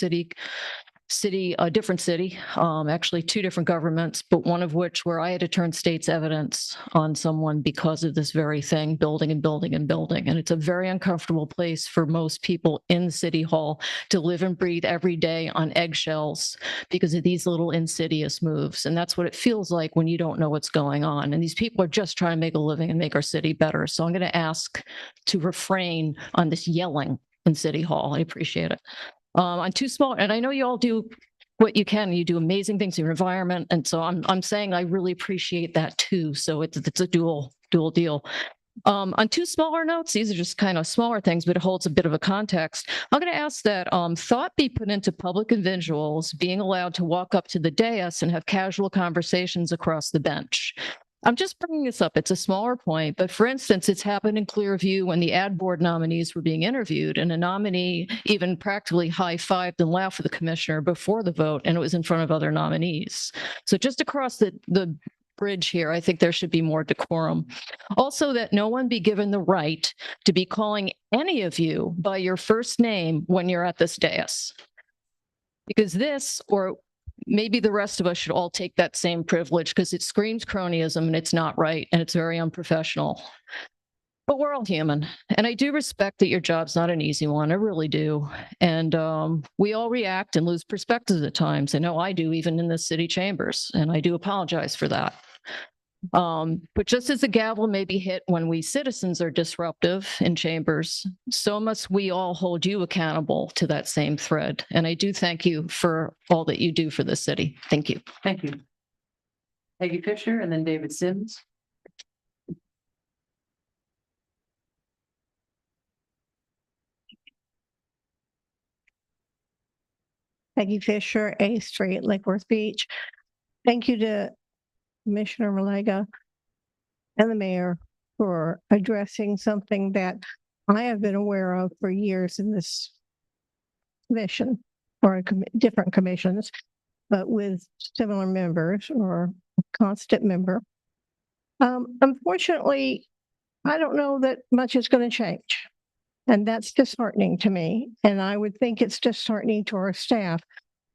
a different city, actually two different governments, but one of which where I had to turn state's evidence on someone because of this very thing, building and building and building. And it's a very uncomfortable place for most people in City Hall to live and breathe every day on eggshells because of these little insidious moves. And that's what it feels like when you don't know what's going on. And these people are just trying to make a living and make our city better. So I'm going to ask to refrain on this yelling in City Hall. I appreciate it. On too small, and I know you all do what you can. You do amazing things in your environment, and so I'm saying I really appreciate that too. So it's a dual deal. On two smaller notes, these are just kind of smaller things, but it holds a bit of a context. I'm going to ask that thought be put into public individuals being allowed to walk up to the dais and have casual conversations across the bench. I'm just bringing this up. It's a smaller point, but for instance, it's happened in Clearview when the ad board nominees were being interviewed, and a nominee even practically high-fived and laughed with the commissioner before the vote, and it was in front of other nominees. So just across the bridge here, I think there should be more decorum. Also, that no one be given the right to be calling any of you by your first name when you're at this dais. Because this, or maybe the rest of us should all take that same privilege because it screams cronyism and it's not right and it's very unprofessional. But we're all human. And I do respect that your job's not an easy one. I really do. And we all react and lose perspectives at times. I know I do, even in the city chambers. And I do apologize for that. But just as the gavel may be hit when we citizens are disruptive in chambers, so must we all hold you accountable to that same thread. And I do thank you for all that you do for the city. Thank you. Thank you. Peggy Fisher and then David Sims. Peggy Fisher, A Street, Lake Worth Beach. Thank you to Commissioner Malega and the mayor for addressing something that I have been aware of for years in this commission or different commissions, but with similar members or constant member. Unfortunately, I don't know that much is going to change. And that's disheartening to me. And I would think it's disheartening to our staff.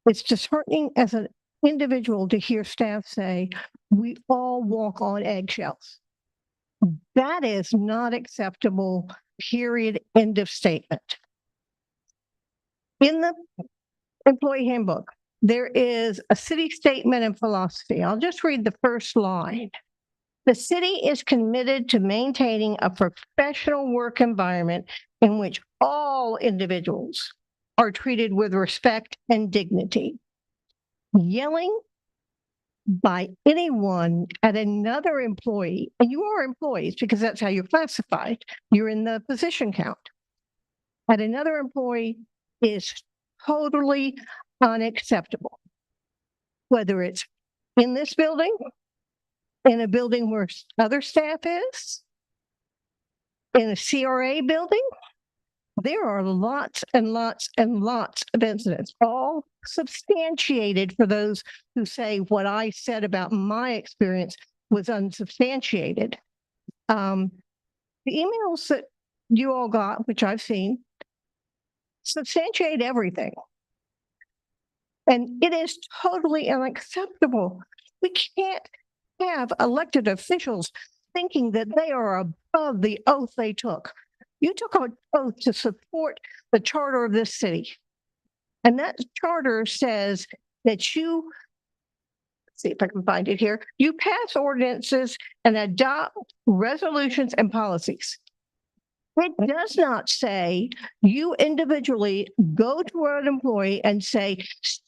It's disheartening as an individual to hear staff say, we all walk on eggshells. That is not acceptable, period, end of statement. In the employee handbook, there is a city statement and philosophy. I'll just read the first line. The city is committed to maintaining a professional work environment in which all individuals are treated with respect and dignity. Yelling by anyone at another employee, and you are employees because that's how you're classified, you're in the position count, at another employee is totally unacceptable. Whether it's in this building, in a building where other staff is, in a CRA building, there are lots and lots and lots of incidents, all substantiated for those who say what I said about my experience was unsubstantiated. The emails that you all got, which I've seen, substantiate everything. And it is totally unacceptable. We can't have elected officials thinking that they are above the oath they took. You took an oath to support the charter of this city. And that charter says that you, let's see if I can find it here, you pass ordinances and adopt resolutions and policies. It does not say you individually go to an employee and say,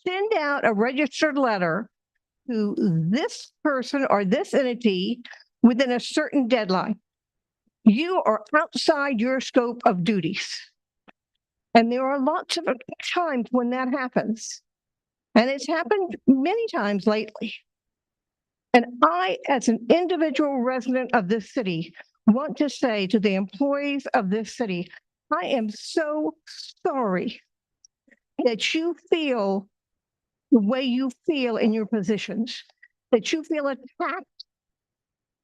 send out a registered letter to this person or this entity within a certain deadline. You are outside your scope of duties. And there are lots of times when that happens. And it's happened many times lately. And I, as an individual resident of this city, want to say to the employees of this city, I am so sorry that you feel the way you feel in your positions, that you feel attacked.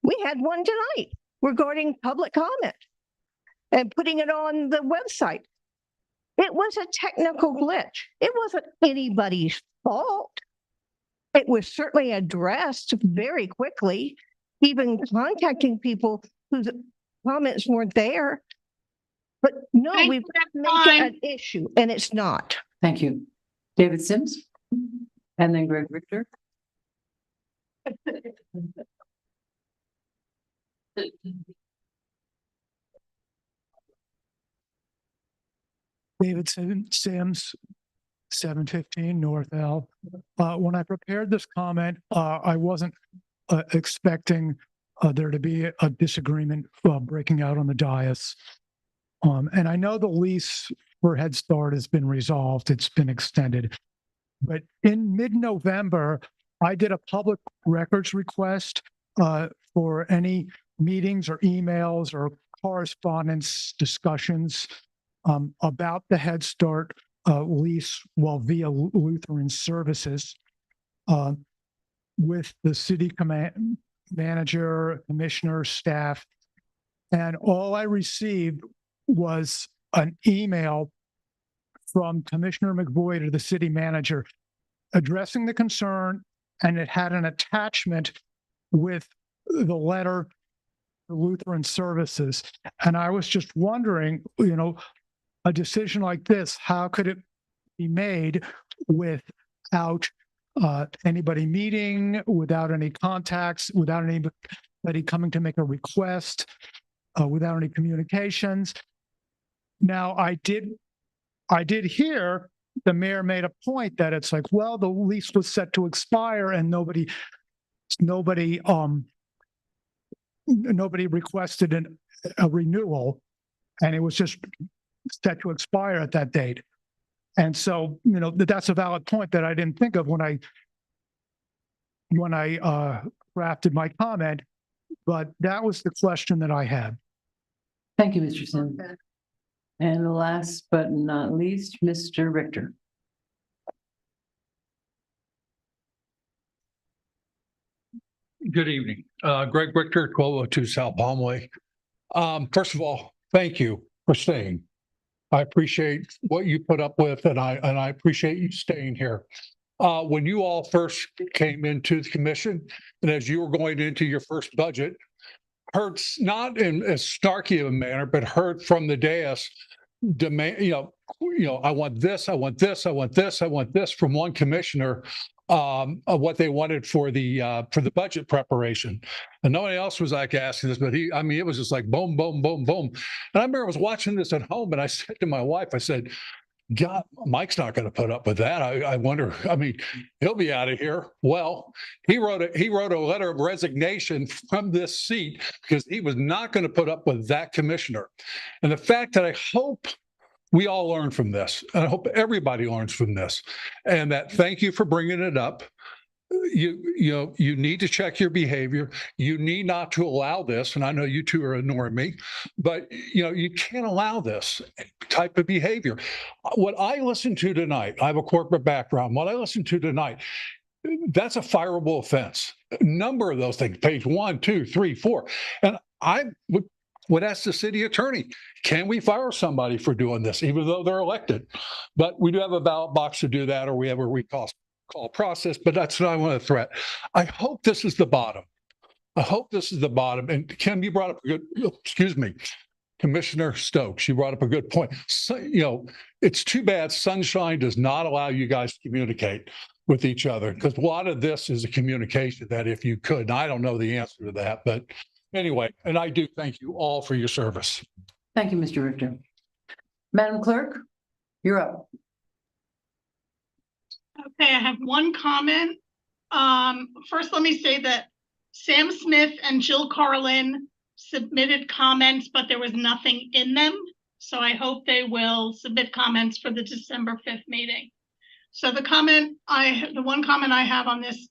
We had one tonight regarding public comment and putting it on the website. It was a technical glitch. It wasn't anybody's fault. It was certainly addressed very quickly, even contacting people whose comments weren't there. But no, Thank we've you, got to that's make it fine. an issue, and it's not. Thank you. David Sims, and then Greg Richter. David Sims, 715 North L. When I prepared this comment, I wasn't expecting there to be a disagreement breaking out on the dais. And I know the lease for Head Start has been resolved. It's been extended. But in mid-November, I did a public records request for any meetings or emails or correspondence discussions about the Head Start lease via Lutheran Services with the city manager, commissioner, staff. And all I received was an email from Commissioner McVoy to the city manager addressing the concern, and it had an attachment with the letter to Lutheran Services. And I was just wondering, a decision like this, how could it be made without anybody meeting, without any contacts, without anybody coming to make a request, without any communications? Now, I did hear the mayor made a point that it's like, well, the lease was set to expire and nobody requested a renewal, and it was just set to expire at that date. And so, that's a valid point that I didn't think of when I crafted my comment, but that was the question that I had. Thank you, Mr. Sims. And last but not least, Mr. Richter. Good evening. Greg Richter, 1202 South Palmway. First of all, thank you for staying. I appreciate what you put up with, and I appreciate you staying here. When you all first came into the commission, and as you were going into your first budget, heard not in as snarky of a manner, but heard from the dais demand, I want this, I want this, I want this, I want this from one commissioner of what they wanted for the budget preparation. And nobody else was like asking this, but it was just like boom, boom, boom, boom. And I remember I was watching this at home and I said to my wife, I said, God, Mike's not going to put up with that. I wonder, he'll be out of here. Well, he wrote a letter of resignation from this seat because he was not going to put up with that commissioner. And the fact that I hope we all learn from this, and I hope everybody learns from this, and that thank you for bringing it up. You need to check your behavior. You need not to allow this. And I know you two are ignoring me, but you can't allow this type of behavior. What I listened to tonight, I have a corporate background. What I listened to tonight, that's a fireable offense. A number of those things, page 1, 2, 3, 4. And I would ask the city attorney, can we fire somebody for doing this, even though they're elected? But we do have a ballot box to do that, or we have a recall call process, but that's not one of the threat. I hope this is the bottom. I hope this is the bottom. And Kim, you brought up a good, excuse me, Commissioner Stokes, you brought up a good point. So, it's too bad sunshine does not allow you guys to communicate with each other, because a lot of this is a communication that if you could, and I don't know the answer to that, but anyway, and I do thank you all for your service. Thank you, Mr. Richter. Madam Clerk, you're up. Okay, I have one comment. First, let me say that Sam Smith and Jill Carlin submitted comments, but there was nothing in them. So I hope they will submit comments for the December 5th meeting. So the one comment I have on this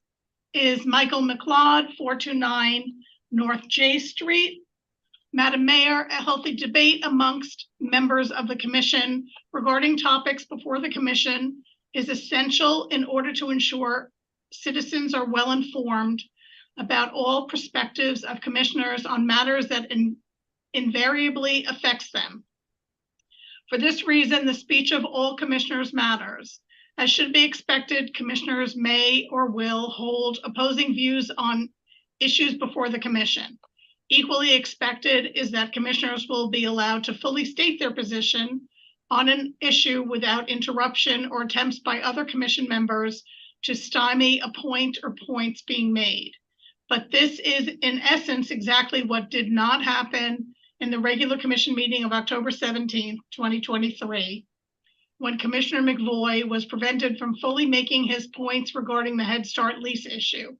is Michael McLeod, 429 North J Street. Madam Mayor, a healthy debate amongst members of the commission regarding topics before the commission is essential in order to ensure citizens are well informed about all perspectives of commissioners on matters that invariably affects them. For this reason, the speech of all commissioners matters. As should be expected, commissioners may or will hold opposing views on issues before the commission. Equally expected is that commissioners will be allowed to fully state their position on an issue without interruption or attempts by other commission members to stymie a point or points being made. But this is in essence exactly what did not happen in the regular commission meeting of October 17th, 2023, when Commissioner McVoy was prevented from fully making his points regarding the Head Start lease issue.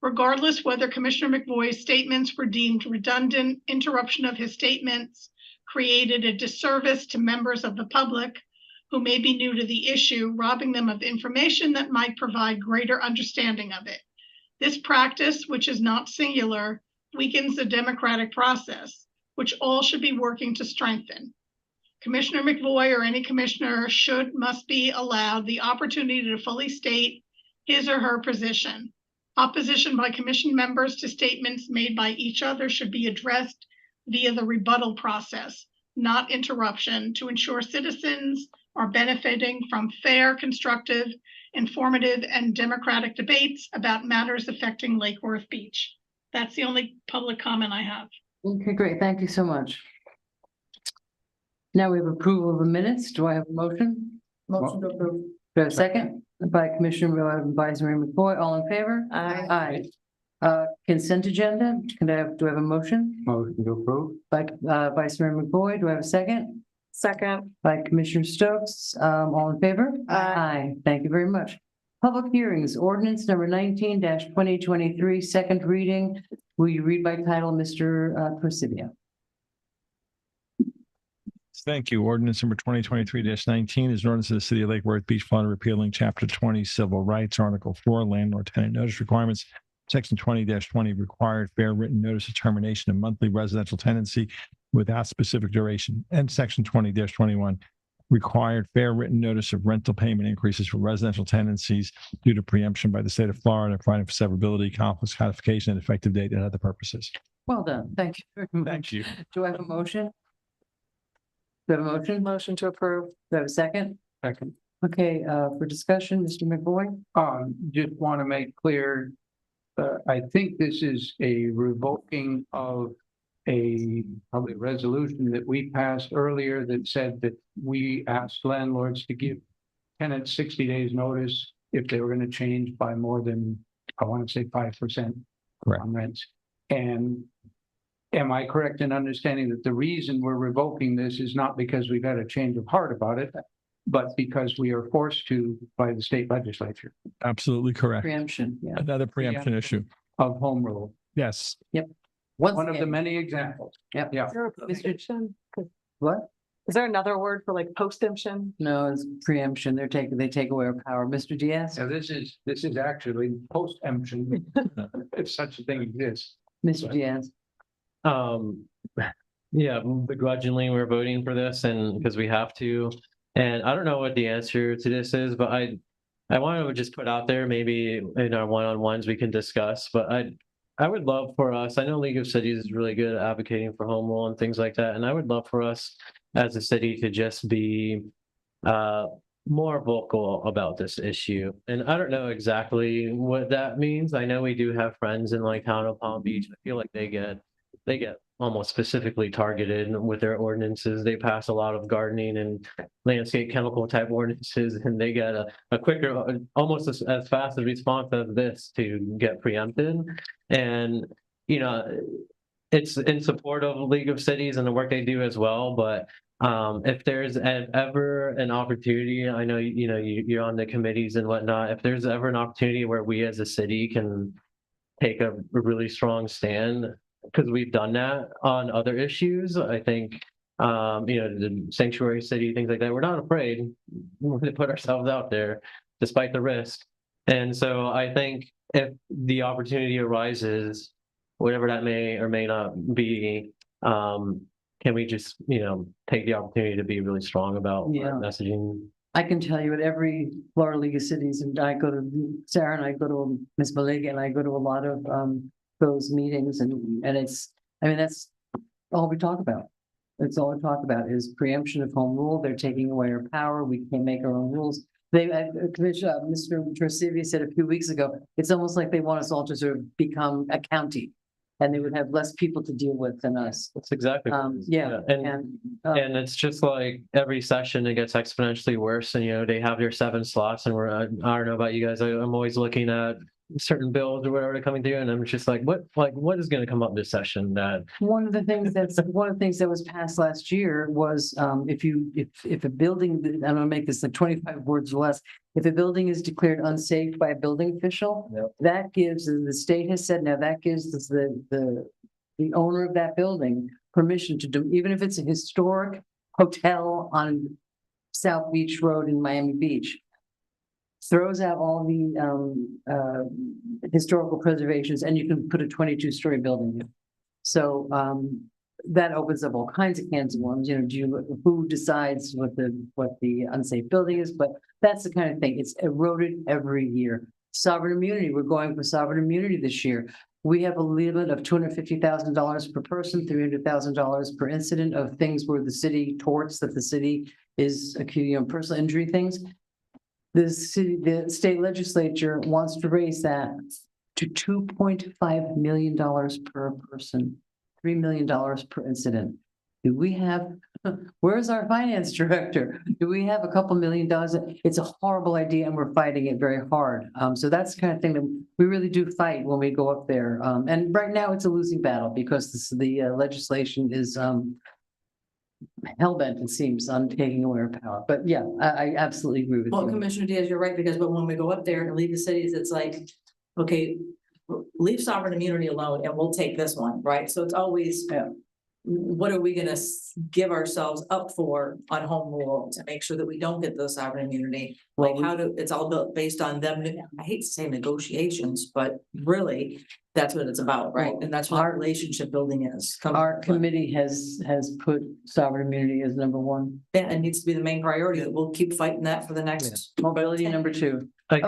Regardless whether Commissioner McVoy's statements were deemed redundant, interruption of his statements created a disservice to members of the public who may be new to the issue, robbing them of information that might provide greater understanding of it. This practice, which is not singular, weakens the democratic process, which all should be working to strengthen. Commissioner McVoy or any commissioner must be allowed the opportunity to fully state his or her position. Opposition by commission members to statements made by each other should be addressed via the rebuttal process, not interruption, to ensure citizens are benefiting from fair, constructive, informative, and democratic debates about matters affecting Lake Worth Beach. That's the only public comment I have. Okay, great. Thank you so much. Now we have approval of the minutes. Do I have a motion? Motion to approve. Do I have a second? By Commissioner Vice Mayor McVoy, all in favor? Aye. Aye. Consent agenda. Do I have a motion? Motion to approve. By Vice Mayor McVoy, do I have a second? Second. By Commissioner Stokes, all in favor? Aye. Thank you very much. Public hearings, ordinance number 19-2023, second reading. Will you read by title, Mr. Presidio? Thank you. Ordinance number 2023-19 is an ordinance of the city of Lake Worth Beach, Florida, repealing chapter 20 civil rights, article 4 landlord tenant notice requirements, section 20-20 required fair written notice of termination of monthly residential tenancy without specific duration, and section 20-21 required fair written notice of rental payment increases for residential tenancies due to preemption by the state of Florida, providing for severability, conflicts, codification, and effective date and other purposes. Well done. Thank you very much. Thank you. Do I have a motion? Do I have a motion? Motion to approve. Do I have a second? Second. Okay, for discussion, Mr. McVoy? Just want to make clear, I think this is a revoking of a probably resolution that we passed earlier that said that we asked landlords to give tenants 60 days notice if they were going to change by more than, I want to say 5% on rents. And am I correct in understanding that the reason we're revoking this is not because we've had a change of heart about it, but because we are forced to by the state legislature? Absolutely correct. Preemption, yeah. Another preemption issue. Of home rule. Yes. Yep. One of the many examples. Yep. Yeah. Is there a post-emption? What? Is there another word for like post-emption? No, it's preemption. They take away our power. Mr. Diaz? So this is actually post-emption, if such a thing exists. Mr. Diaz? Yeah, begrudgingly we're voting for this, and because we have to. And I don't know what the answer to this is, but I want to just put out there, maybe in our one-on-ones we can discuss, but I would love for us, I know League of Cities is really good at advocating for home rule and things like that, and I would love for us as a city to just be more vocal about this issue. And I don't know exactly what that means. I know we do have friends in like town of Palm Beach. I feel like they get almost specifically targeted with their ordinances. They pass a lot of gardening and landscape chemical type ordinances, and they get a quicker, almost as fast a response as this to get preempted. And, you know, it's in support of League of Cities and the work they do as well. But if there's ever an opportunity, I know, you know, you're on the committees and whatnot. If there's ever an opportunity where we as a city can take a really strong stand, because we've done that on other issues, I think, you know, the sanctuary city, things like that, we're not afraid to put ourselves out there despite the risk. And so I think if the opportunity arises, whatever that may or may not be, can we just, you know, take the opportunity to be really strong about our messaging? I can tell you at every Florida League of Cities, and I go to Sarah and I go to Ms. Maliga and I go to a lot of those meetings, and it's, I mean, that's all we talk about. That's all we talk about is preemption of home rule. They're taking away our power. We can't make our own rules. Commissioner, Mr. Torsivi said a few weeks ago, it's almost like they want us all to sort of become a county, and they would have less people to deal with than us. That's exactly. And it's just like every session it gets exponentially worse, and you know they have their 7 slots, and I don't know about you guys, I'm always looking at certain bills or whatever are coming through, and I'm just like what is going to come up this session? That one of the things that was passed last year was if a building, I'm gonna make this like 25 words or less, if a building is declared unsafe by a building official, that gives, the state has said now, that gives the owner of that building permission to do, even if it's a historic hotel on South Beach Road in Miami Beach, throws out all the historical preservations, and you can put a 22-story building in. So that opens up all kinds of cans of worms. You know, who decides what the unsafe building is? But that's the kind of thing. It's eroded every year. Sovereign immunity. We're going for sovereign immunity this year. We have a limit of $250,000 per person, $300,000 per incident of things where the city torts that the city is accusing of personal injury things. The state legislature wants to raise that to $2.5 million per person, $3 million per incident. Do we have, where's our finance director? Do we have a couple $1 million? It's a horrible idea and we're fighting it very hard. So that's the kind of thing that we really do fight when we go up there. And right now it's a losing battle because the legislation is hell-bent, it seems, on taking away our power. But yeah, I absolutely agree with Well, you. Commissioner Diaz, you're right, but when we go up there and leave the cities, it's like, okay, leave sovereign immunity alone and we'll take this one, right? So it's always, what are we gonna give ourselves up for on home rule to make sure that we don't get the sovereign immunity? Like it's all built based on them, I hate to say negotiations, but really, that's what it's about, right? And that's what our relationship building is. Our committee has put sovereign immunity as number 1. Yeah, it needs to be the main priority. We'll keep fighting that for the next. Mobility number 2. I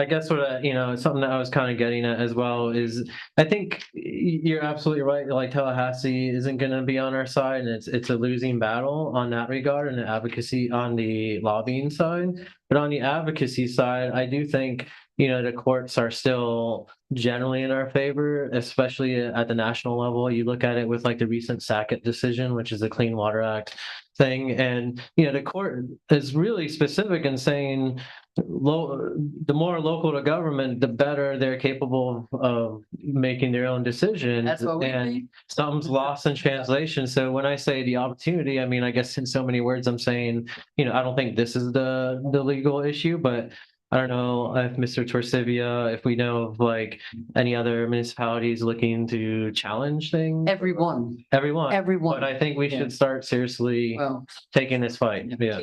guess what you know, something that I was kind of getting at as well is I think you're absolutely right. Like Tallahassee isn't going to be on our side, and it's a losing battle on that regard, and the advocacy on the lobbying side. But on the advocacy side, I do think, you know, the courts are still generally in our favor, especially at the national level. You look at it with like the recent Sackett decision, which is the Clean Water Act thing, and you know the court is really specific in saying the more local the government, the better they're capable of making their own decisions. That's what we think. Something's lost in translation. So when I say the opportunity, I mean, I guess in so many words, I'm saying, you know, I don't think this is the legal issue, but I don't know if Mr. Torsivia, if we know of like any other municipalities looking to challenge things. Everyone. But I think we should start seriously taking this fight. Yeah.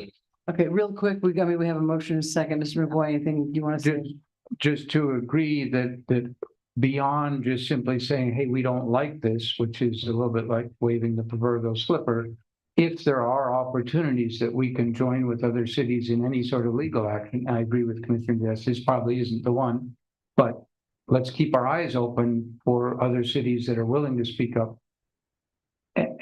Okay, real quick, we have a motion in a second. Mr. McVoy, anything you want to say? Just to agree that beyond just simply saying, hey, we don't like this, which is a little bit like waving the proverbial slipper, if there are opportunities that we can join with other cities in any sort of legal action, I agree with Commissioner Diaz, this probably isn't the one, but let's keep our eyes open for other cities that are willing to speak up.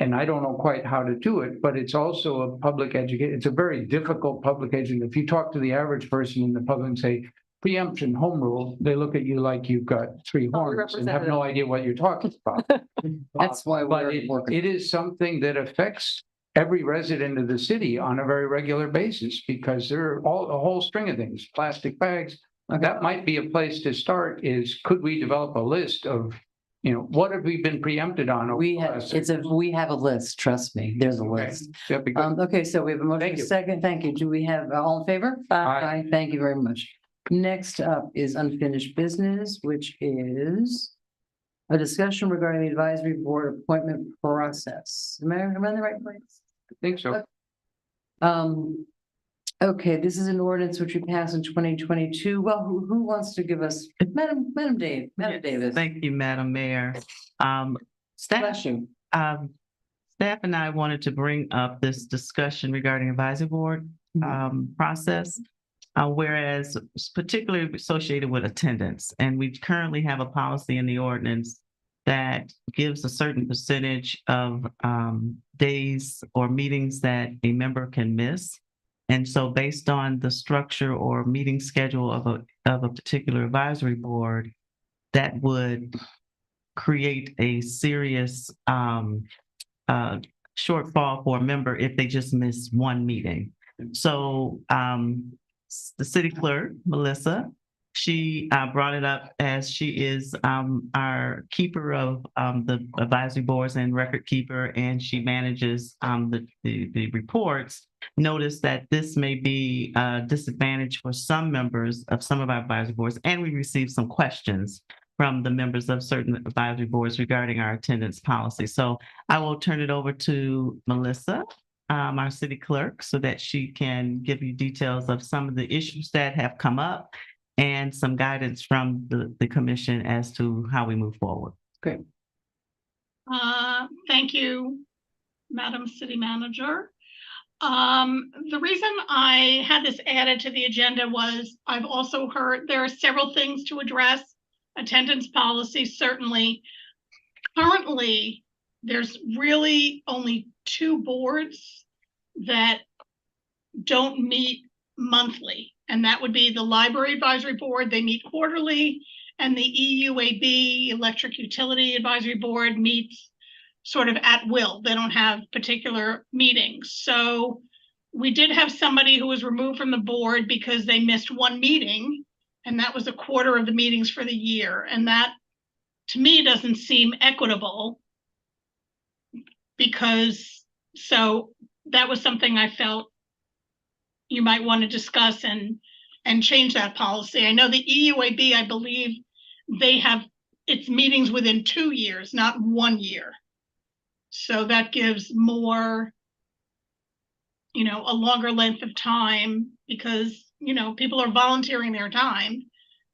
and I don't know quite how to do it, but it's also a public education. It's a very difficult public education. If you talk to the average person in the public and say preemption, home rule, they look at you like you've got three horns and have no idea what you're talking about. That's why But we're working. it is something that affects every resident of the city on a very regular basis because there are a whole string of things, plastic bags. That might be a place to start is could we develop a list of, what have we been preempted on? We have, we have a list, trust me, there's a list. That'd be good. Okay, so we have a motion, Thank you. second, thank you. Do we have all in favor? Aye. Thank you very much. Next up is unfinished business, which is a discussion regarding the advisory board appointment process. Am I in the right place? I think so. Okay, this is an ordinance which we passed in 2022. Well, who wants to give us, Madam Davis? Thank you, Madam Mayor. Staff, Bless you. staff and I wanted to bring up this discussion regarding advisory board process. Whereas it's particularly associated with attendance, and we currently have a policy in the ordinance that gives a certain percentage of days or meetings that a member can miss. And so based on the structure or meeting schedule of a particular advisory board, that would create a serious shortfall for a member if they just miss one meeting. So the city clerk, Melissa, she brought it up as she is our keeper of the advisory boards and record keeper, and she manages the reports. Notice that this may be a disadvantage for some members of some of our advisory boards, and we received some questions from the members of certain advisory boards regarding our attendance policy. So I will turn it over to Melissa, our city clerk, so that she can give you details of some of the issues that have come up and some guidance from the commission as to how we move forward. Great. Thank you, Madam City Manager. The reason I had this added to the agenda was I've also heard there are several things to address. Attendance policy, certainly. Currently, there's really only two boards that don't meet monthly, and that would be the Library Advisory Board. They meet quarterly, and the EUAB, Electric Utility Advisory Board, meets sort of at will. They don't have particular meetings. So we did have somebody who was removed from the board because they missed one meeting, and that was a quarter of the meetings for the year. And that, to me, doesn't seem equitable because, so that was something I felt you might want to discuss and change that policy. I know the EUAB, I believe they have its meetings within 2 years, not 1 year. So that gives more, a longer length of time because, people are volunteering their time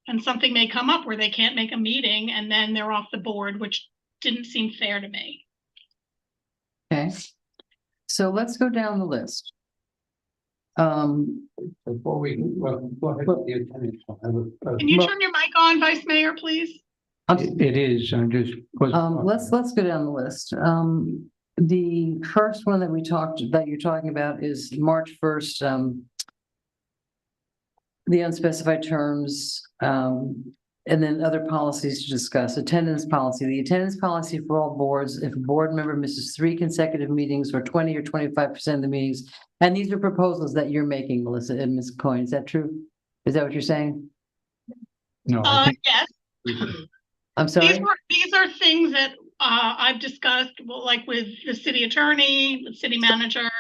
and something may come up where they can't make a meeting and then they're off the board, which didn't seem fair to me. Okay. So let's go down the list. Before we, go ahead with the attendance one. Can you turn your mic on, Vice Mayor, please? It is, I'm just. Let's go down the list. The first one that you're talking about is March 1st, the unspecified terms, and then other policies to discuss. Attendance policy. The attendance policy for all boards, if a board member misses 3 consecutive meetings or 20 or 25% of the meetings, and these are proposals that you're making, Melissa and Ms. Coyne. Is that true? Is that what you're saying? No. Yes. I'm sorry? These are things that I've discussed, like with the city attorney, the city manager,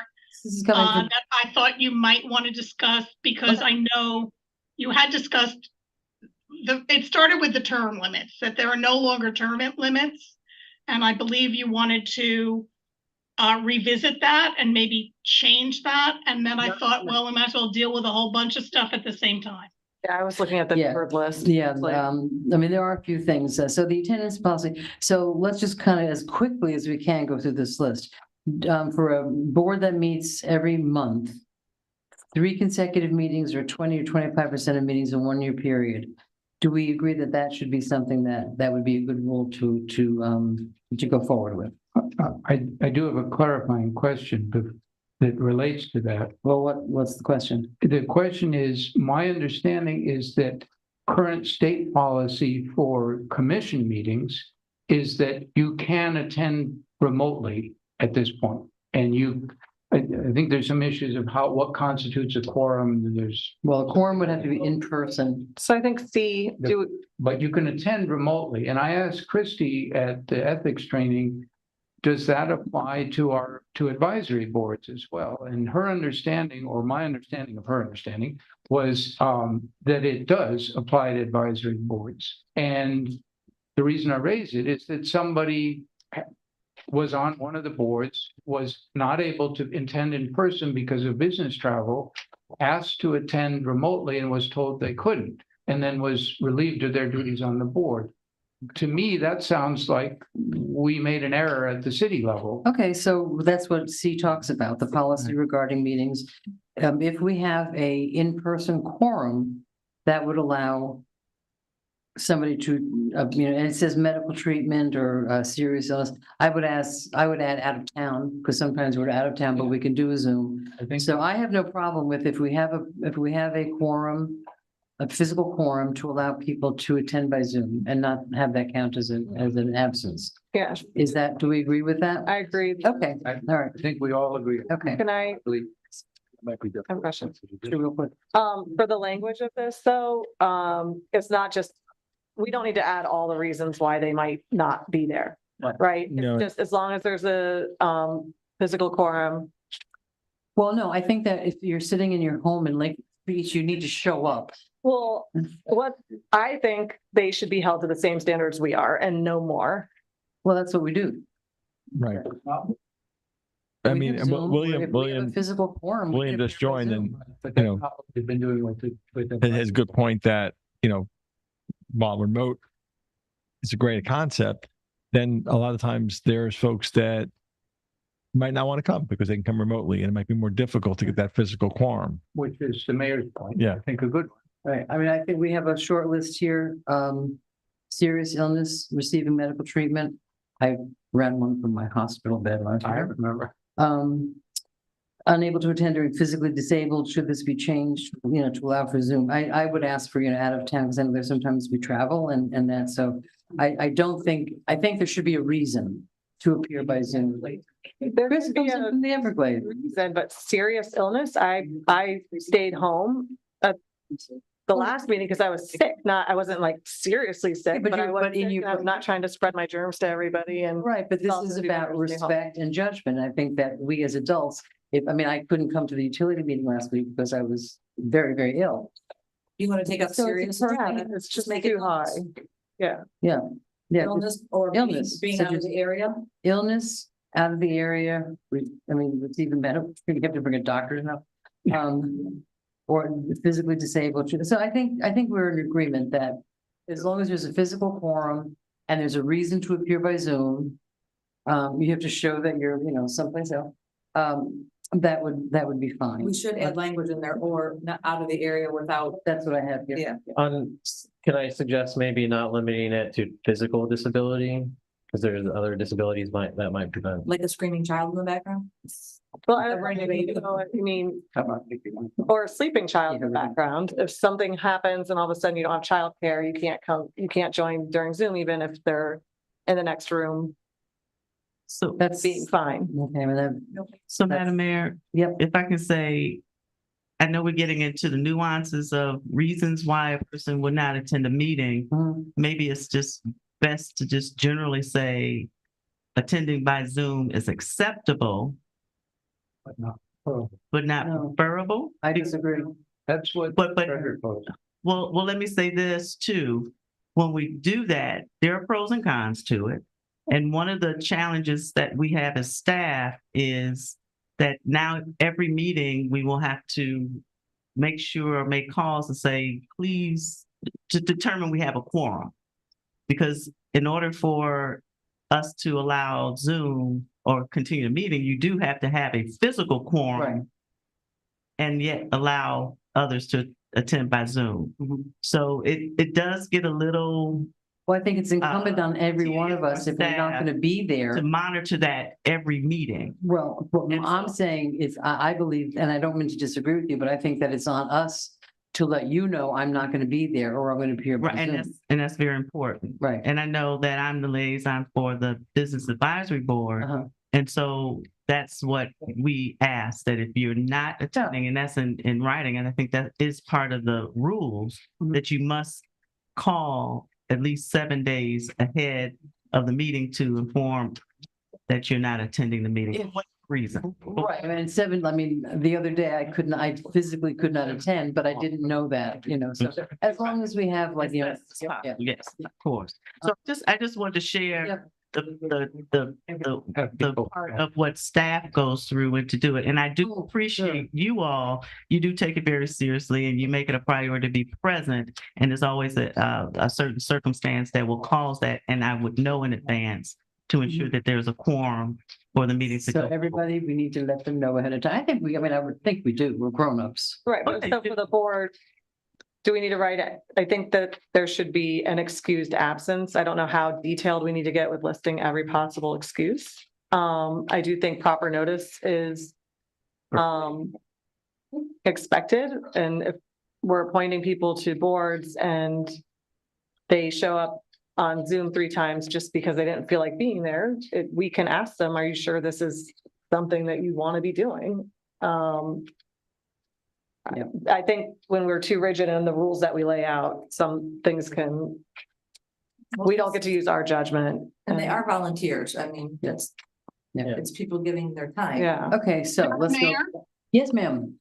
This is coming from, that I thought you might want to discuss because I know you had discussed it started with the term limits, that there are no longer term limits. And I believe you wanted to revisit that and maybe change that. And then I thought, well, we might as well deal with a whole bunch of stuff at the same time. Yeah, I was looking at the word list. Yeah, there are a few things. So the attendance policy. So let's just kind of as quickly as we can go through this list. For a board that meets every month, 3 consecutive meetings or 20 or 25% of meetings in 1 year period. Do we agree that that should be something that would be a good rule to go forward with? I do have a clarifying question that relates to that. Well, what's the question? The question is, my understanding is that current state policy for commission meetings is that you can attend remotely at this point. And I think there's some issues of what constitutes a quorum. Well, a quorum would have to be in person. So I think But you can attend remotely. And I asked Christy at the ethics training, does that apply to advisory boards as well? And her understanding, or my understanding of her understanding, was that it does apply to advisory boards. And the reason I raise it is that somebody was on one of the boards, was not able to attend in person because of business travel, asked to attend remotely and was told they couldn't, and then was relieved of their duties on the board. To me, that sounds like we made an error at the city level. Okay, so that's what C talks about, the policy regarding meetings. If we have a in-person quorum, that would allow somebody to, and it says medical treatment or serious illness. I would add out of town, because sometimes we're out of town, but we can do a Zoom. So I have no problem with if we have a quorum, a physical quorum, to allow people to attend by Zoom and not have that count as an absence. Yeah. Do we agree with that? I agree. Okay, all right. I think we all agree. Okay. Can I Might be have a question? Real quick. For the language of this, though, it's not just, we don't need to add all the reasons why they might not be there, right? No. It's just as long as there's a physical quorum. Well, no, I think that if you're sitting in your home in Lake Beach, you need to show up. Well, what I think they should be held to the same standards we are and no more. Well, that's what we do. Right. I We mean, have Zoom, if we have a William physical quorum. we William can just appear by joined Zoom. and, But you that's know, not what we've been doing with and his good point that, while remote is a great concept, then a lot of times there's folks that might not want to come because they can come remotely and it might be more difficult to get that physical quorum. which is the mayor's point. Yeah. I think a good one. Right, I mean, I think we have a short list here, serious illness, receiving medical treatment. I ran one from my hospital bed last I year. remember. Unable to attend or physically disabled, should this be changed, to allow for Zoom? I would ask for, out of town, because I know there's sometimes we travel and that, so I think there should be a reason to appear by Zoom. There Chris could be comes in a from the Everglades. reason, but serious illness, I stayed home at the last meeting because I was sick, I wasn't like seriously sick, but but I you're- was but in sick, your- and I'm not trying to spread my germs to everybody and. Right, but this also is do about members of the home. respect and judgment. I think that we as adults, I couldn't come to the utility meeting last week because I was very, very ill. You want to take up So it's serious? Yeah, it's just make it too high. Yeah. Yeah. Illness or Illness, being such out of as- the area? Illness out of the area, it's even better, you have to bring a doctor now. Or physically disabled. So I think we're in agreement that as long as there's a physical quorum and there's a reason to appear by Zoom, you have to show that you're, someplace else. That would be fine. We should add language in there or not out of the area without. That's what I have here. Yeah. Can I suggest maybe not limiting it to physical disability? Because there's other disabilities that might prevent. Like a screaming child in the background? Well, I mean, or a sleeping child in the background. If something happens and all of a sudden you don't have childcare, you can't join during Zoom, even if they're in the next room. So That's being fine. Okay, well, then, So Madam Mayor, Yep. if I can say, I know we're getting into the nuances of reasons why a person would not attend a meeting. Maybe it's just best to just generally say attending by Zoom is acceptable, But not. but not No. preferable. I disagree. That's what. But- Frederick was. Well, let me say this too. When we do that, there are pros and cons to it. And one of the challenges that we have as staff is that now every meeting, we will have to make calls and say, please, to determine we have a quorum. Because in order for us to allow Zoom or continue the meeting, you do have to have a physical quorum. Right. And yet allow others to attend by Zoom. Mm-hmm. So it does get a little Well, I think it's incumbent on every one of us, if we're not staff going to be there. to monitor that every meeting. Well, what I'm saying is, I believe, and I don't mean to disagree with you, but I think that it's on us to let you know I'm not going to be there, or I'm going to appear. Right, and that's very important. Right. And I know that I'm the liaison for the Business Advisory Board. And so that's what we ask, that if you're not attending, and that's in writing, and I think that is part of the rules, that you must call at least 7 days ahead of the meeting to inform that you're not attending the meeting. For what reason? Right, I mean, the other day I physically could not attend, but I didn't know that, so as long as we have like, Yes, of course. So I just want to share the part of what staff goes through and to do it. And I do appreciate you all. You do take it very seriously, and you make it a priority to be present. And there's always a certain circumstance that will cause that, and I would know in advance to ensure that there's a quorum for the meetings to So go. everybody, we need to let them know ahead of time. I would think we do. We're grownups. Right, but so for the board, do we need to write it? I think that there should be an excused absence. I don't know how detailed we need to get with listing every possible excuse. I do think proper notice is expected, and if we're appointing people to boards and they show up on Zoom 3 times just because they didn't feel like being there, we can ask them, are you sure this is something that you want to be doing? I think when we're too rigid in the rules that we lay out, some things we don't get to use our judgment. And they are volunteers. I mean, it's people giving their time. Yeah. Okay, so let's go. Mayor? Yes, ma'am.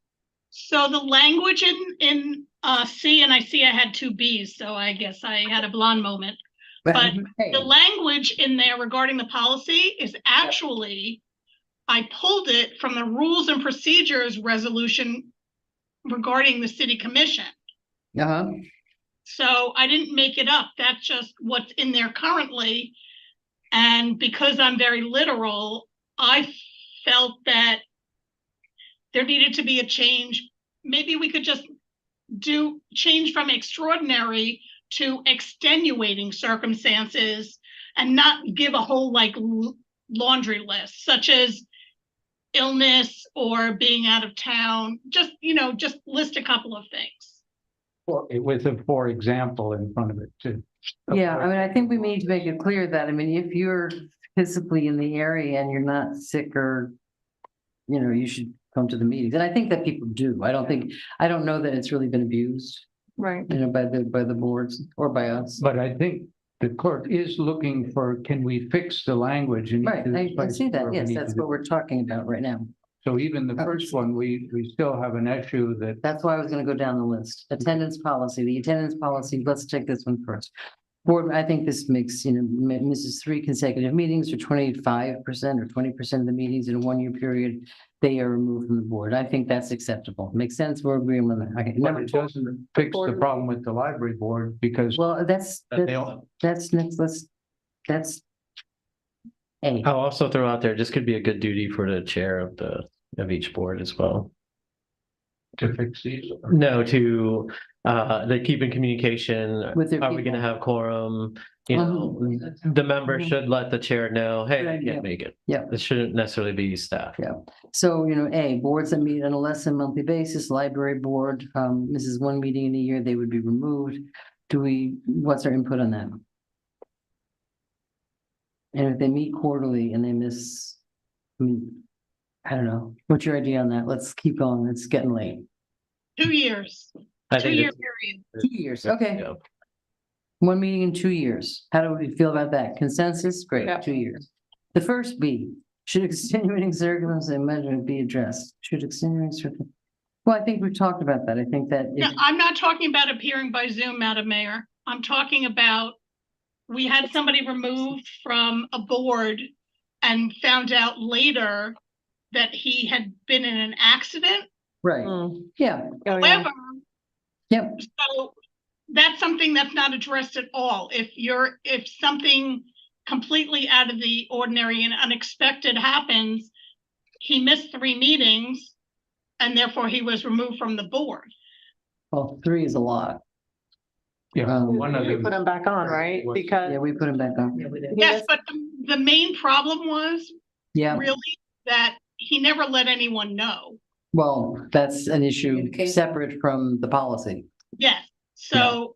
So the language in C, and I see I had 2 Bs, so I guess I had a blonde moment. But the language in there regarding the policy is actually, I pulled it from the rules and procedures resolution regarding the city commission. So I didn't make it up. That's just what's in there currently. And because I'm very literal, I felt that there needed to be a change. Maybe we could just change from extraordinary to extenuating circumstances and not give a whole laundry list, such as illness or being out of town. Just list a couple of things. With a for example in front of it too. Yeah, I mean, I think we need to make it clear that, I mean, if you're physically in the area and you're not sick or, you should come to the meetings. And I think that people do. I don't know that it's really been abused. Right. By the boards or by us. But I think the court is looking for, can we fix the language? Right, I see that. Yes, that's what we're talking about right now. So even the first one, we still have an issue that. That's why I was going to go down the list. Attendance policy, the attendance policy, let's take this one first. Board, I think this makes, misses 3 consecutive meetings or 25% or 20% of the meetings in a 1-year period, they are removed from the board. I think that's acceptable. Makes sense. We're agreeing with that. Okay, But number it 2. doesn't fix the problem with the library board because. Well, that's next. That's A. I'll also throw out there, this could be a good duty for the chair of each board as well. To fix these? No, to they keep in communication. With their Are we gonna have quorum? The member should let the chair know, hey, I can't make it. Yeah. It shouldn't necessarily be staff. Yeah. So, A, boards that meet on a less than monthly basis, library board, misses 1 meeting in a year, they would be removed. What's our input on that? And if they meet quarterly and they miss, I don't know. What's your idea on that? Let's keep going. It's getting late. 2 years. I think 2-year it's- period. 2 years. Okay. Yeah. 1 meeting in 2 years. How do we feel about that? Consensus? Great. Yeah. 2 years. The first B, should extenuating circumstances and measure be addressed? Should extenuating circumstances? Well, I think we've talked about that. I think that. No, I'm not talking about appearing by Zoom, Madam Mayor. I'm talking about, we had somebody removed from a board and found out later that he had been in an accident. Right. Yeah. However, Yep. so that's something that's not addressed at all. If something completely out of the ordinary and unexpected happens, he missed 3 meetings and therefore he was removed from the board. Well, 3 is a lot. Yeah, one of We them. put them back on, right? Because Yeah, we put them back on. Yes, but the main problem was Yeah, really that he never let anyone know. well, that's an issue separate from the policy. Yes, so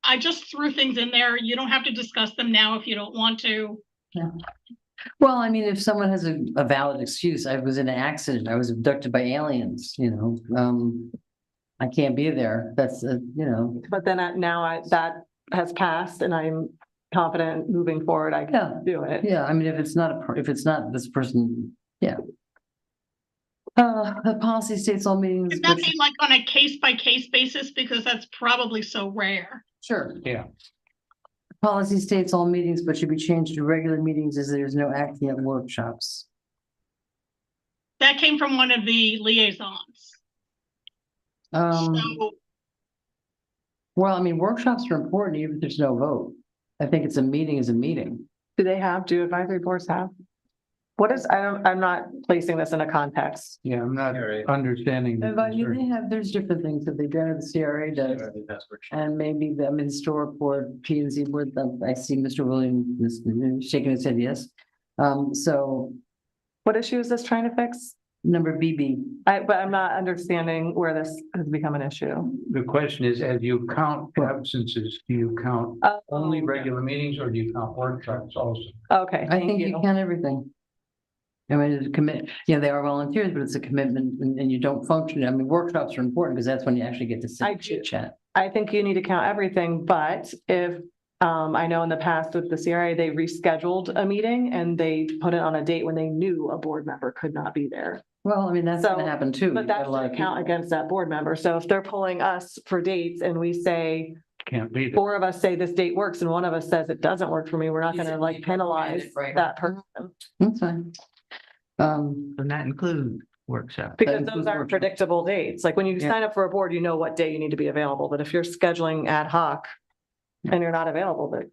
I just threw things in there. You don't have to discuss them now if you don't want to. Yeah. Well, I mean, if someone has a valid excuse, I was in an accident, I was abducted by aliens, I can't be there. That's, but then that has passed and I'm confident moving forward, I Yeah. can do it. yeah, I mean, if it's not this person, yeah. The policy states all meetings. Could that be like on a case-by-case basis? Because that's probably so rare. Sure. Yeah. Policy states all meetings, but should be changed to regular meetings as there's no acting at workshops. That came from one of the liaisons. So, Well, I mean, workshops are important even if there's no vote. I think it's a meeting is a meeting. Do advisory boards have? I'm not placing this in a context. Yeah, I'm not understanding. the But concern. there's different things that they do, the CRA does, and maybe the historic board, P and Z board, I see Mr. Williams shaking his head, yes. So What issue is this trying to fix? number BB. But I'm not understanding where this has become an issue. The question is, as you count absences, do you count only regular meetings or do you count workshops also? Okay, I think you count everything. I mean, it's a commit, they are volunteers, but it's a commitment and you don't function. I mean, workshops are important because that's when you actually get to sit and chit chat. I think you need to count everything, but if, I know in the past with the CRA, they rescheduled a meeting and they put it on a date when they knew a board member could not be there. Well, I mean, that's gonna So, happen too. But You've got that's a lot gonna of count people. against that board member. So if they're pulling us for dates and we say, Can't be there. 4 of us say this date works and 1 of us says it doesn't work for me, we're not gonna like penalize that person. That's fine. And that include workshop. Because those aren't predictable dates. Like when you sign up for a board, you know what day you need to be available. But if you're scheduling ad hoc and you're not available, then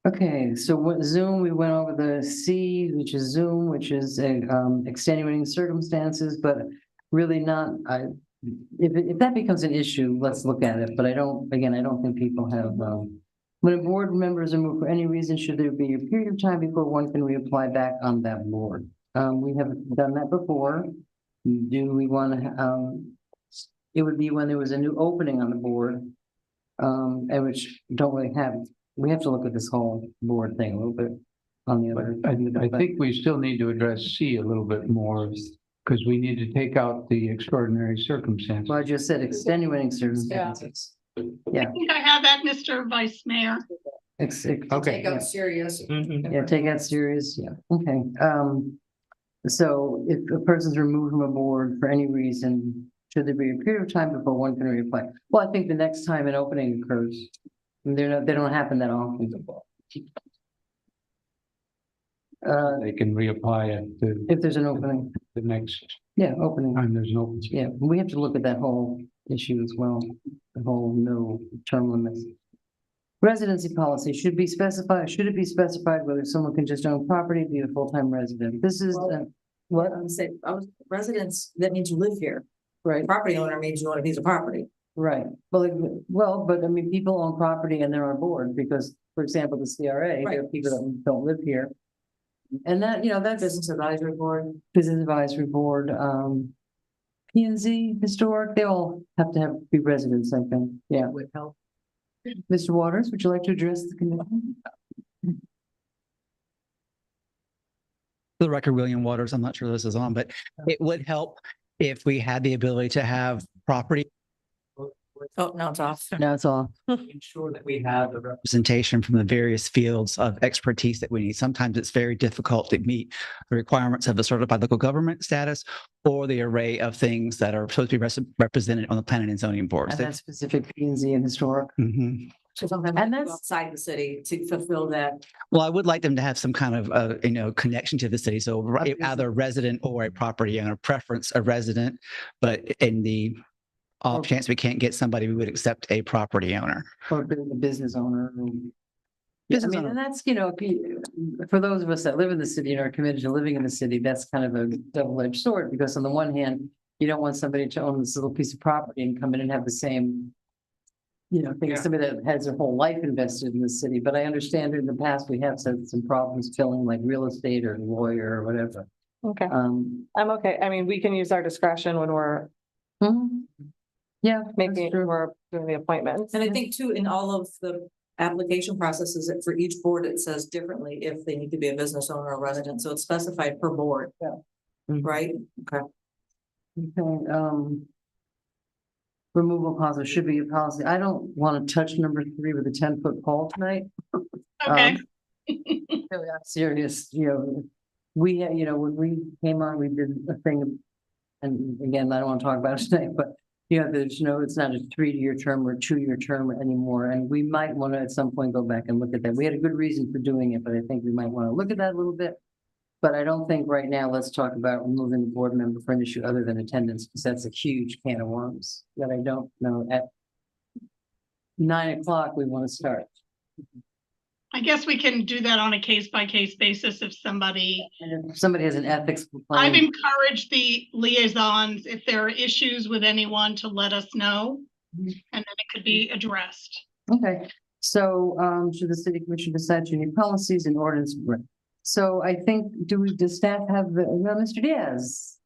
Okay, so what Zoom, we went over the C, which is Zoom, which is extenuating circumstances, but really not, if that becomes an issue, let's look at it, but I don't think people have, when a board members are moved for any reason, should there be a period of time before one can reapply back on that board? We have done that before. Do we want to, it would be when there was a new opening on the board, and which don't really have. We have to look at this whole board thing a little bit on the other. I think we still need to address C a little bit more because we need to take out the extraordinary circumstances. Well, I just said extenuating circumstances. Yeah. I think I have that, Mr. Vice Mayor. Okay. Take out serious. Yeah, take out serious, yeah, okay. So if a person's removed from a board for any reason, should there be a period of time before one can reapply? Well, I think the next time an opening occurs, they don't happen that often. They can reapply at If there's an opening, the next opening, time there's an opening. yeah, we have to look at that whole issue as well, the whole no term limits. Residency policy should it be specified whether someone can just own property, be a full-time resident? This is, what? Residents, that means you live here. Right. Property owner means you own a piece of property. Right, but I mean, people own property and they're on board because, for example, the CRA, there are people that don't live here. And that, that's Business advisory board. business advisory board, P and Z, historic, they all have to be residents, I think, yeah. Would help. Mr. Waters, would you like to address the committee? For the record, William Waters, I'm not sure this is on, but it would help if we had the ability to have property. Oh, now it's off. No, it's all. Ensure that we have the representation from the various fields of expertise that we need. Sometimes it's very difficult to meet the requirements of a certified local government status or the array of things that are supposed to be represented on the planning and zoning boards. And that's specific P and Z and historic. Mhm. So sometimes And they go that's- outside the city to fulfill that. Well, I would like them to have some kind of, connection to the city. So either resident or a property owner, preference a resident, but in the off chance we can't get somebody, we would accept a property owner. Or being a business owner. Yeah, I Business mean, owner. and that's, for those of us that live in the city and are committed to living in the city, that's kind of a double-edged sword, because on the one hand, you don't want somebody to own this little piece of property and come in and have the same you know, think of somebody that has their whole life invested in the city, but I understand in the past, we have had some problems filling like real estate or lawyer or whatever. Okay, I'm okay. I mean, we can use our discretion when we're Yeah, making, we're doing the appointments. And I think too, in all of the application processes, that for each board, it says differently if they need to be a business owner or resident, so it's specified per board. Yeah. Right? Okay. Okay, removal policy should be a policy. I don't want to touch number 3 with a 10-foot pole tonight. Okay. Really, I'm serious, you know, we had, you know, when we came on, we did a thing, and again, I don't want to talk about it tonight, but you know, there's no, it's not a 3-year term or a 2-year term anymore, and we might want to at some point go back and look at that. We had a good reason for doing it, but I think we might want to look at that a little bit. But I don't think right now, let's talk about removing the board member for an issue other than attendance, because that's a huge can of worms that I don't know at 9 o'clock, we want to start. I guess we can do that on a case-by-case basis if somebody. And if somebody has an ethics I've complaint. encouraged the liaisons, if there are issues with anyone, to let us know, and then it could be addressed. Okay, so should the city commission decide to need policies and ordinance? So I think, does staff have, Mr. Diaz?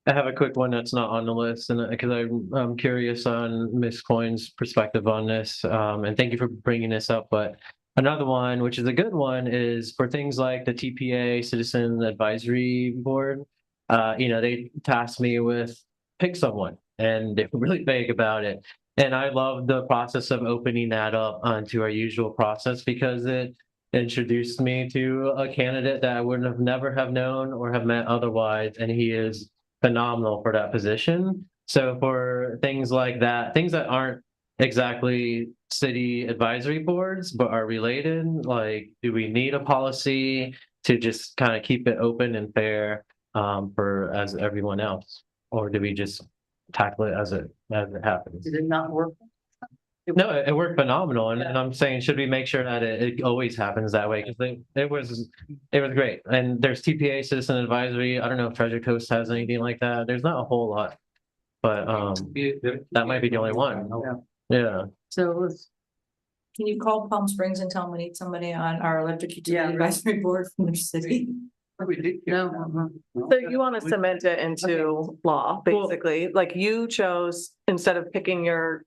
I have a quick one that's not on the list, and because I'm curious on Ms. Coyne's perspective on this, and thank you for bringing this up, but another one, which is a good one, is for things like the TPA Citizen Advisory Board. You know, they tasked me with pick someone, and they were really vague about it. And I love the process of opening that up onto our usual process, because it introduced me to a candidate that I wouldn't have never have known or have met otherwise, and he is phenomenal for that position. So for things like that, things that aren't exactly city advisory boards but are related, like, do we need a policy to just kind of keep it open and fair for as everyone else, or do we just tackle it as it happens? Did it not work? No, it worked phenomenal, and I'm saying, should we make sure that it always happens that way? Because it was great. And there's TPA Citizen Advisory. I don't know if Treasure Coast has anything like that. There's not a whole lot, but that might be the only one. Yeah. So let's. Can you call Palm Springs and tell them we need somebody on our electric utility advisory board from their city? No. So you want to cement it into law, basically, like you chose, instead of picking your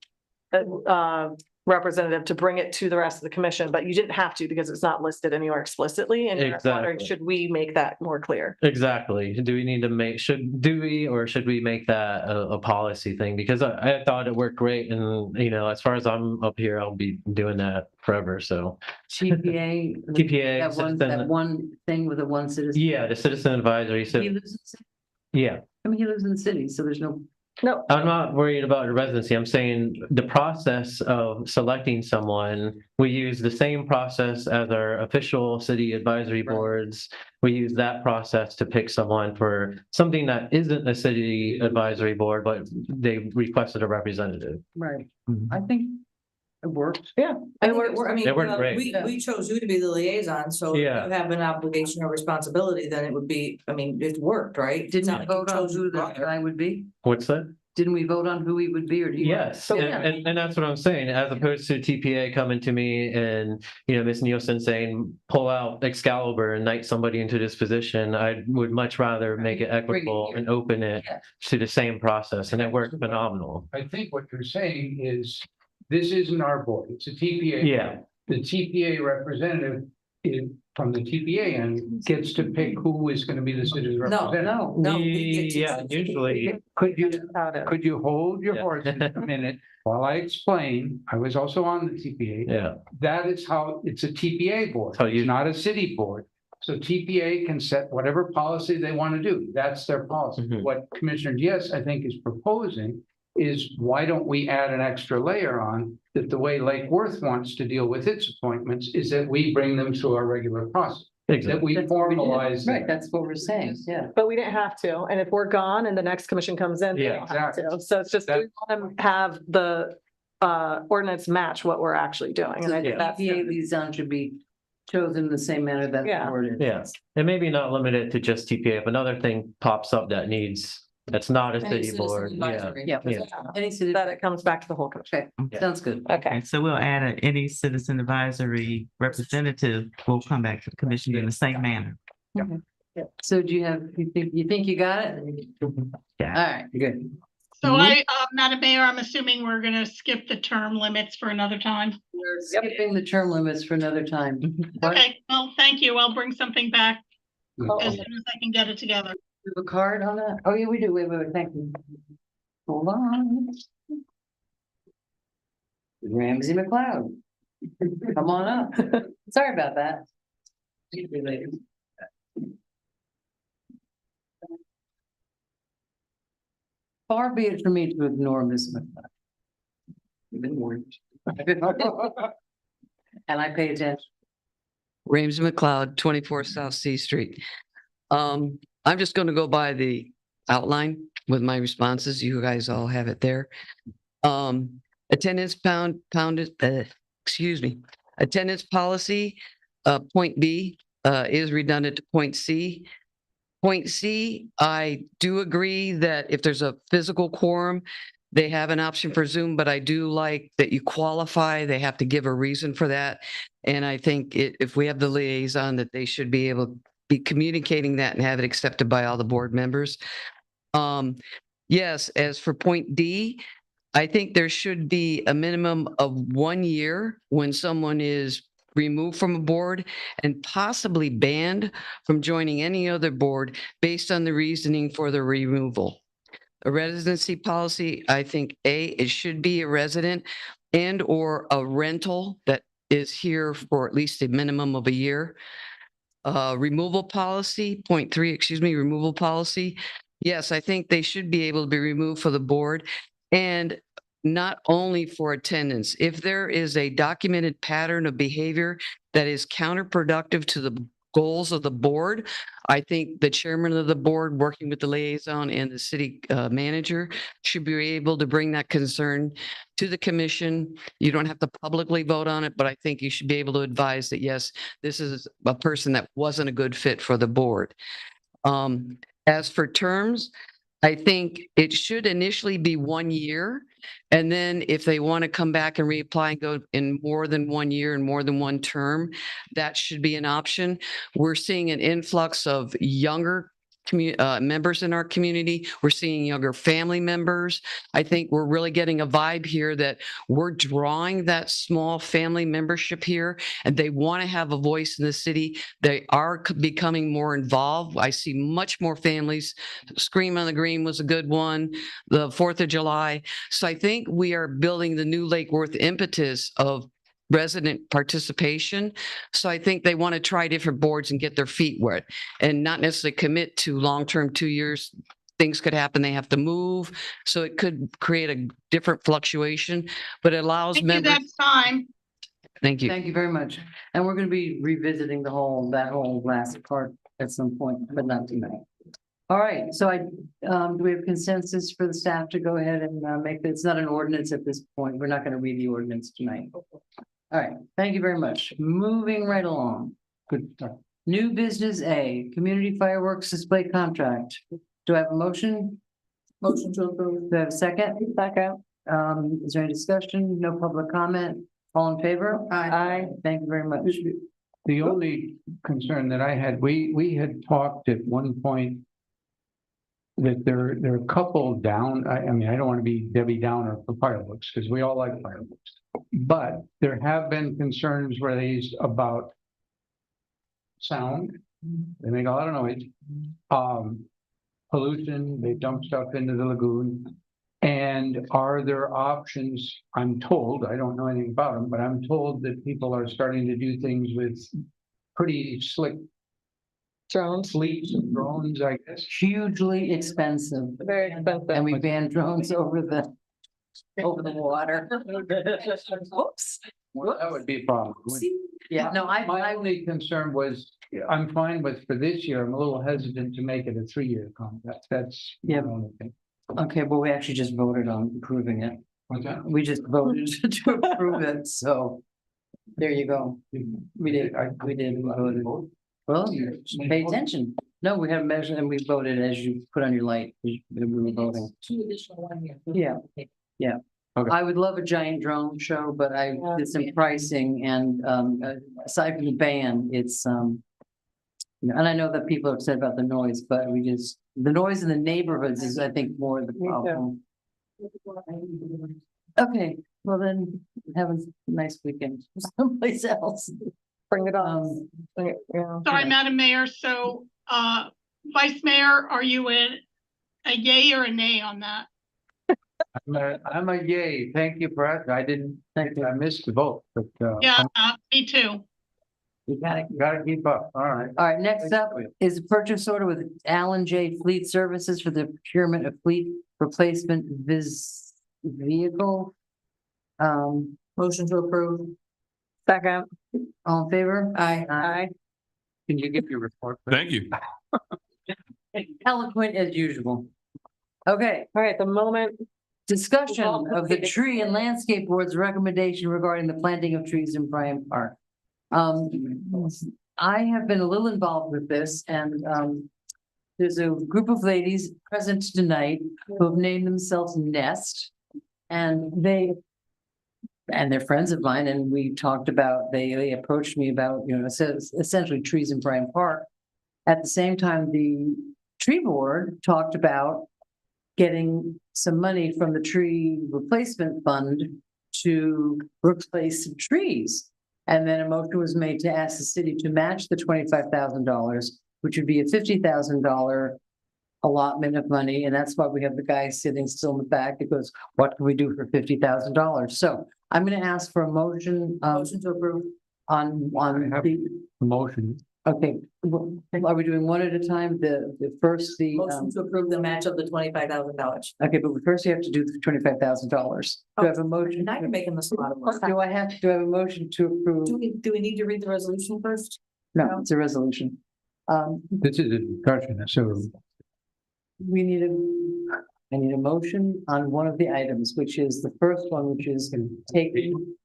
representative to bring it to the rest of the commission, but you didn't have to because it's not listed anywhere explicitly. And you're wondering, Exactly. should we make that more clear? Exactly. Do we need to should we make that a policy thing? Because I thought it worked great, and you know, as far as I'm up here, I'll be doing that forever. So TPA. TPA, that one thing with the one citizen. yeah, the citizen advisory. So He lives in the city. yeah. I mean, he lives in the city, so there's no. No, I'm not worried about the residency. I'm saying the process of selecting someone, we use the same process as our official city advisory boards. We use that process to pick someone for something that isn't a city advisory board, but they requested a representative. Right. I think it worked. Yeah. I think it worked. I mean, It worked great. we chose you to be the liaison, so if Yeah. you have an obligation or responsibility, then it would be, I mean, it worked, right? It's Didn't not we like you vote on chose who the that guy would be? What's that? Didn't we vote on who he would be, or do you? Yes, Yeah. and that's what I'm saying, as opposed to TPA coming to me and, you know, Ms. Nielsen saying, pull out Excalibur and knight somebody into this position. I would much rather make it equitable and open it to the same process, and it worked phenomenal. I think what you're saying is, this isn't our board, it's a TPA. Yeah. The TPA representative from the TPA end gets to pick who is going to be the city's representative. No. Yeah, usually. Could you hold your horses a minute while I explain? I was also on the TPA. Yeah. That is how, it's a TPA board. It's not a city board. So TPA can set whatever policy they want to do. That's their policy. What Commissioner Diaz, I think, is proposing is, why don't we add an extra layer on that? The way Lake Worth wants to deal with its appointments is that we bring them through our regular process. That we formalize. Right, that's what we're saying, yeah. But we didn't have to. And if we're gone and the next commission comes in, they Yeah, don't have exactly. to. So it's just, we want to have the ordinance match what we're actually doing. And I think that's. TPA liaison should be chosen in the same manner that the board is. Yeah, and maybe not limited to just TPA. If another thing pops up that needs It's not a Any city citizen board. Yeah. advisory. Yeah. Yeah. Any city. That it comes back to the whole commission. Okay, sounds good. Okay. So we'll add any citizen advisory representative will come back to the commission in the same manner. So do you think you got it? All right, good. So Madam Mayor, I'm assuming we're gonna skip the term limits for another time. We're skipping the term limits for another time. Okay, well, thank you. I'll bring something back Oh, as soon as I can get it together. we have a card on that? Oh, yeah, we do. Wait, thank you. Hold on. Ramsey McLeod. Come on up. Sorry about that. Far be it for me to ignore Ms. McLeod. You've been warned. And I pay attention. Ramsey McLeod, 24 South C Street. I'm just going to go by the outline with my responses. You guys all have it there. Attendance attendance policy, point B, is redundant to point C. Point C, I do agree that if there's a physical quorum, they have an option for Zoom, but I do like that you qualify. They have to give a reason for that. And I think if we have the liaison, that they should be able to be communicating that and have it accepted by all the board members. Yes, as for point D, I think there should be a minimum of 1 year when someone is removed from a board and possibly banned from joining any other board based on the reasoning for the removal. A residency policy, I think it should be a resident and or a rental that is here for at least a minimum of a year. Removal policy, point 3, removal policy. Yes, I think they should be able to be removed for the board and not only for attendance. If there is a documented pattern of behavior that is counterproductive to the goals of the board, I think the chairman of the board, working with the liaison and the city manager, should be able to bring that concern to the commission. You don't have to publicly vote on it, but I think you should be able to advise that, yes, this is a person that wasn't a good fit for the board. As for terms, I think it should initially be 1 year. And then if they want to come back and reapply and go in more than 1 year and more than one term, that should be an option. We're seeing an influx of younger members in our community. We're seeing younger family members. I think we're really getting a vibe here that we're drawing that small family membership here, and they want to have a voice in the city. They are becoming more involved. I see much more families. Scream on the Green was a good one, the 4th of July. So I think we are building the new Lake Worth impetus of resident participation. So I think they want to try different boards and get their feet wet and not necessarily commit to long-term 2 years. Things could happen. They have to move. So it could create a different fluctuation, but it allows members. That's time. Thank you. Thank you very much. And we're going to be revisiting that whole last part at some point, but not tonight. All right. So do we have consensus for the staff to go ahead and make this? It's not an ordinance at this point. We're not going to read the ordinance tonight. All right, thank you very much. Moving right along. Good start. New business A, community fireworks display contract. Do I have a motion? Motion to approve. Do I have a second? Second. Is there any discussion? No public comment? All in favor? Aye. Thank you very much. The only concern that I had, we had talked at one point that there are a couple down. I mean, I don't want to be Debbie Downer for fireworks because we all like fireworks. But there have been concerns raised about sound. They make a lot of noise. Pollution, they dump stuff into the lagoon. And are there options? I'm told, I don't know anything about them, but I'm told that people are starting to do things with pretty slick drones, fleets of drones, I guess. Hugely expensive. Very expensive. And we banned drones over the water. Whoops. Well, that would be a problem. Yeah, no, My only concern was, I'm fine with for this year. I'm a little hesitant to make it a 3-year contract. That's Yeah. my only thing. Okay, well, we actually just voted on approving it. What's that? We just voted to approve it, so there you go. We did, we voted. Well, you pay attention. No, we have measured and we voted as you put on your light. We were voting. 2 additional 1 year. Yeah, yeah. Okay. I would love a giant drone show, but I did some pricing and aside from the band, it's and I know that people are upset about the noise, but the noise in the neighborhoods is, I think, more the problem. Okay, well then, have a nice weekend someplace else. Bring it on. Yeah. Sorry, Madam Mayor. So, Vice Mayor, are you a yay or a nay on that? I'm a yay. Thank you for asking. I missed the vote, but Yeah, me too. you gotta keep up. All right. All right, next up is a purchase order with Allen J Fleet Services for the procurement of fleet replacement vehicle. Motion to approve. Second. All in favor? Aye. Aye. Can you give your report? Thank you. Eloquent as usual. Okay, All right, the moment. discussion of the tree and landscape board's recommendation regarding the planting of trees in Bryant Park. I have been a little involved with this and there's a group of ladies present tonight who have named themselves Nest. And they're friends of mine and we talked about, they approached me about, essentially trees in Bryant Park. At the same time, the tree board talked about getting some money from the tree replacement fund to replace some trees. And then a motion was made to ask the city to match the $25,000, which would be a $50,000 allotment of money. And that's why we have the guy sitting still in the back that goes, what can we do for $50,000? So I'm going to ask for a motion. Motion to approve. On the Motion. okay, are we doing one at a time? The first, Motion to approve the match of the $25,000. okay, but first you have to do the $25,000. Do I have a motion? Now you're making this a lot of work. Do I have a motion to approve? Do we need to read the resolution first? No, it's a resolution. This is a discussion, so I need a motion on one of the items, which is the first one, which is taking.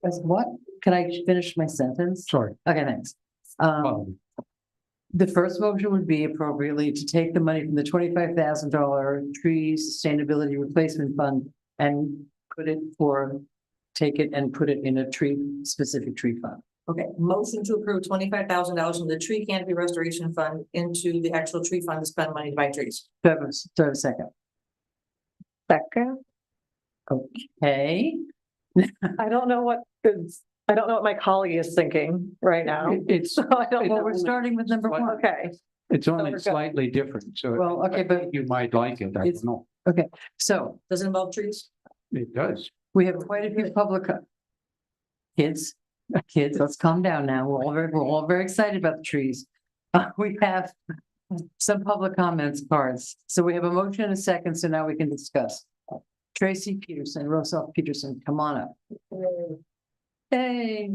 As what? Can I finish my sentence? sorry. Okay, thanks. The first motion would be appropriately to take the money from the $25,000 tree sustainability replacement fund and take it and put it in a specific tree fund. Okay, motion to approve $25,000 from the tree canopy restoration fund into the actual tree fund to spend money to buy trees. Do I have a second? Second. Okay. I don't know what my colleague is thinking right now. It's, So I don't know. Well, we're starting with number one. Okay. it's we're only good. slightly different, so. Well, okay, but You might like it, I don't know. okay, so Does it involve trees? It does. we have quite a few public kids, let's calm down now. We're all very excited about the trees. We have some public comments cards. So we have a motion and a second, so now we can discuss. Tracy Peterson, Rosal Peterson, come on up. Hey.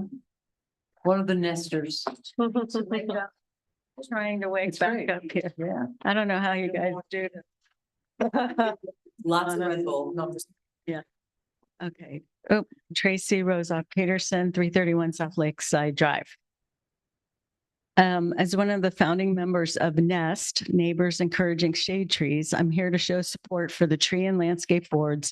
One of the nesters. Trying to wake It's back great. up here. Yeah. I don't know how you guys do this. Lots of Red Bull. No, just- Okay. Oh, Tracy Rosa Peterson, 331 South Lakeside Drive. As one of the founding members of Nest, Neighbors Encouraging Shade Trees, I'm here to show support for the Tree and Landscape Board's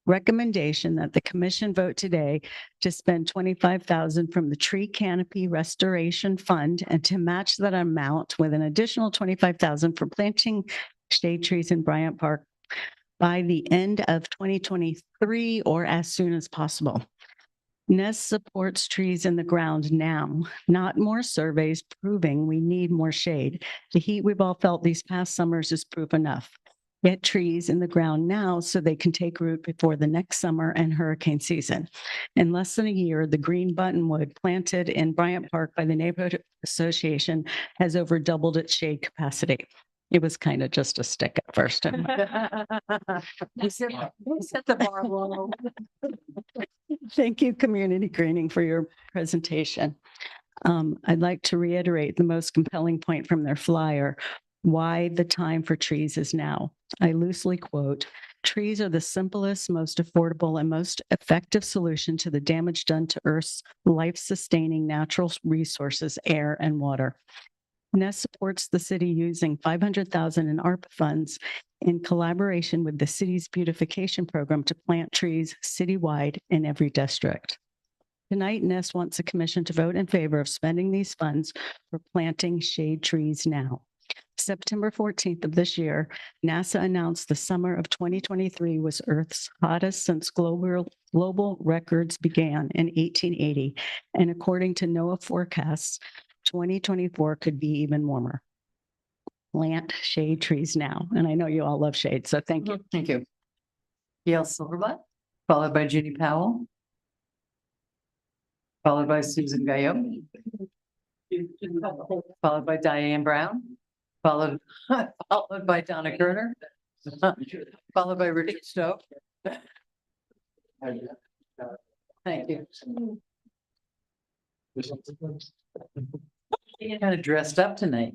recommendation that the commission vote today to spend $25,000 from the Tree Canopy Restoration Fund and to match that amount with an additional $25,000 for planting shade trees in Bryant Park by the end of 2023 or as soon as possible. Nest supports trees in the ground now, not more surveys proving we need more shade. The heat we've all felt these past summers is proof enough. Get trees in the ground now so they can take root before the next summer and hurricane season. In less than a year, the green buttonwood planted in Bryant Park by the Neighborhood Association has over doubled its shade capacity. It was kind of just a stick at first. We set the bar low. Thank you, Community Greening, for your presentation. I'd like to reiterate the most compelling point from their flyer, why the time for trees is now. I loosely quote, Trees are the simplest, most affordable, and most effective solution to the damage done to Earth's life-sustaining natural resources, air and water. Nest supports the city using $500,000 in ARPA funds in collaboration with the city's beautification program to plant trees citywide in every district. Tonight, Nest wants the commission to vote in favor of spending these funds for planting shade trees now. September 14th of this year, NASA announced the summer of 2023 was Earth's hottest since global records began in 1880. And according to NOAA forecasts, 2024 could be even warmer. Plant shade trees now. And I know you all love shade, so thank you. Thank you. Gail Silverbutt, followed by Judy Powell. Followed by Susan Guyot. Followed by Diane Brown. Followed by Donna Kerner. Followed by Richard Stowe. Thank you. You're kind of dressed up tonight.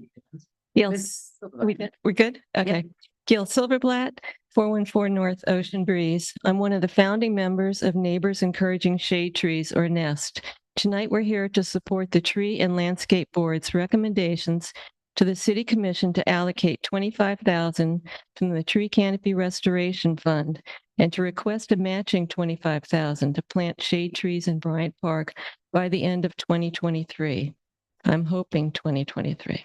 Gail, Miss Silverbutt. we're good? Okay. Gail Silverblatt, 414 North Ocean Breeze. I'm one of the founding members of Neighbors Encouraging Shade Trees, or NEST. Tonight, we're here to support the Tree and Landscape Board's recommendations to the City Commission to allocate $25,000 from the Tree Canopy Restoration Fund and to request a matching $25,000 to plant shade trees in Bryant Park by the end of 2023. I'm hoping 2023.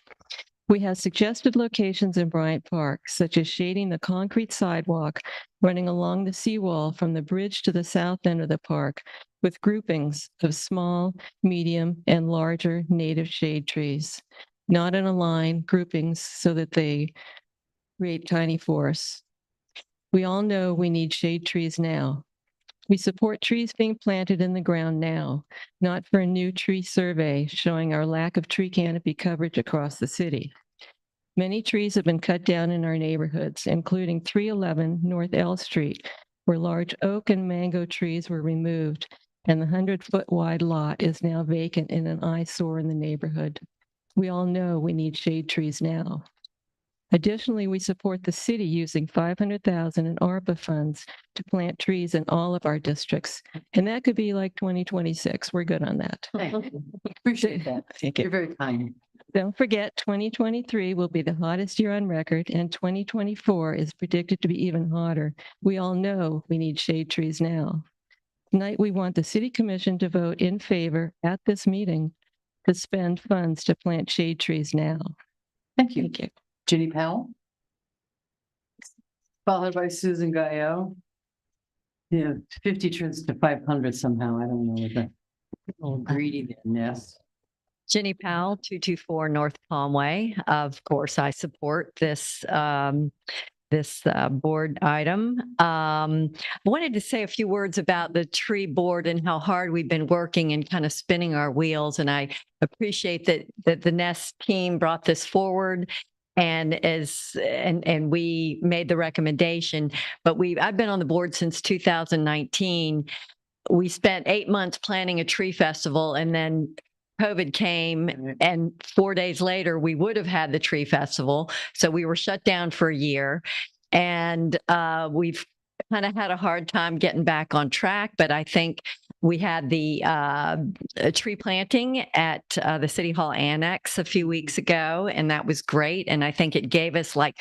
We have suggested locations in Bryant Park, such as shading the concrete sidewalk running along the seawall from the bridge to the south end of the park, with groupings of small, medium, and larger native shade trees, not in a line, groupings so that they create tiny forests. We all know we need shade trees now. We support trees being planted in the ground now, not for a new tree survey showing our lack of tree canopy coverage across the city. Many trees have been cut down in our neighborhoods, including 311 North L Street, where large oak and mango trees were removed, and the 100-foot wide lot is now vacant in an eyesore in the neighborhood. We all know we need shade trees now. Additionally, we support the city using $500,000 in ARPA funds to plant trees in all of our districts. And that could be like 2026. We're good on that. Thank you. Appreciate that. Thank you. You're very kind. Don't forget, 2023 will be the hottest year on record, and 2024 is predicted to be even hotter. We all know we need shade trees now. Tonight, we want the City Commission to vote in favor at this meeting to spend funds to plant shade trees now. Thank you. Thank you. Judy Powell. Followed by Susan Guyot. Yeah, 50 turns to 500 somehow. I don't know what the little greediness. Jenny Powell, 224 North Palmway. Of course, I support this board item. I wanted to say a few words about the tree board and how hard we've been working and kind of spinning our wheels. And I appreciate that the NEST team brought this forward. And we made the recommendation, but I've been on the board since 2019. We spent 8 months planning a tree festival, and then COVID came, and 4 days later, we would have had the tree festival. So we were shut down for a year, and we've kind of had a hard time getting back on track. But I think we had the tree planting at the City Hall Annex a few weeks ago, and that was great. And I think it gave us like,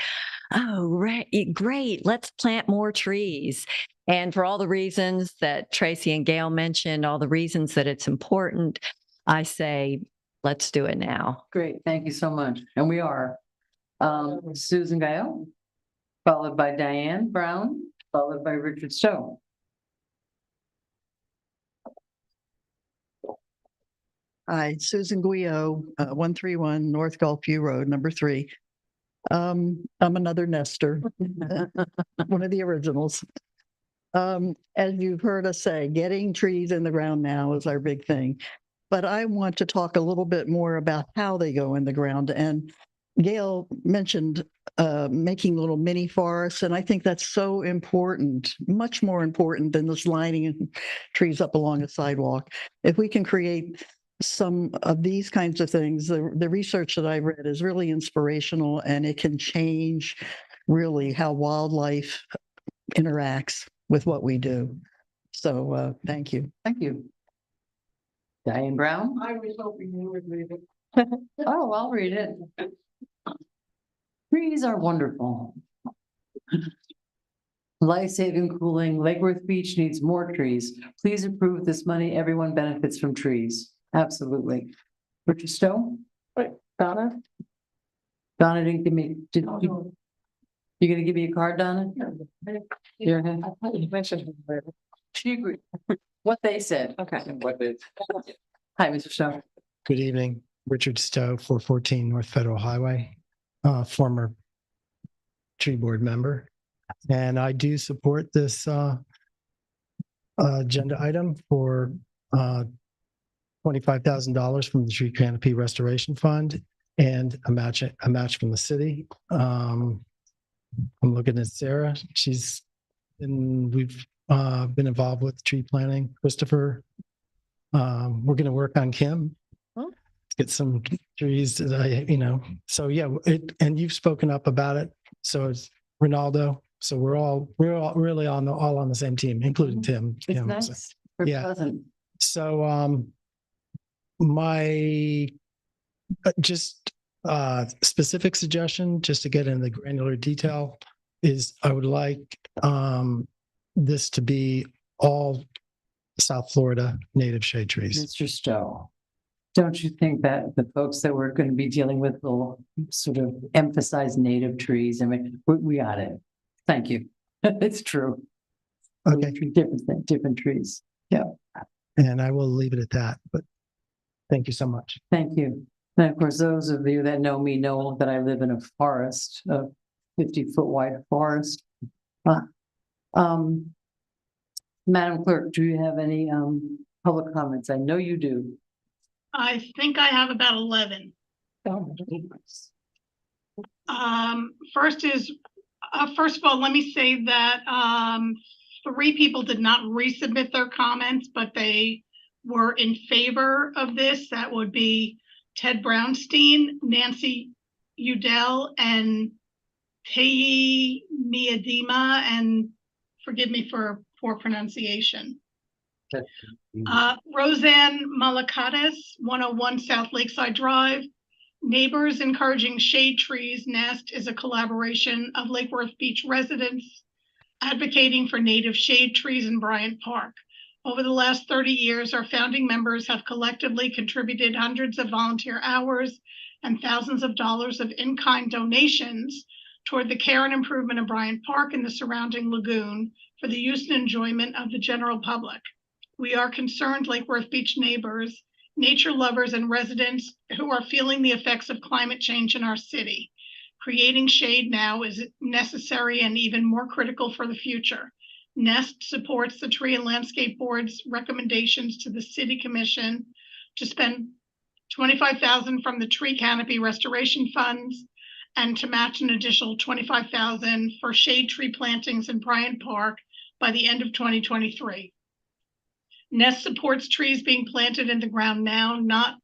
oh, right, great, let's plant more trees. And for all the reasons that Tracy and Gail mentioned, all the reasons that it's important, I say, let's do it now. Great. Thank you so much. And we are. Susan Guyot, followed by Diane Brown, followed by Richard Stowe. Hi, Susan Guillot, 131 North Gulfview Road, number 3. I'm another nester, one of the originals. As you've heard us say, getting trees in the ground now is our big thing. But I want to talk a little bit more about how they go in the ground. And Gail mentioned making little mini forests, and I think that's so important, much more important than just lining trees up along a sidewalk. If we can create some of these kinds of things, the research that I read is really inspirational, and it can change really how wildlife interacts with what we do. So, thank you. Thank you. Diane Brown? I was hoping you would read it. Oh, I'll read it. Trees are wonderful. Life-saving cooling. Lake Worth Beach needs more trees. Please approve this money. Everyone benefits from trees. Absolutely. Richard Stowe? Wait, Donna? Donna didn't give me, you gonna give me a card, Donna? You're okay? I thought you mentioned her. She agreed. What they said. Okay. What did? Hi, Mr. Stowe. Good evening, Richard Stowe, 414 North Federal Highway, former tree board member. And I do support this agenda item for $25,000 from the Tree Canopy Restoration Fund and a match from the city. I'm looking at Sarah. We've been involved with tree planting. Christopher, we're going to work on Kim. Get some trees that so yeah, and you've spoken up about it. So it's Ronaldo. So we're all really all on the same team, including Tim. It's Kim. nice. So, We're yeah. pleasant. So my just specific suggestion, just to get into the granular detail, is I would like this to be all South Florida native shade trees. Mr. Stowe, don't you think that the folks that we're going to be dealing with will sort of emphasize native trees? I mean, we got it. Thank you. It's true. Okay. Different trees. Yeah. And I will leave it at that, but thank you so much. Thank you. And of course, those of you that know me know that I live in a forest, a 50-foot wide forest. Madam Clerk, do you have any public comments? I know you do. I think I have about 11. First of all, let me say that 3 people did not resubmit their comments, but they were in favor of this. That would be Ted Brownstein, Nancy Udell, and Teyi Miedema, and forgive me for poor pronunciation. Roseanne Malakatis, 101 South Lakeside Drive. Neighbors encouraging shade trees. Nest is a collaboration of Lake Worth Beach residents advocating for native shade trees in Bryant Park. Over the last 30 years, our founding members have collectively contributed hundreds of volunteer hours and thousands of dollars of in-kind donations toward the care and improvement of Bryant Park and the surrounding lagoon for the use and enjoyment of the general public. We are concerned Lake Worth Beach neighbors, nature lovers, and residents who are feeling the effects of climate change in our city. Creating shade now is necessary and even more critical for the future. Nest supports the Tree and Landscape Board's recommendations to the City Commission to spend $25,000 from the Tree Canopy Restoration Funds and to match an additional $25,000 for shade tree plantings in Bryant Park by the end of 2023. Nest supports trees being planted in the ground now, not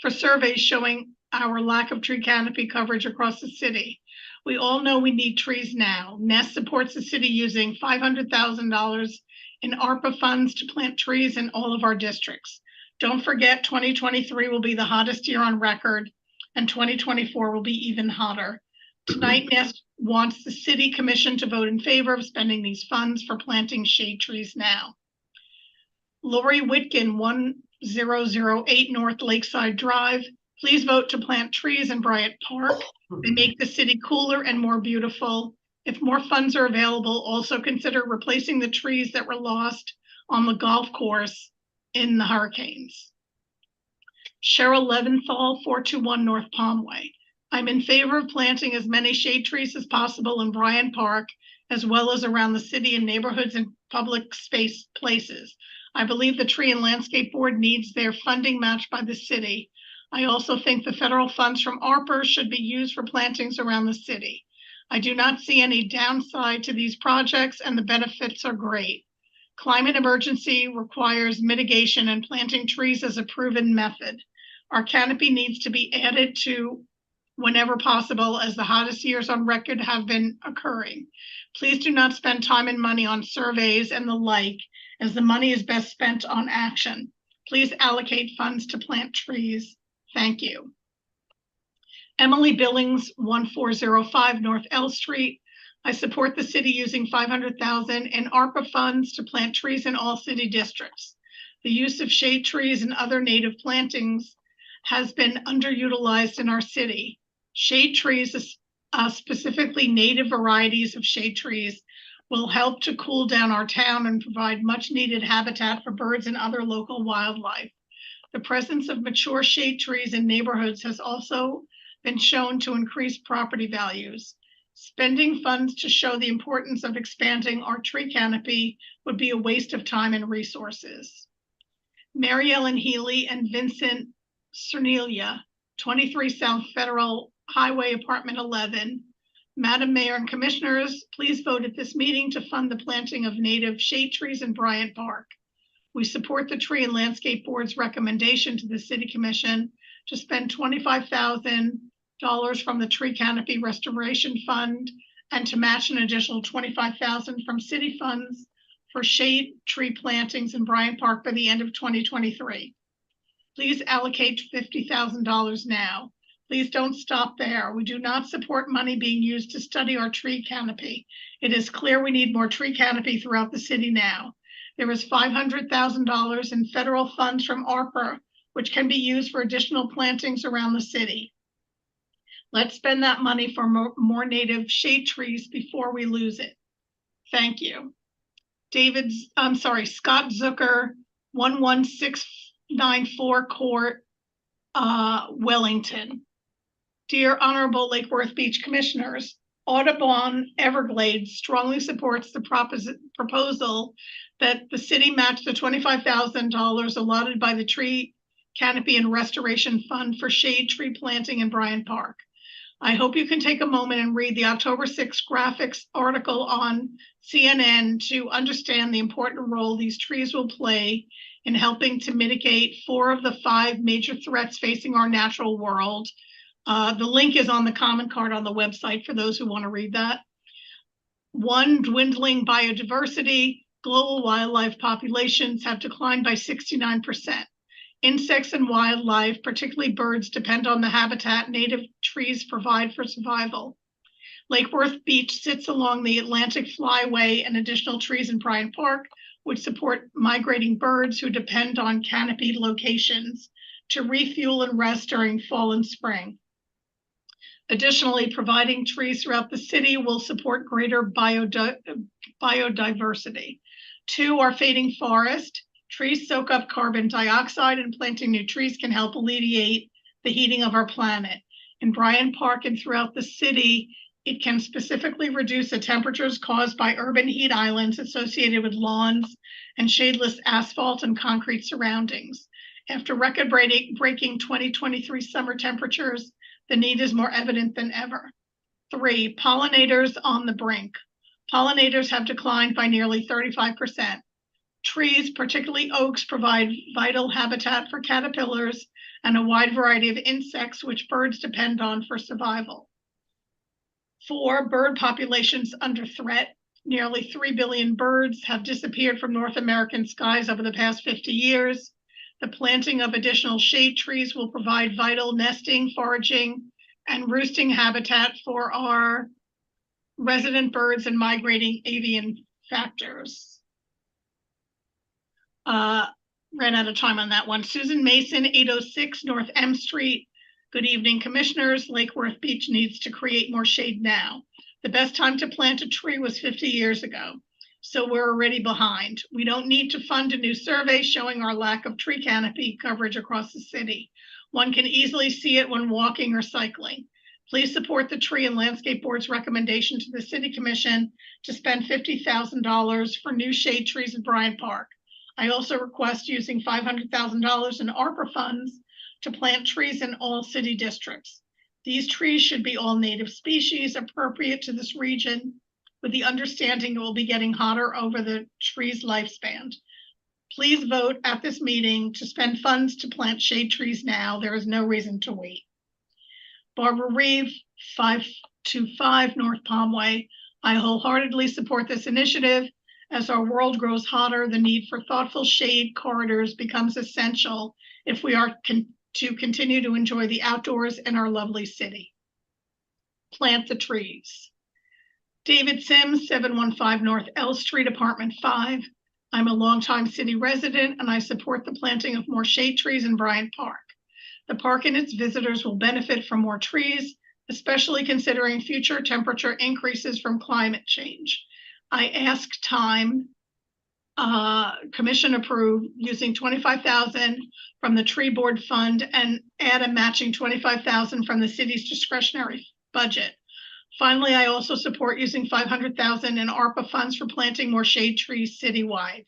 for surveys showing our lack of tree canopy coverage across the city. We all know we need trees now. Nest supports the city using $500,000 in ARPA funds to plant trees in all of our districts. Don't forget, 2023 will be the hottest year on record, and 2024 will be even hotter. Tonight, Nest wants the City Commission to vote in favor of spending these funds for planting shade trees now. Lori Whitkin, 1008 North Lakeside Drive. Please vote to plant trees in Bryant Park. They make the city cooler and more beautiful. If more funds are available, also consider replacing the trees that were lost on the golf course in the hurricanes. Cheryl Leventhal, 421 North Palmway. I'm in favor of planting as many shade trees as possible in Bryant Park, as well as around the city and neighborhoods and public space places. I believe the Tree and Landscape Board needs their funding matched by the city. I also think the federal funds from ARPA should be used for plantings around the city. I do not see any downside to these projects, and the benefits are great. Climate emergency requires mitigation, and planting trees is a proven method. Our canopy needs to be added to whenever possible, as the hottest years on record have been occurring. Please do not spend time and money on surveys and the like, as the money is best spent on action. Please allocate funds to plant trees. Thank you. Emily Billings, 1405 North L Street. I support the city using $500,000 in ARPA funds to plant trees in all city districts. The use of shade trees and other native plantings has been underutilized in our city. Shade trees, specifically native varieties of shade trees, will help to cool down our town and provide much needed habitat for birds and other local wildlife. The presence of mature shade trees in neighborhoods has also been shown to increase property values. Spending funds to show the importance of expanding our tree canopy would be a waste of time and resources. Mary Ellen Healy and Vincent Cernelia, 23 South Federal Highway, Apartment 11. Madam Mayor and Commissioners, please vote at this meeting to fund the planting of native shade trees in Bryant Park. We support the Tree and Landscape Board's recommendation to the City Commission to spend $25,000 from the Tree Canopy Restoration Fund and to match an additional $25,000 from city funds for shade tree plantings in Bryant Park by the end of 2023. Please allocate $50,000 now. Please don't stop there. We do not support money being used to study our tree canopy. It is clear we need more tree canopy throughout the city now. There is $500,000 in federal funds from ARPA, which can be used for additional plantings around the city. Let's spend that money for more native shade trees before we lose it. Thank you. Scott Zucker, 11694 Court, Wellington. Dear Honorable Lake Worth Beach Commissioners, Audubon Everglades strongly supports the proposal that the city match the $25,000 allotted by the Tree Canopy and Restoration Fund for shade tree planting in Bryant Park. I hope you can take a moment and read the October 6th graphics article on CNN to understand the important role these trees will play in helping to mitigate 4 of the 5 major threats facing our natural world. The link is on the comment card on the website for those who want to read that. 1, dwindling biodiversity. Global wildlife populations have declined by 69%. Insects and wildlife, particularly birds, depend on the habitat native trees provide for survival. Lake Worth Beach sits along the Atlantic Flyway, and additional trees in Bryant Park would support migrating birds who depend on canopied locations to refuel and rest during fall and spring. Additionally, providing trees throughout the city will support greater biodiversity. 2, our fading forest. Trees soak up carbon dioxide, and planting new trees can help alleviate the heating of our planet. In Bryant Park and throughout the city, it can specifically reduce the temperatures caused by urban heat islands associated with lawns and shadeless asphalt and concrete surroundings. After record-breaking 2023 summer temperatures, the need is more evident than ever. 3, pollinators on the brink. Pollinators have declined by nearly 35%. Trees, particularly oaks, provide vital habitat for caterpillars and a wide variety of insects which birds depend on for survival. 4, bird populations under threat. Nearly 3 billion birds have disappeared from North American skies over the past 50 years. The planting of additional shade trees will provide vital nesting, foraging, and roosting habitat for our resident birds and migrating avian factors. Ran out of time on that one. Susan Mason, 806 North M Street. Good evening, Commissioners. Lake Worth Beach needs to create more shade now. The best time to plant a tree was 50 years ago, so we're already behind. We don't need to fund a new survey showing our lack of tree canopy coverage across the city. One can easily see it when walking or cycling. Please support the Tree and Landscape Board's recommendation to the City Commission to spend $50,000 for new shade trees in Bryant Park. I also request using $500,000 in ARPA funds to plant trees in all city districts. These trees should be all native species appropriate to this region, with the understanding it will be getting hotter over the tree's lifespan. Please vote at this meeting to spend funds to plant shade trees now. There is no reason to wait. Barbara Reeve, 525 North Palmway. I wholeheartedly support this initiative. As our world grows hotter, the need for thoughtful shade corridors becomes essential if we are to continue to enjoy the outdoors in our lovely city. Plant the trees. David Sims, 715 North L Street, Apartment 5. I'm a longtime city resident and I support the planting of more shade trees in Bryant Park. The park and its visitors will benefit from more trees, especially considering future temperature increases from climate change. I ask time, commission approved, using 25,000 from the tree board fund and add a matching 25,000 from the city's discretionary budget. Finally, I also support using 500,000 in ARPA funds for planting more shade trees citywide.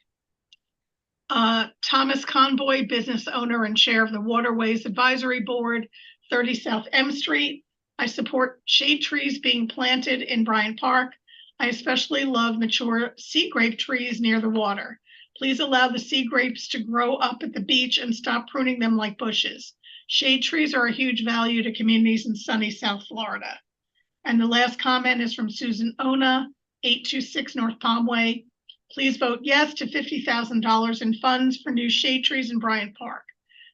Thomas Conboy, business owner and chair of the Waterways Advisory Board, 30 South M Street. I support shade trees being planted in Bryant Park. I especially love mature sea grape trees near the water. Please allow the sea grapes to grow up at the beach and stop pruning them like bushes. Shade trees are a huge value to communities in sunny South Florida. And the last comment is from Susan Ona, 826 North Palmway. Please vote yes to $50,000 in funds for new shade trees in Bryant Park.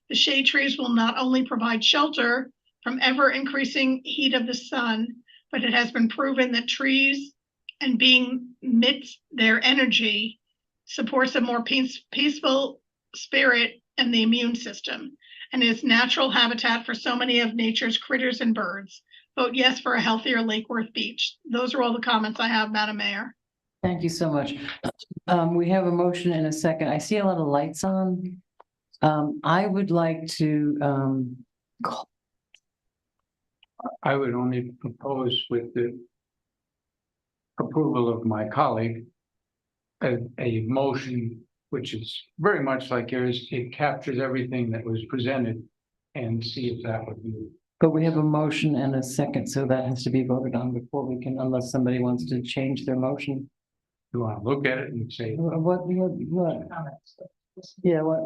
The shade trees will not only provide shelter from ever increasing heat of the sun, but it has been proven that trees and being emits their energy supports a more peaceful spirit and the immune system, and is natural habitat for so many of nature's critters and birds. Vote yes for a healthier Lake Worth Beach. Those are all the comments I have, Madam Mayor. Thank you so much. We have a motion and a second. I see a lot of lights on. I would like to, I would only propose with the approval of my colleague, a motion which is very much like yours. It captures everything that was presented, and see if that would be. but we have a motion and a second, so that has to be voted on before we can, unless somebody wants to change their motion. You want to look at it and say, What? Yeah, what?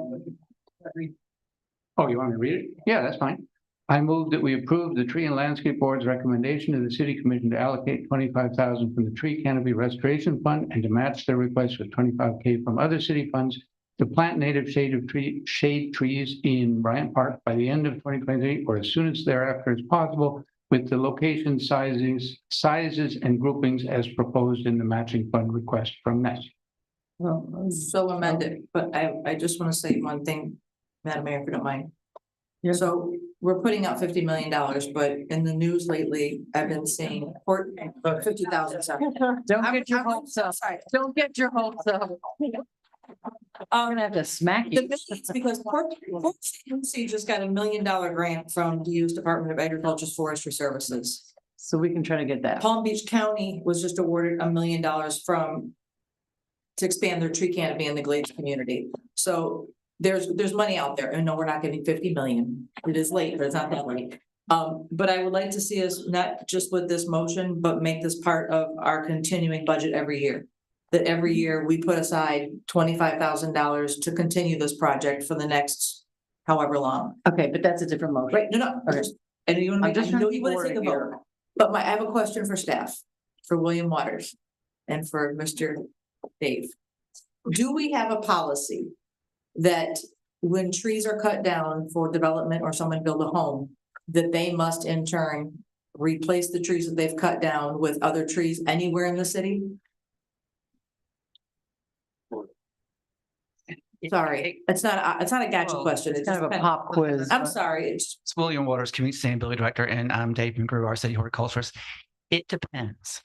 oh, you want me to read it? Yeah, that's fine. I move that we approve the Tree and Landscape Board's recommendation to the City Commission to allocate 25,000 from the Tree Canopy Restoration Fund and to match their request with 25K from other city funds to plant native shade trees in Bryant Park by the end of 2023 or as soon as thereafter as possible, with the location sizes and groupings as proposed in the matching fund request from Nest. So amended, but I just want to say one thing, Madam Mayor, if you don't mind. Yeah. So we're putting out $50 million, but in the news lately, I've been seeing 50,000. Sorry. Don't get your hopes up. Don't get your hopes up. I'm gonna have to smack you. Because Port St. just got $1 million grant from the U.S. Department of Agriculture's Forestry Services. So we can try to get that. Palm Beach County was just awarded $1 million to expand their tree canopy in the Glades community. So there's money out there. And no, we're not getting 50 million. It is late, but it's not that late. But I would like to see us not just with this motion, but make this part of our continuing budget every year. That every year we put aside $25,000 to continue this project for the next however long. Okay, but that's a different motion. Right? No. Okay. And you want I'm to just I know trying to you want to take a be vote. ordered But I have a question for staff, for William Waters and for Mr. Dave. Do we have a policy that when trees are cut down for development or someone build a home, that they must in turn replace the trees that they've cut down with other trees anywhere in the city? Sorry, it's not a gotcha question. It's kind of a pop quiz. I'm sorry. It's William Waters, Community Sustainability Director, and I'm Dave McGrew, our city horticulturist. It depends.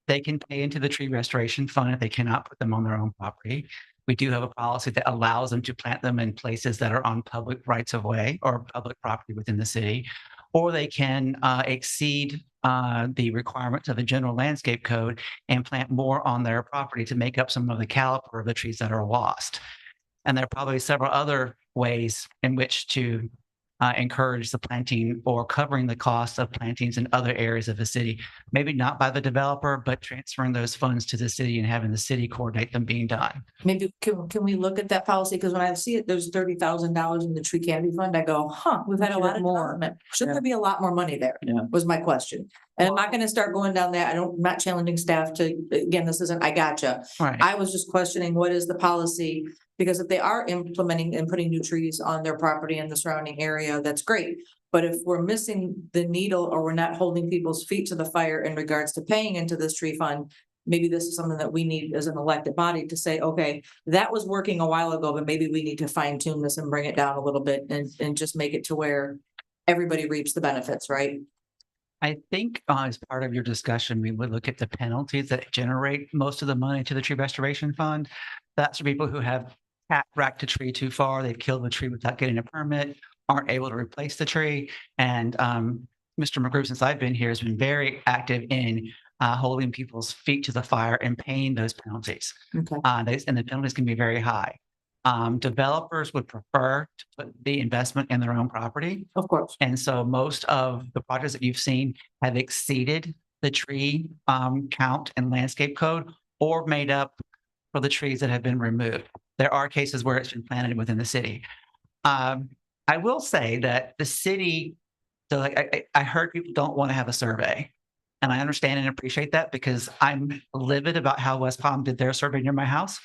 They can pay into the tree restoration fund if they cannot put them on their own property. We do have a policy that allows them to plant them in places that are on public rights of way or public property within the city, or they can exceed the requirements of the general landscape code and plant more on their property to make up some of the caliper of the trees that are lost. And there are probably several other ways in which to encourage the planting or covering the cost of plantings in other areas of the city. Maybe not by the developer, but transferring those funds to the city and having the city coordinate them being done. Maybe can we look at that policy? Because when I see it, there's $30,000 in the tree candy fund. I go, we've had a lot of development. Shouldn't there be a lot more money there? Yeah. Was my question. And I'm not going to start going down that. I'm not challenging staff to, again, this isn't, I gotcha. Right. I was just questioning what is the policy? Because if they are implementing and putting new trees on their property and the surrounding area, that's great. But if we're missing the needle or we're not holding people's feet to the fire in regards to paying into this tree fund, maybe this is something that we need as an elected body to say, okay, that was working a while ago, but maybe we need to fine tune this and bring it down a little bit and just make it to where everybody reaps the benefits, right? I think as part of your discussion, we would look at the penalties that generate most of the money to the tree restoration fund. That's for people who have racked a tree too far, they've killed the tree without getting a permit, aren't able to replace the tree. And Mr. McGrew, since I've been here, has been very active in holding people's feet to the fire and paying those penalties. Okay. And the penalties can be very high. Developers would prefer to put the investment in their own property. Of course. And so most of the projects that you've seen have exceeded the tree count and landscape code or made up for the trees that have been removed. There are cases where it's been planted within the city. I will say that the city, so like I heard people don't want to have a survey. And I understand and appreciate that because I'm livid about how West Palm did their survey near my house.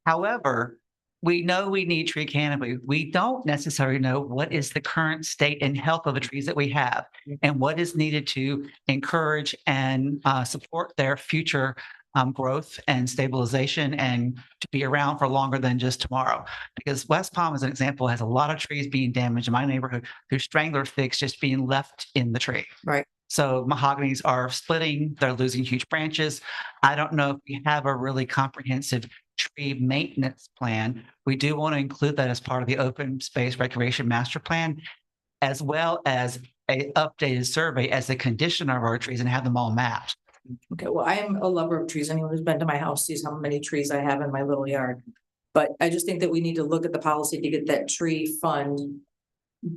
However, we know we need tree canopy. We don't necessarily know what is the current state and health of the trees that we have and what is needed to encourage and support their future growth and stabilization and to be around for longer than just tomorrow. Because West Palm, as an example, has a lot of trees being damaged in my neighborhood through strangler sticks just being left in the tree. Right. So mahoganies are splitting, they're losing huge branches. I don't know if we have a really comprehensive tree maintenance plan. We do want to include that as part of the open space recreation master plan, as well as a updated survey as the condition of our trees and have them all mapped. Okay, well, I am a lover of trees. Anyone who's been to my house sees how many trees I have in my little yard. But I just think that we need to look at the policy to get that tree fund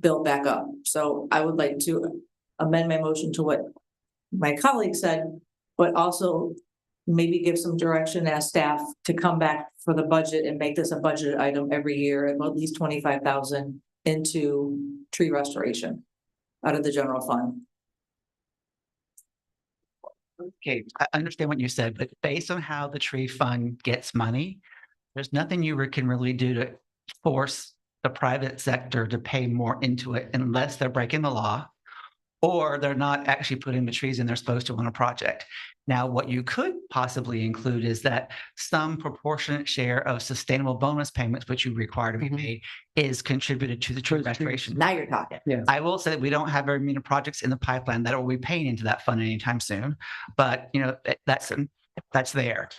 built back up. So I would like to amend my motion to what my colleague said, but also maybe give some direction as staff to come back for the budget and make this a budget item every year and at least 25,000 into tree restoration out of the general fund. Okay, I understand what you said, but based on how the tree fund gets money, there's nothing you can really do to force the private sector to pay more into it unless they're breaking the law or they're not actually putting the trees in they're supposed to on a project. Now, what you could possibly include is that some proportionate share of sustainable bonus payments, which you require to be made, is contributed to the tree restoration. Now you're talking. Yeah. I will say that we don't have very many projects in the pipeline that will be paying into that fund anytime soon, but you know, that's there.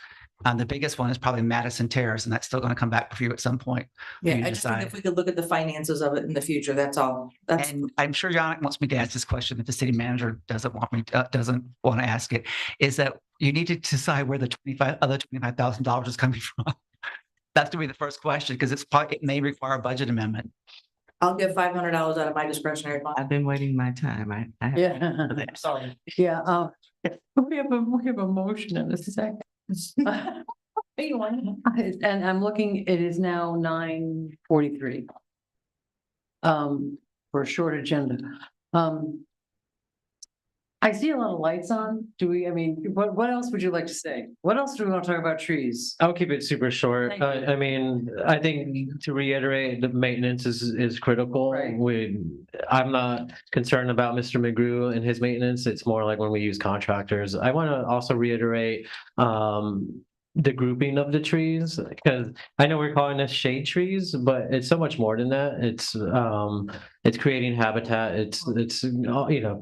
The biggest one is probably Madison Terrace, and that's still going to come back for you at some point. Yeah, I just think if we could look at the finances of it in the future, that's all. And I'm sure Yannick wants me to ask this question if the city manager doesn't want to ask it, is that you need to decide where the $25,000 is coming from. That's going to be the first question because it may require a budget amendment. I'll give $500 out of my discretionary fund. I've been waiting my time. Yeah. Sorry. Yeah. We have a motion in a second. And I'm looking, it is now 9:43. For a short agenda. I see a lot of lights on. What else would you like to say? What else do we want to talk about trees? I'll keep it super short. Thank you. I mean, I think to reiterate, the maintenance is critical. Right. I'm not concerned about Mr. McGrew and his maintenance. It's more like when we use contractors. I want to also reiterate the grouping of the trees, because I know we're calling this shade trees, but it's so much more than that. it's creating habitat, it's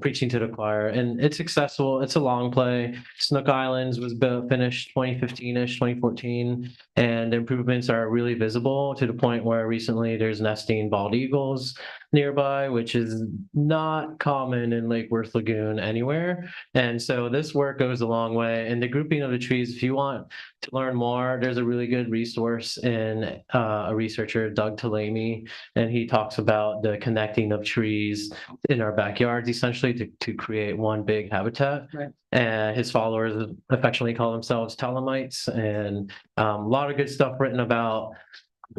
preaching to the choir, and it's successful. It's a long play. Snook Islands was finished 2015-ish, 2014, and the improvements are really visible to the point where recently there's nesting bald eagles nearby, which is not common in Lake Worth Lagoon anywhere. And so this work goes a long way. And the grouping of the trees, if you want to learn more, there's a really good resource in a researcher, Doug Talamy, and he talks about the connecting of trees in our backyards, essentially to create one big habitat. Right. And his followers affectionately call themselves Telemites, and a lot of good stuff written about,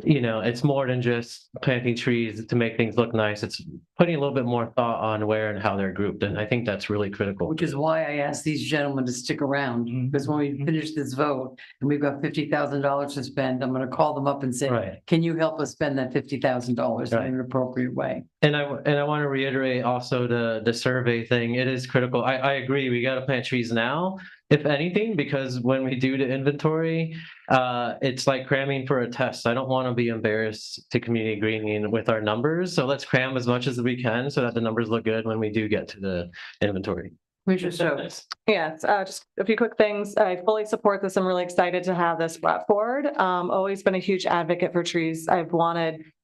it's more than just planting trees to make things look nice. It's putting a little bit more thought on where and how they're grouped. And I think that's really critical. Which is why I asked these gentlemen to stick around, because when we finish this vote and we've got $50,000 to spend, I'm gonna call them up and say, Right. can you help us spend that $50,000 in Right. an appropriate way? And I want to reiterate also the survey thing. It is critical. I agree. We got to plant trees now, if anything, because when we do the inventory, it's like cramming for a test. I don't want to be embarrassed to community greening with our numbers. So let's cram as much as we can so that the numbers look good when we do get to the inventory. Commissioner Stokes. Yes, just a few quick things. I fully support this. I'm really excited to have this brought forward. Always been a huge advocate for trees. I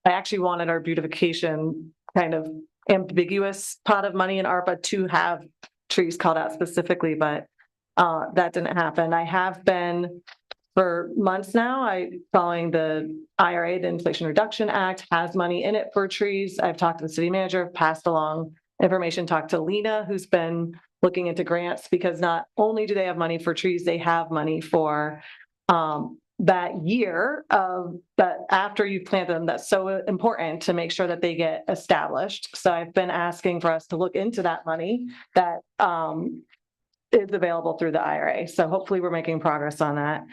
actually wanted our beautification kind of ambiguous pot of money in ARPA to have trees called out specifically, but that didn't happen. I have been for months now, following the IRA, the Inflation Reduction Act has money in it for trees. I've talked to the city manager, passed along information, talked to Lena, who's been looking into grants, because not only do they have money for trees, they have money for that year of that after you plant them. That's so important to make sure that they get established. So I've been asking for us to look into that money that is available through the IRA. So hopefully we're making progress on that.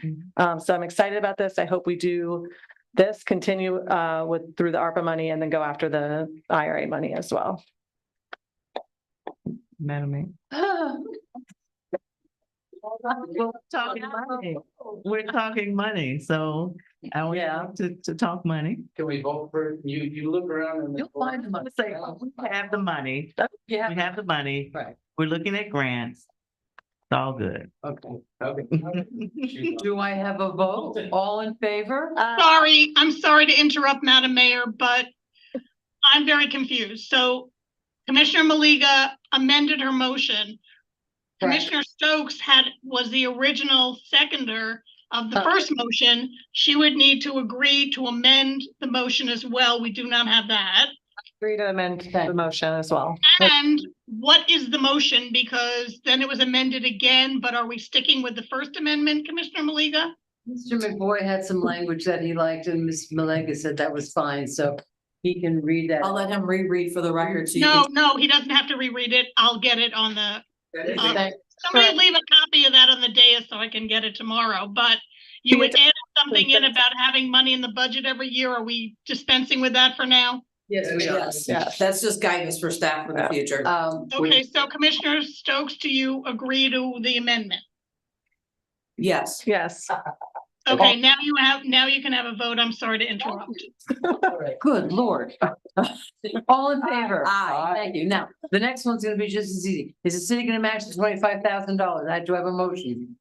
So I'm excited about this. I hope we do this, continue through the ARPA money, and then go after the IRA money as well. Madam Mayor. We're talking money. We're talking money, so I want to talk money. Can we vote for, you look around and. You'll find them. Say, we have the money. We have the money. Right. We're looking at grants. It's all good. Okay. Do I have a vote? All in favor? I'm sorry to interrupt, Madam Mayor, but I'm very confused. So Commissioner Maliga amended her motion. Commissioner Stokes was the original seconder of the first motion. She would need to agree to amend the motion as well. We do not have that. Agree to amend the motion as well. And what is the motion? Because then it was amended again, but are we sticking with the first amendment, Commissioner Maliga? Mr. McBoy had some language that he liked, and Ms. Malega said that was fine, so he can read that. I'll let him reread for the record. So No, he doesn't have to reread it. I'll get it on the. Okay. Somebody leave a copy of that on the dais so I can get it tomorrow, but you would add something in about having money in the budget every year. Are we dispensing with that for now? Yes, we are. Yes, that's just guidance for staff for the future. Okay, so Commissioner Stokes, do you agree to the amendment? Yes. Yes. Okay, now you can have a vote. I'm sorry to interrupt. Good Lord. All in favor? Aye. Thank you. Now, the next one's gonna be just as easy. Is the city gonna match the $25,000? Do I have a motion?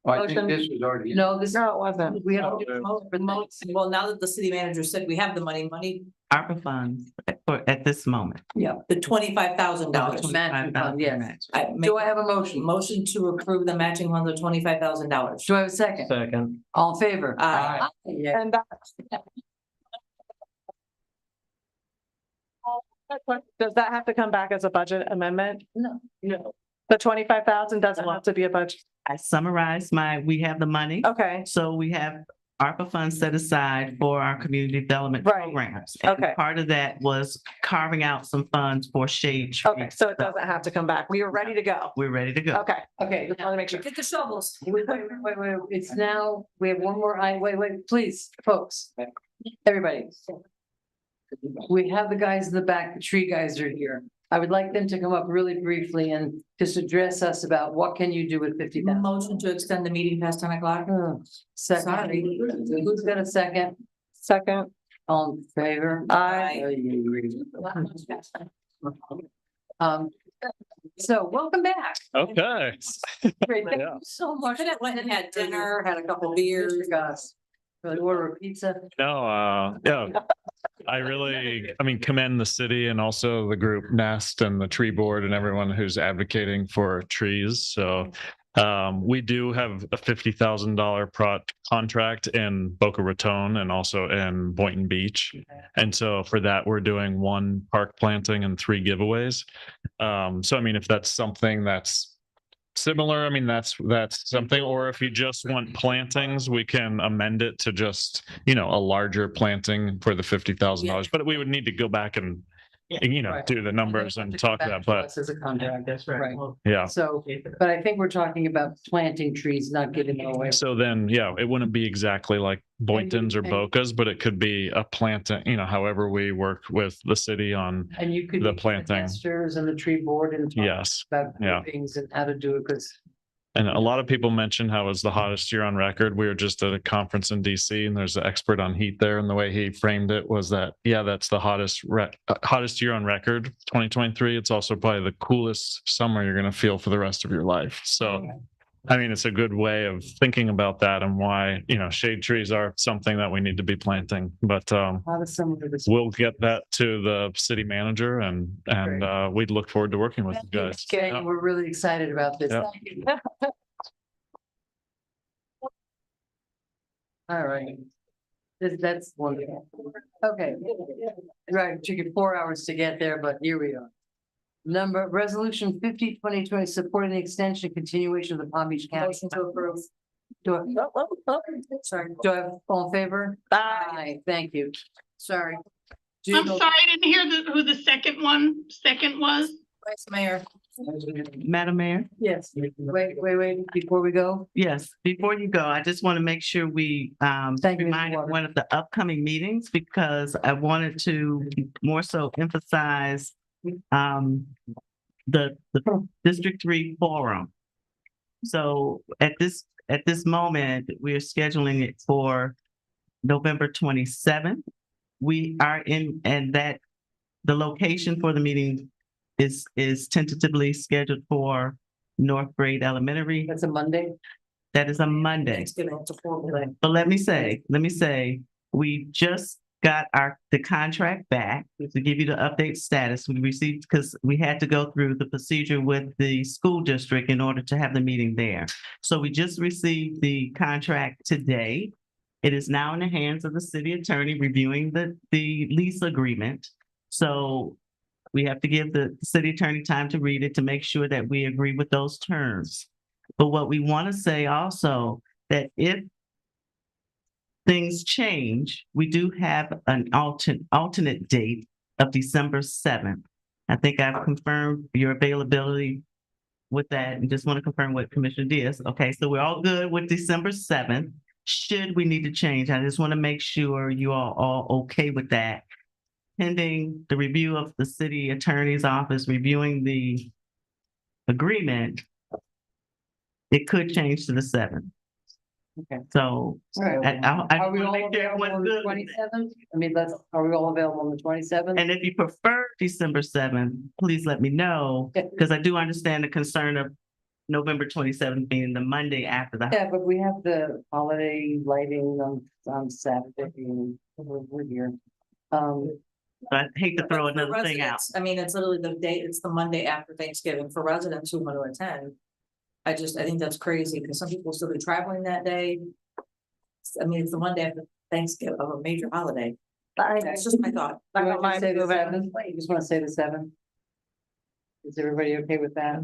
I think this was already. No, No, it wasn't. we have to do a motion for the Well, now that the city manager said we have the money ARPA funds at this moment. the $25,000. matching fund, yes. I Do I have a motion? motion to approve the matching funds of $25,000. Do I have a second? Second. All in favor? Aye. Yeah. And does that have to come back as a budget amendment? No. No. The 25,000 doesn't have to be a budget. I summarized we have the money. Okay. So we have ARPA funds set aside for our community development Right. programs. And Okay. part of that was carving out some funds for shade trees. Okay, so it doesn't have to come back. We are ready to go. We're ready to go. Okay. Okay, Just want to make sure. Get the shovels. wait, it's now, we have one more, wait, please, folks, everybody. We have the guys in the back, the tree guys are here. I would like them to come up really briefly and just address us about what can you do with 50,000? Motion to extend the meeting past 10 o'clock. Second. Sorry. Who's got a second? Second. All in favor? Aye. So welcome back. Okay. Great, thank Yeah. you so much. Went and had dinner, had a couple beers. Really order a pizza. No, yeah. I mean, commend the city and also the group Nest and the tree board and everyone who's advocating for trees. So we do have a $50,000 contract in Boca Raton and also in Boynton Beach. And so for that, we're doing 1 park planting and 3 giveaways. So, I mean, if that's something that's similar, I mean, that's something, or if you just want plantings, we can amend it to just, a larger planting for the $50,000, but we would need to go back and, Right. do the numbers and talk that, but This is a contract. That's right. yeah. So, but I think we're talking about planting trees, not giving them away. So then, yeah, it wouldn't be exactly like Boynton's or and- Boca's, but it could be a planting, however we work with the city on And you could. the meet with planting. investors and the tree board and. talk Yes. About Yeah. things and how to do it, because. And a lot of people mentioned how it was the hottest year on record. We were just at a conference in DC and there's an expert on heat there. And the way he framed it was that, yeah, that's the hottest year on record, 2023. It's also probably the coolest summer you're going to feel for the rest of your life. So, I mean, it's a good way of thinking about that and why, shade trees are something that we need to be planting. But we'll get that to the city manager and we'd look forward to working with you guys. Okay, Yeah. we're really excited about this. Yeah. Thank you. All right. That's wonderful. Okay. Right, it took you 4 hours to get there, but here we are. Resolution 50/2020, supporting the extension and continuation of the Palm Beach County. Motion to approve. Sorry, do I have all in favor? Aye. Thank you. Sorry. Do you I'm know- sorry, I didn't hear who the second was. Vice Mayor. Madam Mayor? Yes. Wait, before we go? Yes, before you go, I just want to make sure we Thank you, Mr. remind Walker. everyone of the upcoming meetings because I wanted to more so emphasize the District 3 forum. So at this moment, we are scheduling it for November 27th. We are and that the location for the meeting is tentatively scheduled for North Grade Elementary. That's a Monday. That is a Monday. Thanksgiving to formulate. But let me say, we just got the contract back to give you the update status. We received, because we had to go through the procedure with the school district in order to have the meeting there. So we just received the contract today. It is now in the hands of the city attorney reviewing the lease agreement. So we have to give the city attorney time to read it to make sure that we agree with those terms. But what we want to say also, that if things change, we do have an alternate date of December 7th. I think I've confirmed your availability with that and just want to confirm what Commissioner Diaz. Okay, so we're all good with December 7th. Should we need to change, I just want to make sure you are all okay with that. Pending the review of the city attorney's office reviewing the agreement, it could change to the 7th. Okay. So All right. I Are we wanna all make sure available everyone's on the good with that. 27th? I mean, are we all available on the 27th? And if you prefer December 7th, please let me know, because I do understand the concern of November 27th being the Monday after the. Yeah, but we have the holiday lighting on Saturday and we're here. I hate to throw For another thing out. residents, I mean, it's literally it's the Monday after Thanksgiving for residents who want to attend. I think that's crazy because some people still be traveling that day. I mean, it's the Monday after Thanksgiving of a major holiday. That's just my thought. You want to say the 7th? You just want to say the 7th? Is everybody okay with that?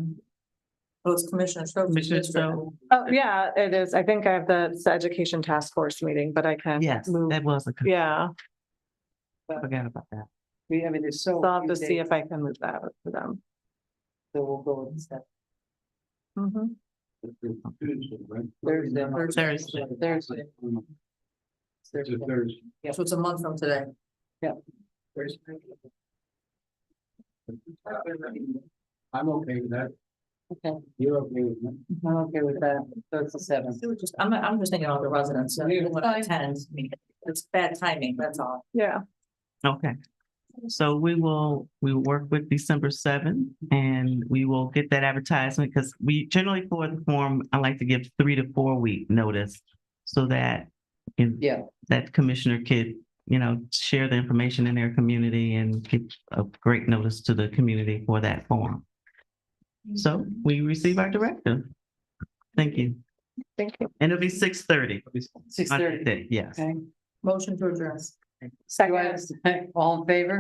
Oh, it's Commissioner Stokes. Commissioner Stokes. Oh, yeah, it is. I think I have the education task force meeting, but I can Yes, move. that was Yeah, forgot about that. I mean, there's so. so I'll have few to see dates, if I can move that for them. So we'll go with the 7th. Mhm. Thursday. Yeah, so it's a month from today. Yeah. I'm okay with that. Okay, You're okay with that? I'm okay with that. So it's the seventh. I'm just thinking of the residents, so you want to attend, I mean, it's bad timing, that's all. Yeah. Okay. So we will work with December 7th and we will get that advertisement because we generally for the form, I like to give 3 to 4 week notice so that Yeah. that commissioner could, share the information in their community and give a great notice to the community for that form. So we receive our directive. Thank you. Thank you. And it'll be 6:30. 6:30. Yes. Okay. Motion to address. Do I have a second? All in favor?